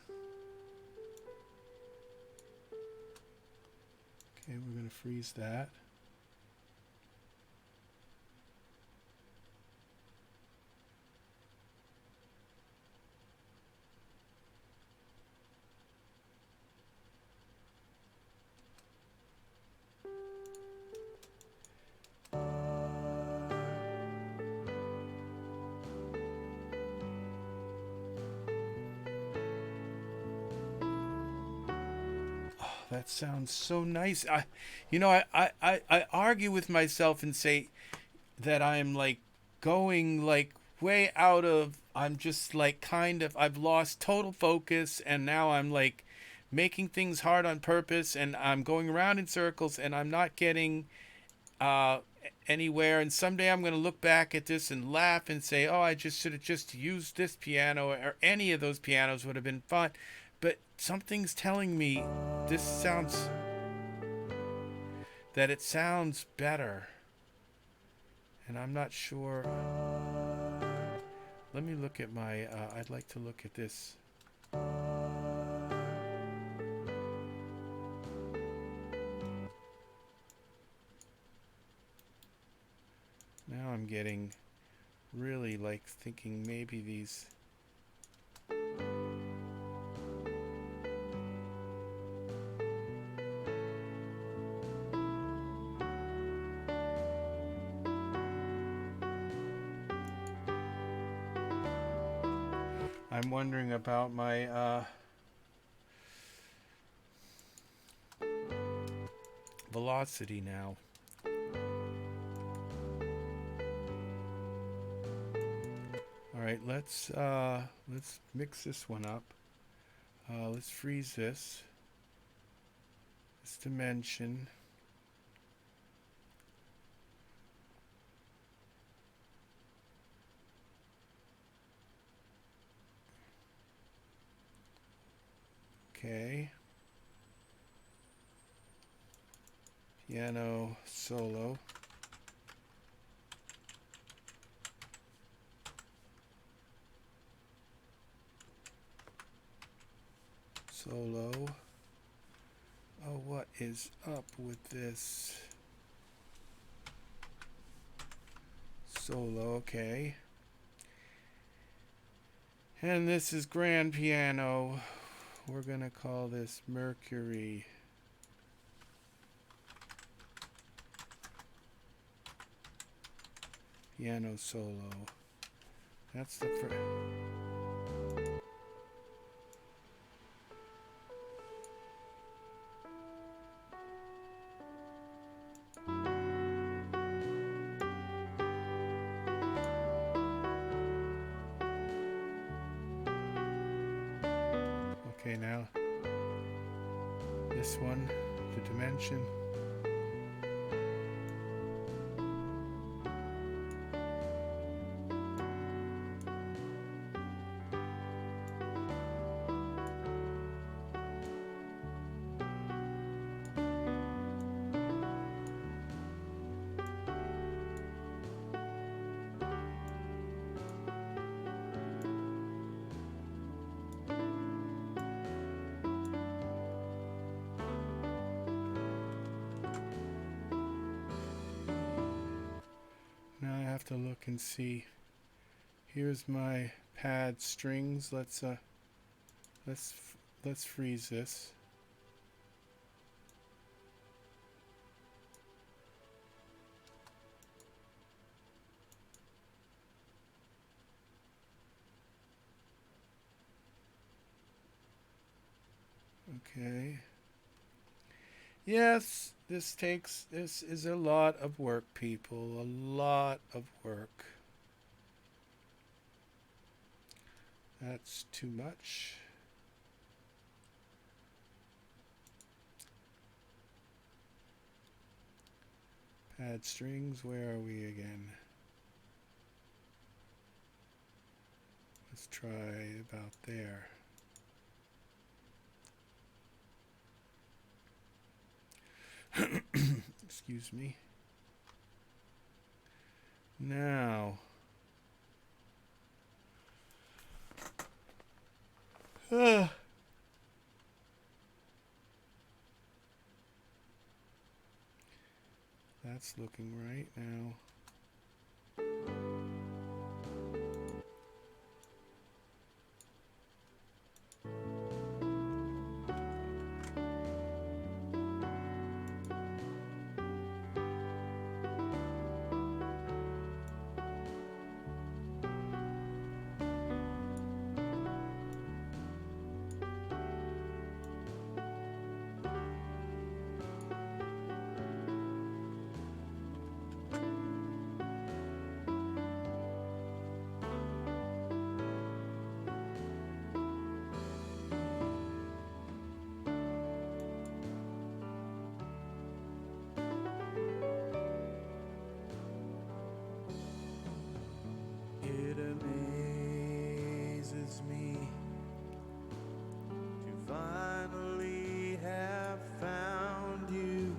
Okay, we're going to freeze that. That sounds so nice. I argue with myself and say that I'm like going like way out of, I'm just like kind of, I've lost total focus, and now I'm like making things hard on purpose, and I'm going around in circles, and I'm not getting uh anywhere. And someday I'm going to look back at this and laugh and say, oh, I just should have just used this piano, or any of those pianos would have been fun. But something's telling me this sounds, that it sounds better, and I'm not sure. Let me look at my I'd like to look at this. Now I'm getting really like thinking maybe these. I'm wondering about my velocity now. All right, let's mix this one up. Let's freeze this dimension. Okay. Piano solo. Solo. Oh, what is up with this? Solo, okay. And this is grand piano. We're gonna call this Mercury. Piano solo. That's the first. Okay, now this one, the dimension. Now I have to look and see. Here's my pad strings. Let's freeze this. Okay. Yes, this is a lot of work, people. A lot of work. That's too much. Pad strings, where are we again? Let's try about there. Excuse me. Now, that's looking right now. It amazes me to finally have found you,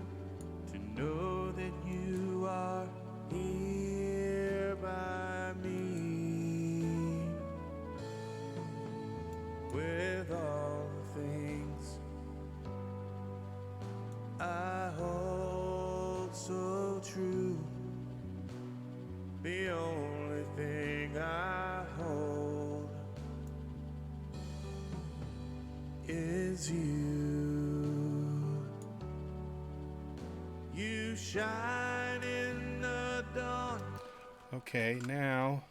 to know that you are here by me. With all the things I hold so true, the only thing I hold is you. You shine in the dawn. Okay, now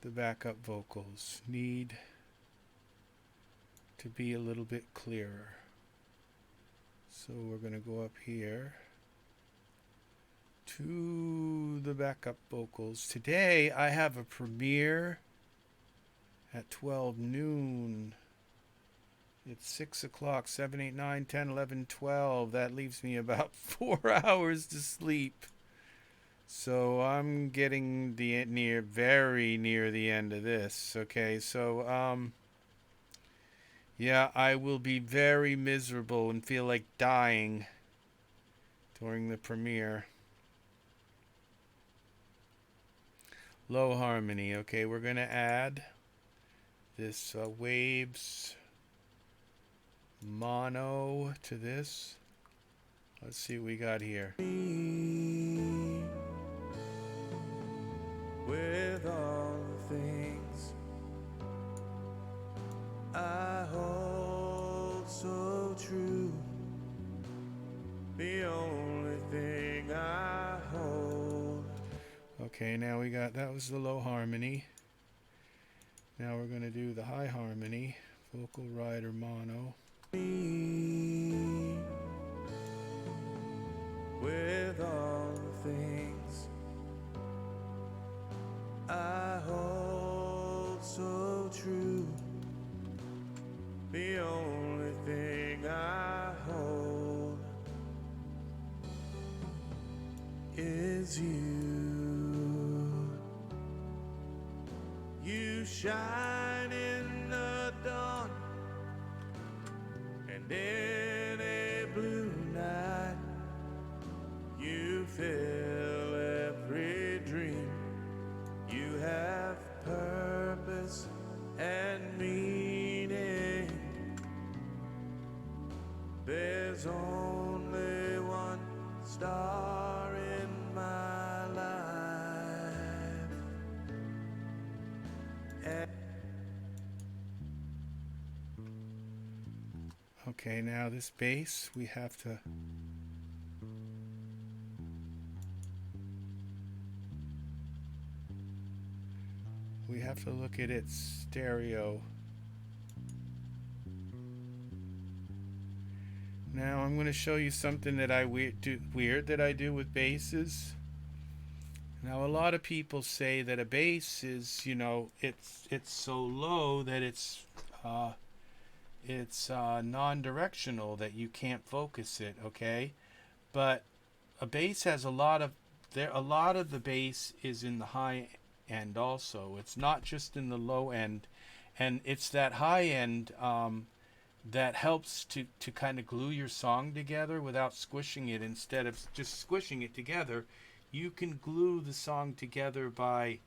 the backup vocals need to be a little bit clearer. So we're going to go up here to the backup vocals. Today I have a premiere at 12 noon. It's 6 o'clock, 7, 8, 9, 10, 11, 12. That leaves me about 4 hours to sleep. So I'm getting very near the end of this. Okay, so yeah, I will be very miserable and feel like dying during the premiere. Low harmony. Okay, we're gonna add this waves mono to this. Let's see what we got here. With all the things I hold so true, the only thing I hold. Okay, now we got, that was the low harmony. Now we're going to do the high harmony, vocal rider mono. Me, with all the things I hold so true, the only thing I hold is you. You shine in the dawn and in a blue night. You fill every dream. You have purpose and meaning. There's only one star in my life. Okay, now this bass, we have to look at its stereo. Now I'm going to show you something that I weird that I do with basses. Now a lot of people say that a bass is, you know, it's so low that it's non-directional, that you can't focus it, okay? But a bass has a lot of the bass is in the high end also. It's not just in the low end, and it's that high end that helps to kind of glue your song together without squishing it. Instead of just squishing it together, you can glue the song together by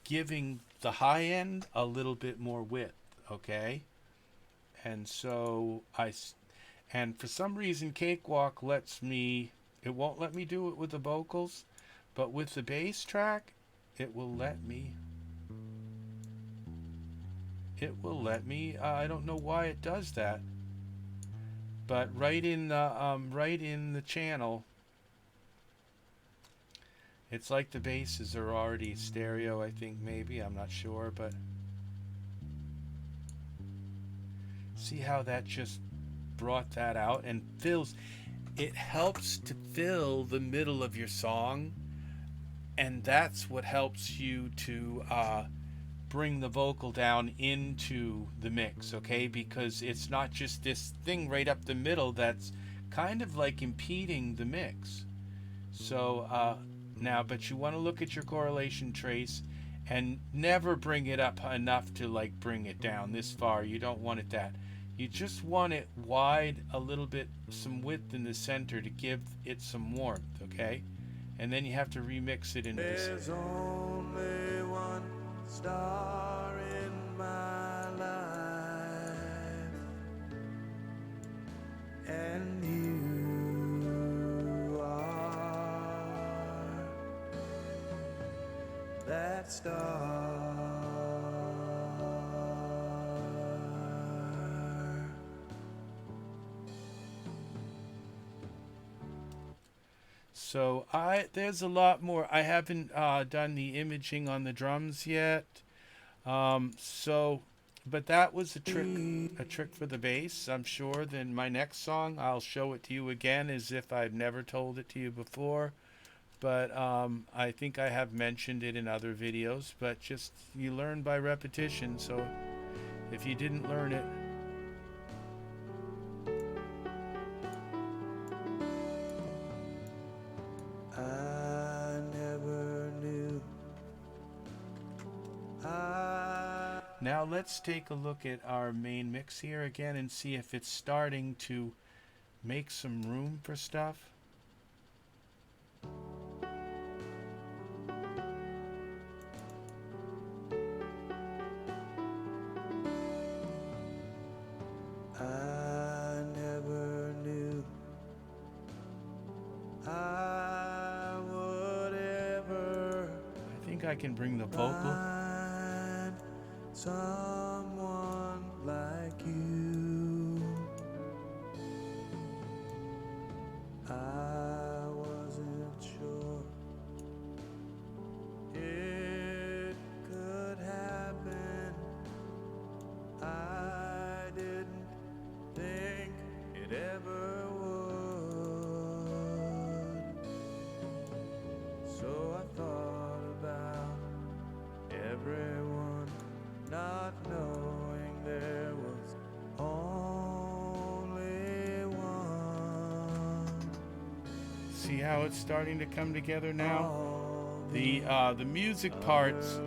giving the high end a little bit more width, okay? And so and for some reason Cakewalk it won't let me do it with the vocals, but with the bass track it will let me. I don't know why it does that, but right in the channel, it's like the basses are already stereo, I think, maybe, I'm not sure, but see how that just brought that out and it helps to fill the middle of your song, and that's what helps you to bring the vocal down into the mix, okay? Because it's not just this thing right up the middle that's kind of like impeding the mix. So now, but you want to look at your correlation trace and never bring it up enough to like bring it down this far. You don't want it that. You just want it wide, a little bit, some width in the center to give it some warmth, okay? And then you have to remix it into this. There's only one star in my life, and you are that star. So there's a lot more. I haven't done the imaging on the drums yet. But that was a trick for the bass, I'm sure. Then my next song, I'll show it to you again as if I've never told it to you before. but I think I have mentioned it in other videos, but just you learn by repetition, so if you didn't learn it, I never knew. now let's take a look at our main mix here again and see if it's starting to make some room for stuff. I never knew I would ever I think I can bring the vocal. find someone like you. I wasn't sure it could happen. I didn't think it ever would. So I thought about everyone, not knowing there was only one. See how it's starting to come together now? The music parts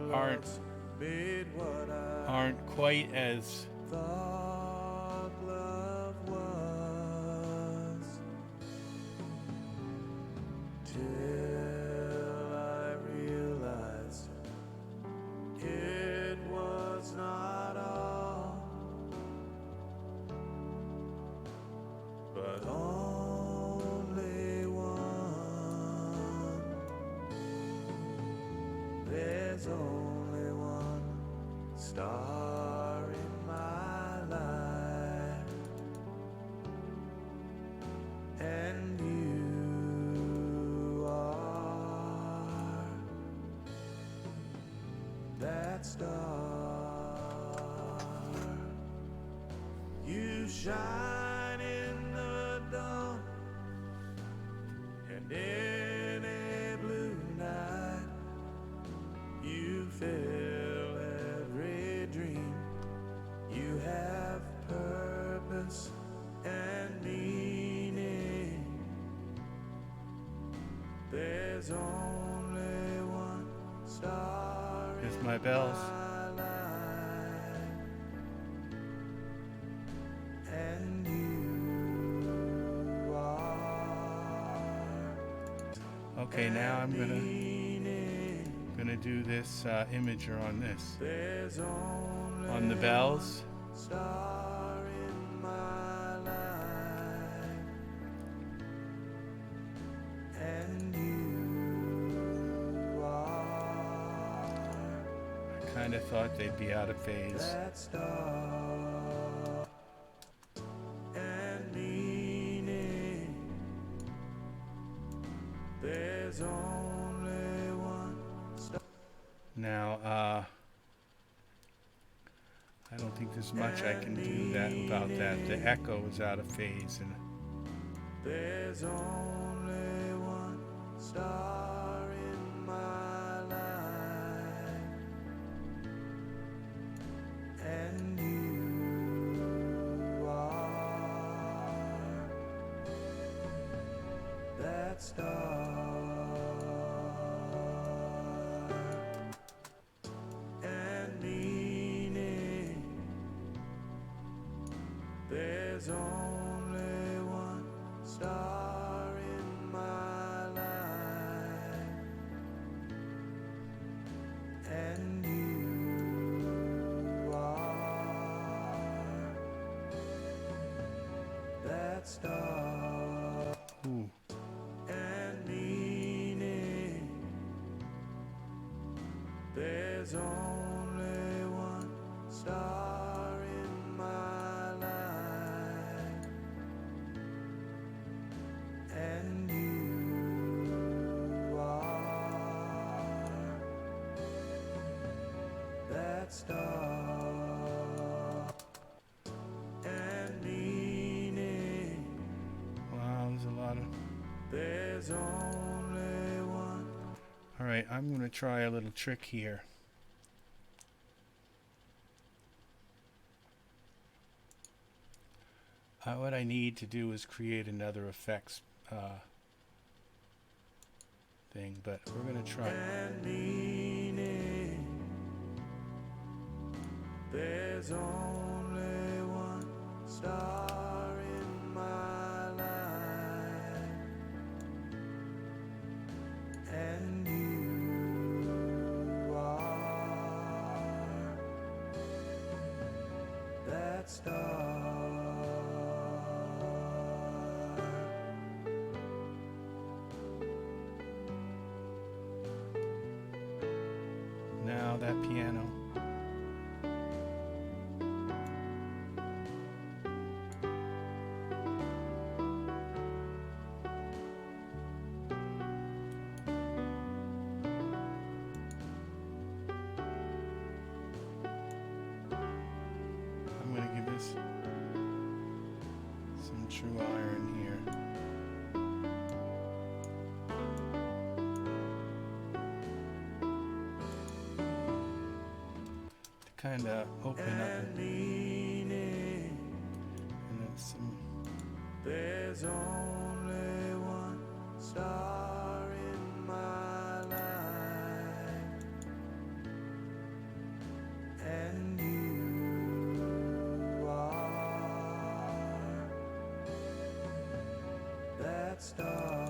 aren't quite as Thought love was, till I realized it was not all, but only one. There's only one star in my life, and you are that star. You shine in the dawn and in a blue night. You fill every dream. You have purpose and meaning. There's only one star. Here's my bells. My life, and you are. okay. Now I'm gonna meaning. do this imager on this There's only on the bells. star in my life, and you are I kind of thought they'd be out of phase. that star and meaning. There's only one star. Now, I don't think there's much I can do about that. The echo is out of phase, and There's only one star in my life, and you are that star and meaning. There's only one star in my life, and you are that star ooh, and meaning. There's only one star in my life, and you are that star and meaning. wow, there's a lot of. There's only one Alright, I'm going to try a little trick here. What I need to do is create another effects thing, but we're going to try. There's only one star in my life, and you are that star. Now that piano. I'm going to give this some true iron here. Kind of open up and then some. There's only one star in my life, and you are that star.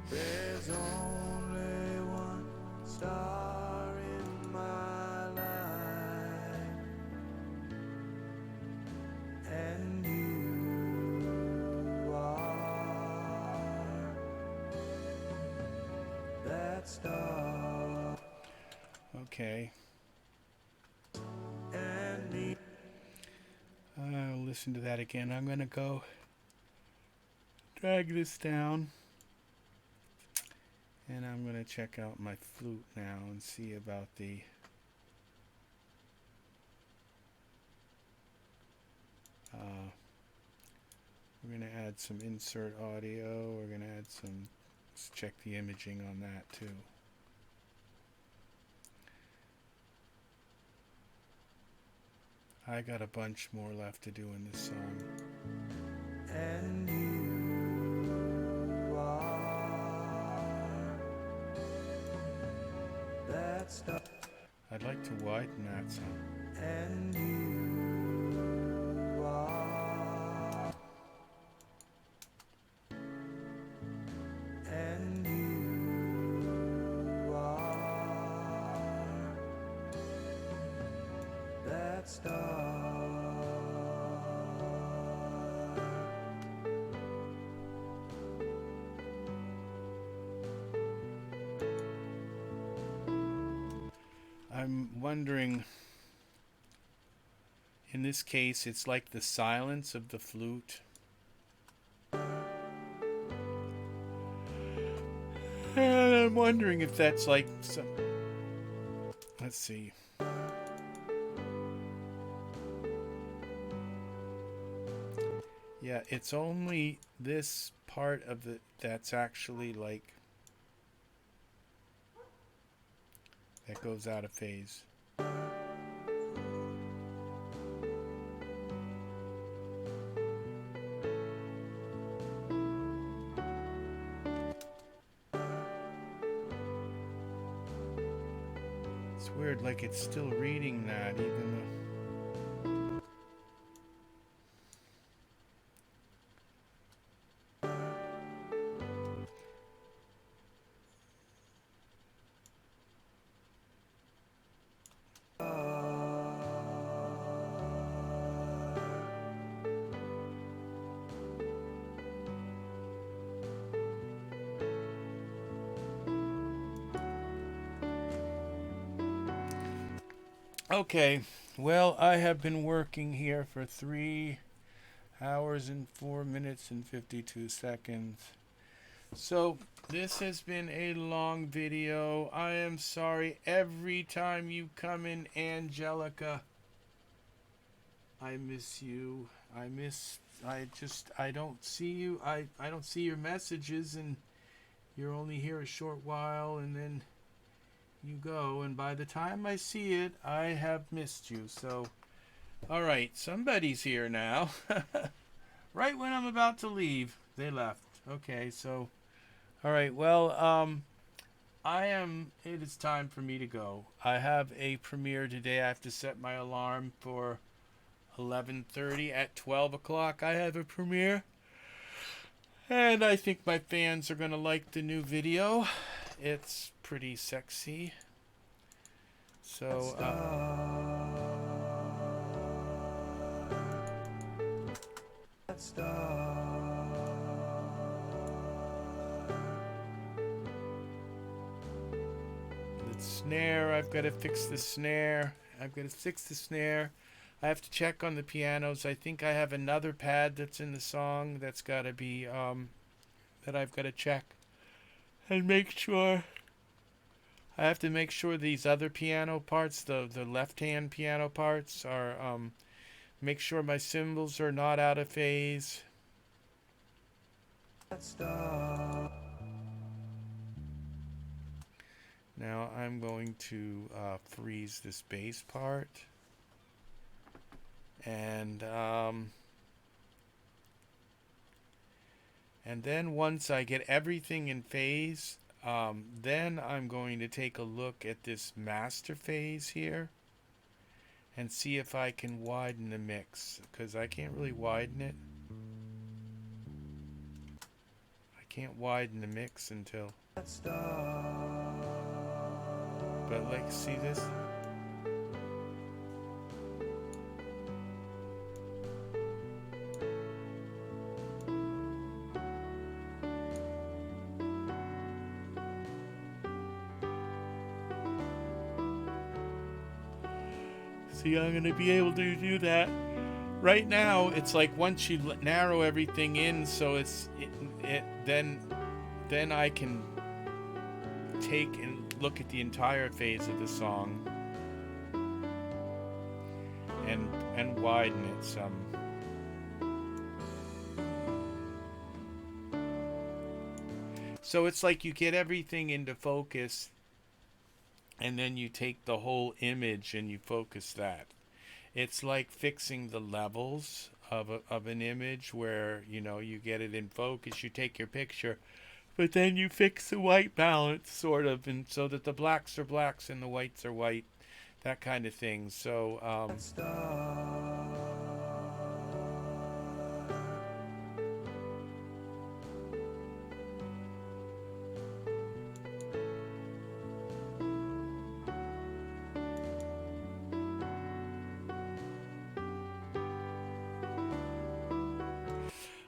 There's only one star in my life, and you are that star. Okay. And I'll listen to that again. I'm going to go drag this down. And I'm going to check out my flute now and see about the we're going to add some insert audio. We're going to add some, let's check the imaging on that too. I got a bunch more left to do in this song. and you are that star. I'd like to widen that some. And you are, and you are that star. I'm wondering, in this case, it's like the silence of the flute. And I'm wondering if that's like some, let's see. Yeah, it's only this part of it that's actually like, that goes out of phase. It's weird, like it's still reading that even though. Okay, well, I have been working here for 3 hours and 4 minutes and 52 seconds. So, this has been a long video. I am sorry every time you come in, Angelica. I miss you. I don't see you. I don't see your messages, and you're only here a short while, and then you go, and by the time I see it, I have missed you. So, alright, somebody's here now. Right when I'm about to leave, they left. Okay, so, alright, well, it is time for me to go. I have a premiere today. I have to set my alarm for 11:30. At 12 o'clock, I have a premiere. And I think my fans are going to like the new video. It's pretty sexy. So, the snare, I've got to fix the snare. I have to check on the pianos. I think I have another pad that's in the song that's got to be, that I've got to check and make sure. I have to make sure these other piano parts, the left-hand piano parts, are, make sure my cymbals are not out of phase. Now I'm going to freeze this bass part. And then once I get everything in phase, then I'm going to take a look at this master phase here and see if I can widen the mix, because I can't really widen it. I can't widen the mix until... But like, see this? See, I'm going to be able to do that. Right now, it's like once you narrow everything in, so then I can take and look at the entire phase of the song and widen it some. So it's like you get everything into focus, and then you take the whole image and you focus that. It's like fixing the levels of an image where, you know, you get it in focus, you take your picture, but then you fix the white balance, sort of, and so that the blacks are blacks and the whites are white, that kind of thing. So,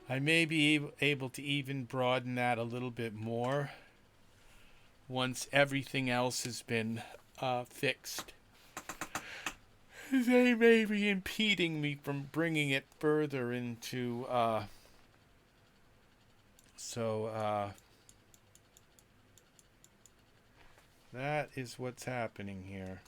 I may be able to even broaden that a little bit more once everything else has been fixed. They may be impeding me from bringing it further into... that is what's happening here.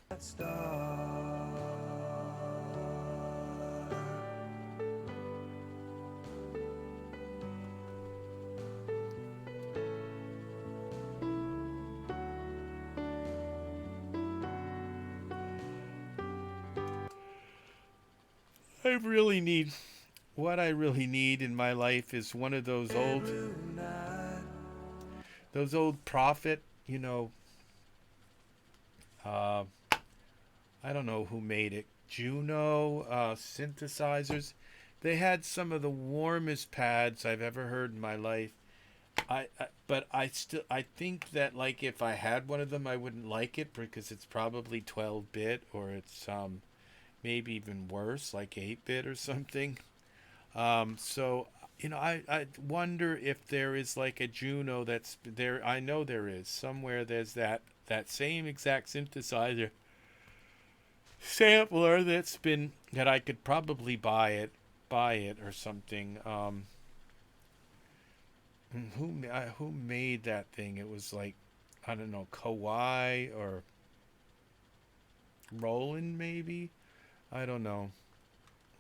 What I really need in my life is one of those old Prophet, you know, I don't know who made it, Juno synthesizers. They had some of the warmest pads I've ever heard in my life. But I think that, like, if I had one of them, I wouldn't like it because it's probably 12-bit, or it's maybe even worse, like 8-bit or something. So, you know, I wonder if there is like a Juno that's there. I know there is. Somewhere there's that same exact synthesizer sampler that I could probably buy it or something. Who made that thing? It was like, I don't know, Kawhi or Roland maybe. I don't know.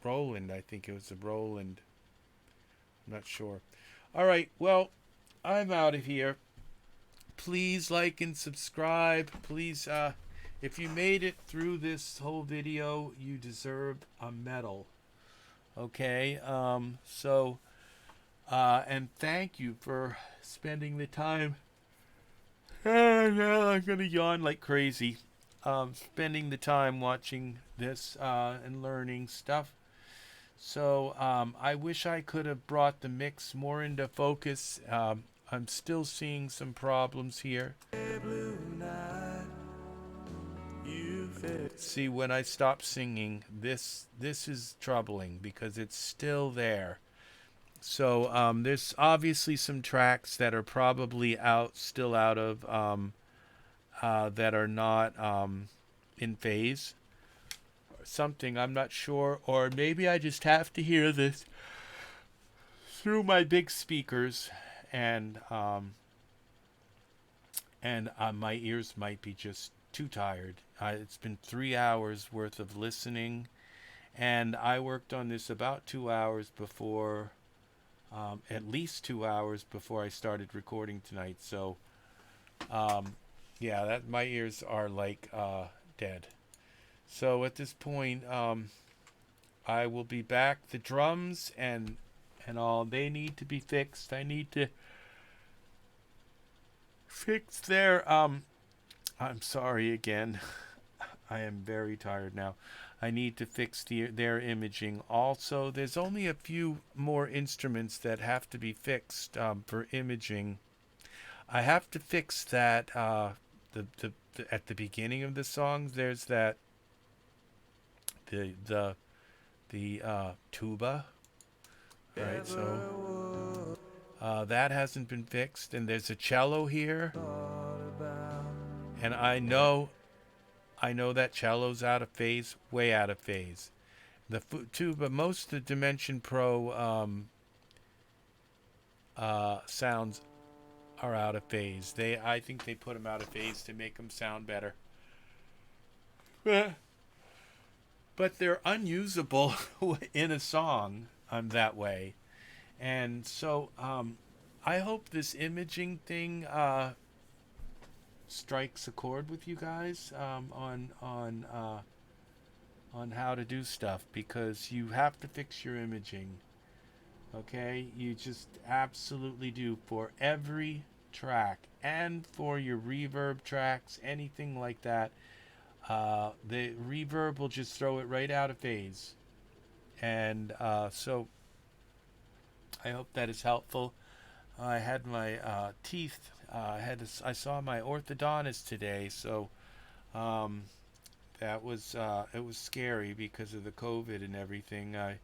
Roland, I think it was a Roland. I'm not sure. All right, well, I'm out of here. Please like and subscribe. Please, if you made it through this whole video, you deserve a medal. Okay, and thank you for spending the time. Now I'm gonna yawn like crazy. Spending the time watching this and learning stuff. So I wish I could have brought the mix more into focus. I'm still seeing some problems here. Blue night, you fit. See, when I stop singing, this is troubling because it's still there. So there's obviously some tracks that are probably still out of that are not in phase. Or something, I'm not sure. Or maybe I just have to hear this through my big speakers, and my ears might be just too tired. It's been 3 hours worth of listening, and I worked on this about 2 hours before, at least 2 hours before I started recording tonight. So, yeah, that my ears are like dead. So at this point, I will be back. The drums and all, they need to be fixed. I need to fix their I'm sorry again. I am very tired now. I need to fix their imaging. Also, there's only a few more instruments that have to be fixed for imaging. I have to fix that the at the beginning of the song. There's that the tuba. All right, so that hasn't been fixed, and there's a cello here, and I know that cello's out of phase, way out of phase. The tuba, most of the Dimension Pro sounds are out of phase. I think they put them out of phase to make them sound better. But they're unusable in a song that way. And so I hope this imaging thing strikes a chord with you guys on how to do stuff, because you have to fix your imaging. Okay, you just absolutely do, for every track and for your reverb tracks, anything like that. The reverb will just throw it right out of phase, and so I hope that is helpful. I had my teeth. I saw my orthodontist today, so that was it was scary because of the COVID and everything. I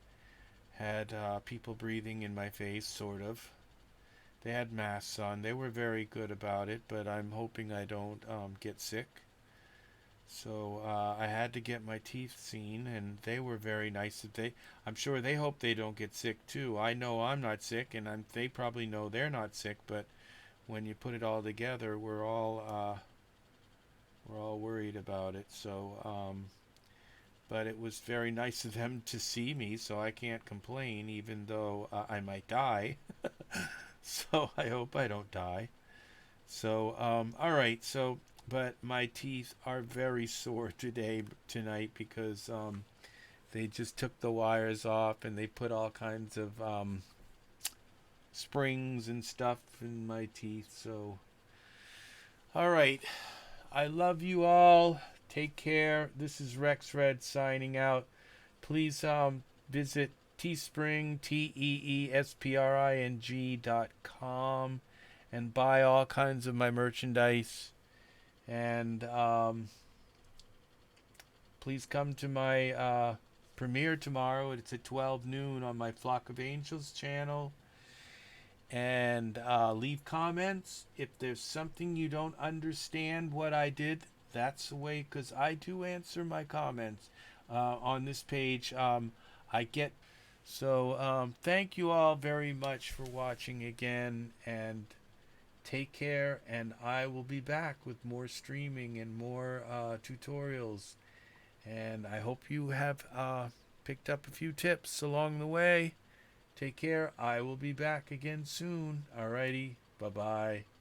had people breathing in my face, sort of. They had masks on. They were very good about it, but I'm hoping I don't get sick. So I had to get my teeth seen, and they were very nice. I'm sure they hope they don't get sick too. I know I'm not sick, and they probably know they're not sick. But when you put it all together, we're all worried about it. So, but it was very nice of them to see me, so I can't complain, even though I might die. So I hope I don't die. So, all right. So, but my teeth are very sore tonight, because they just took the wires off and they put all kinds of springs and stuff in my teeth. So, all right. I love you all. Take care. This is RexRed signing out. Please visit Teespring, teespring.com, and buy all kinds of my merchandise. And please come to my premiere tomorrow. It's at 12 noon on my Flock of Angels channel. And leave comments. If there's something you don't understand what I did, that's the way, because I do answer my comments on this page. I get so thank you all very much for watching again, and take care, and I will be back with more streaming and more tutorials, and I hope you have picked up a few tips along the way. Take care. I will be back again soon. Alrighty. Bye bye.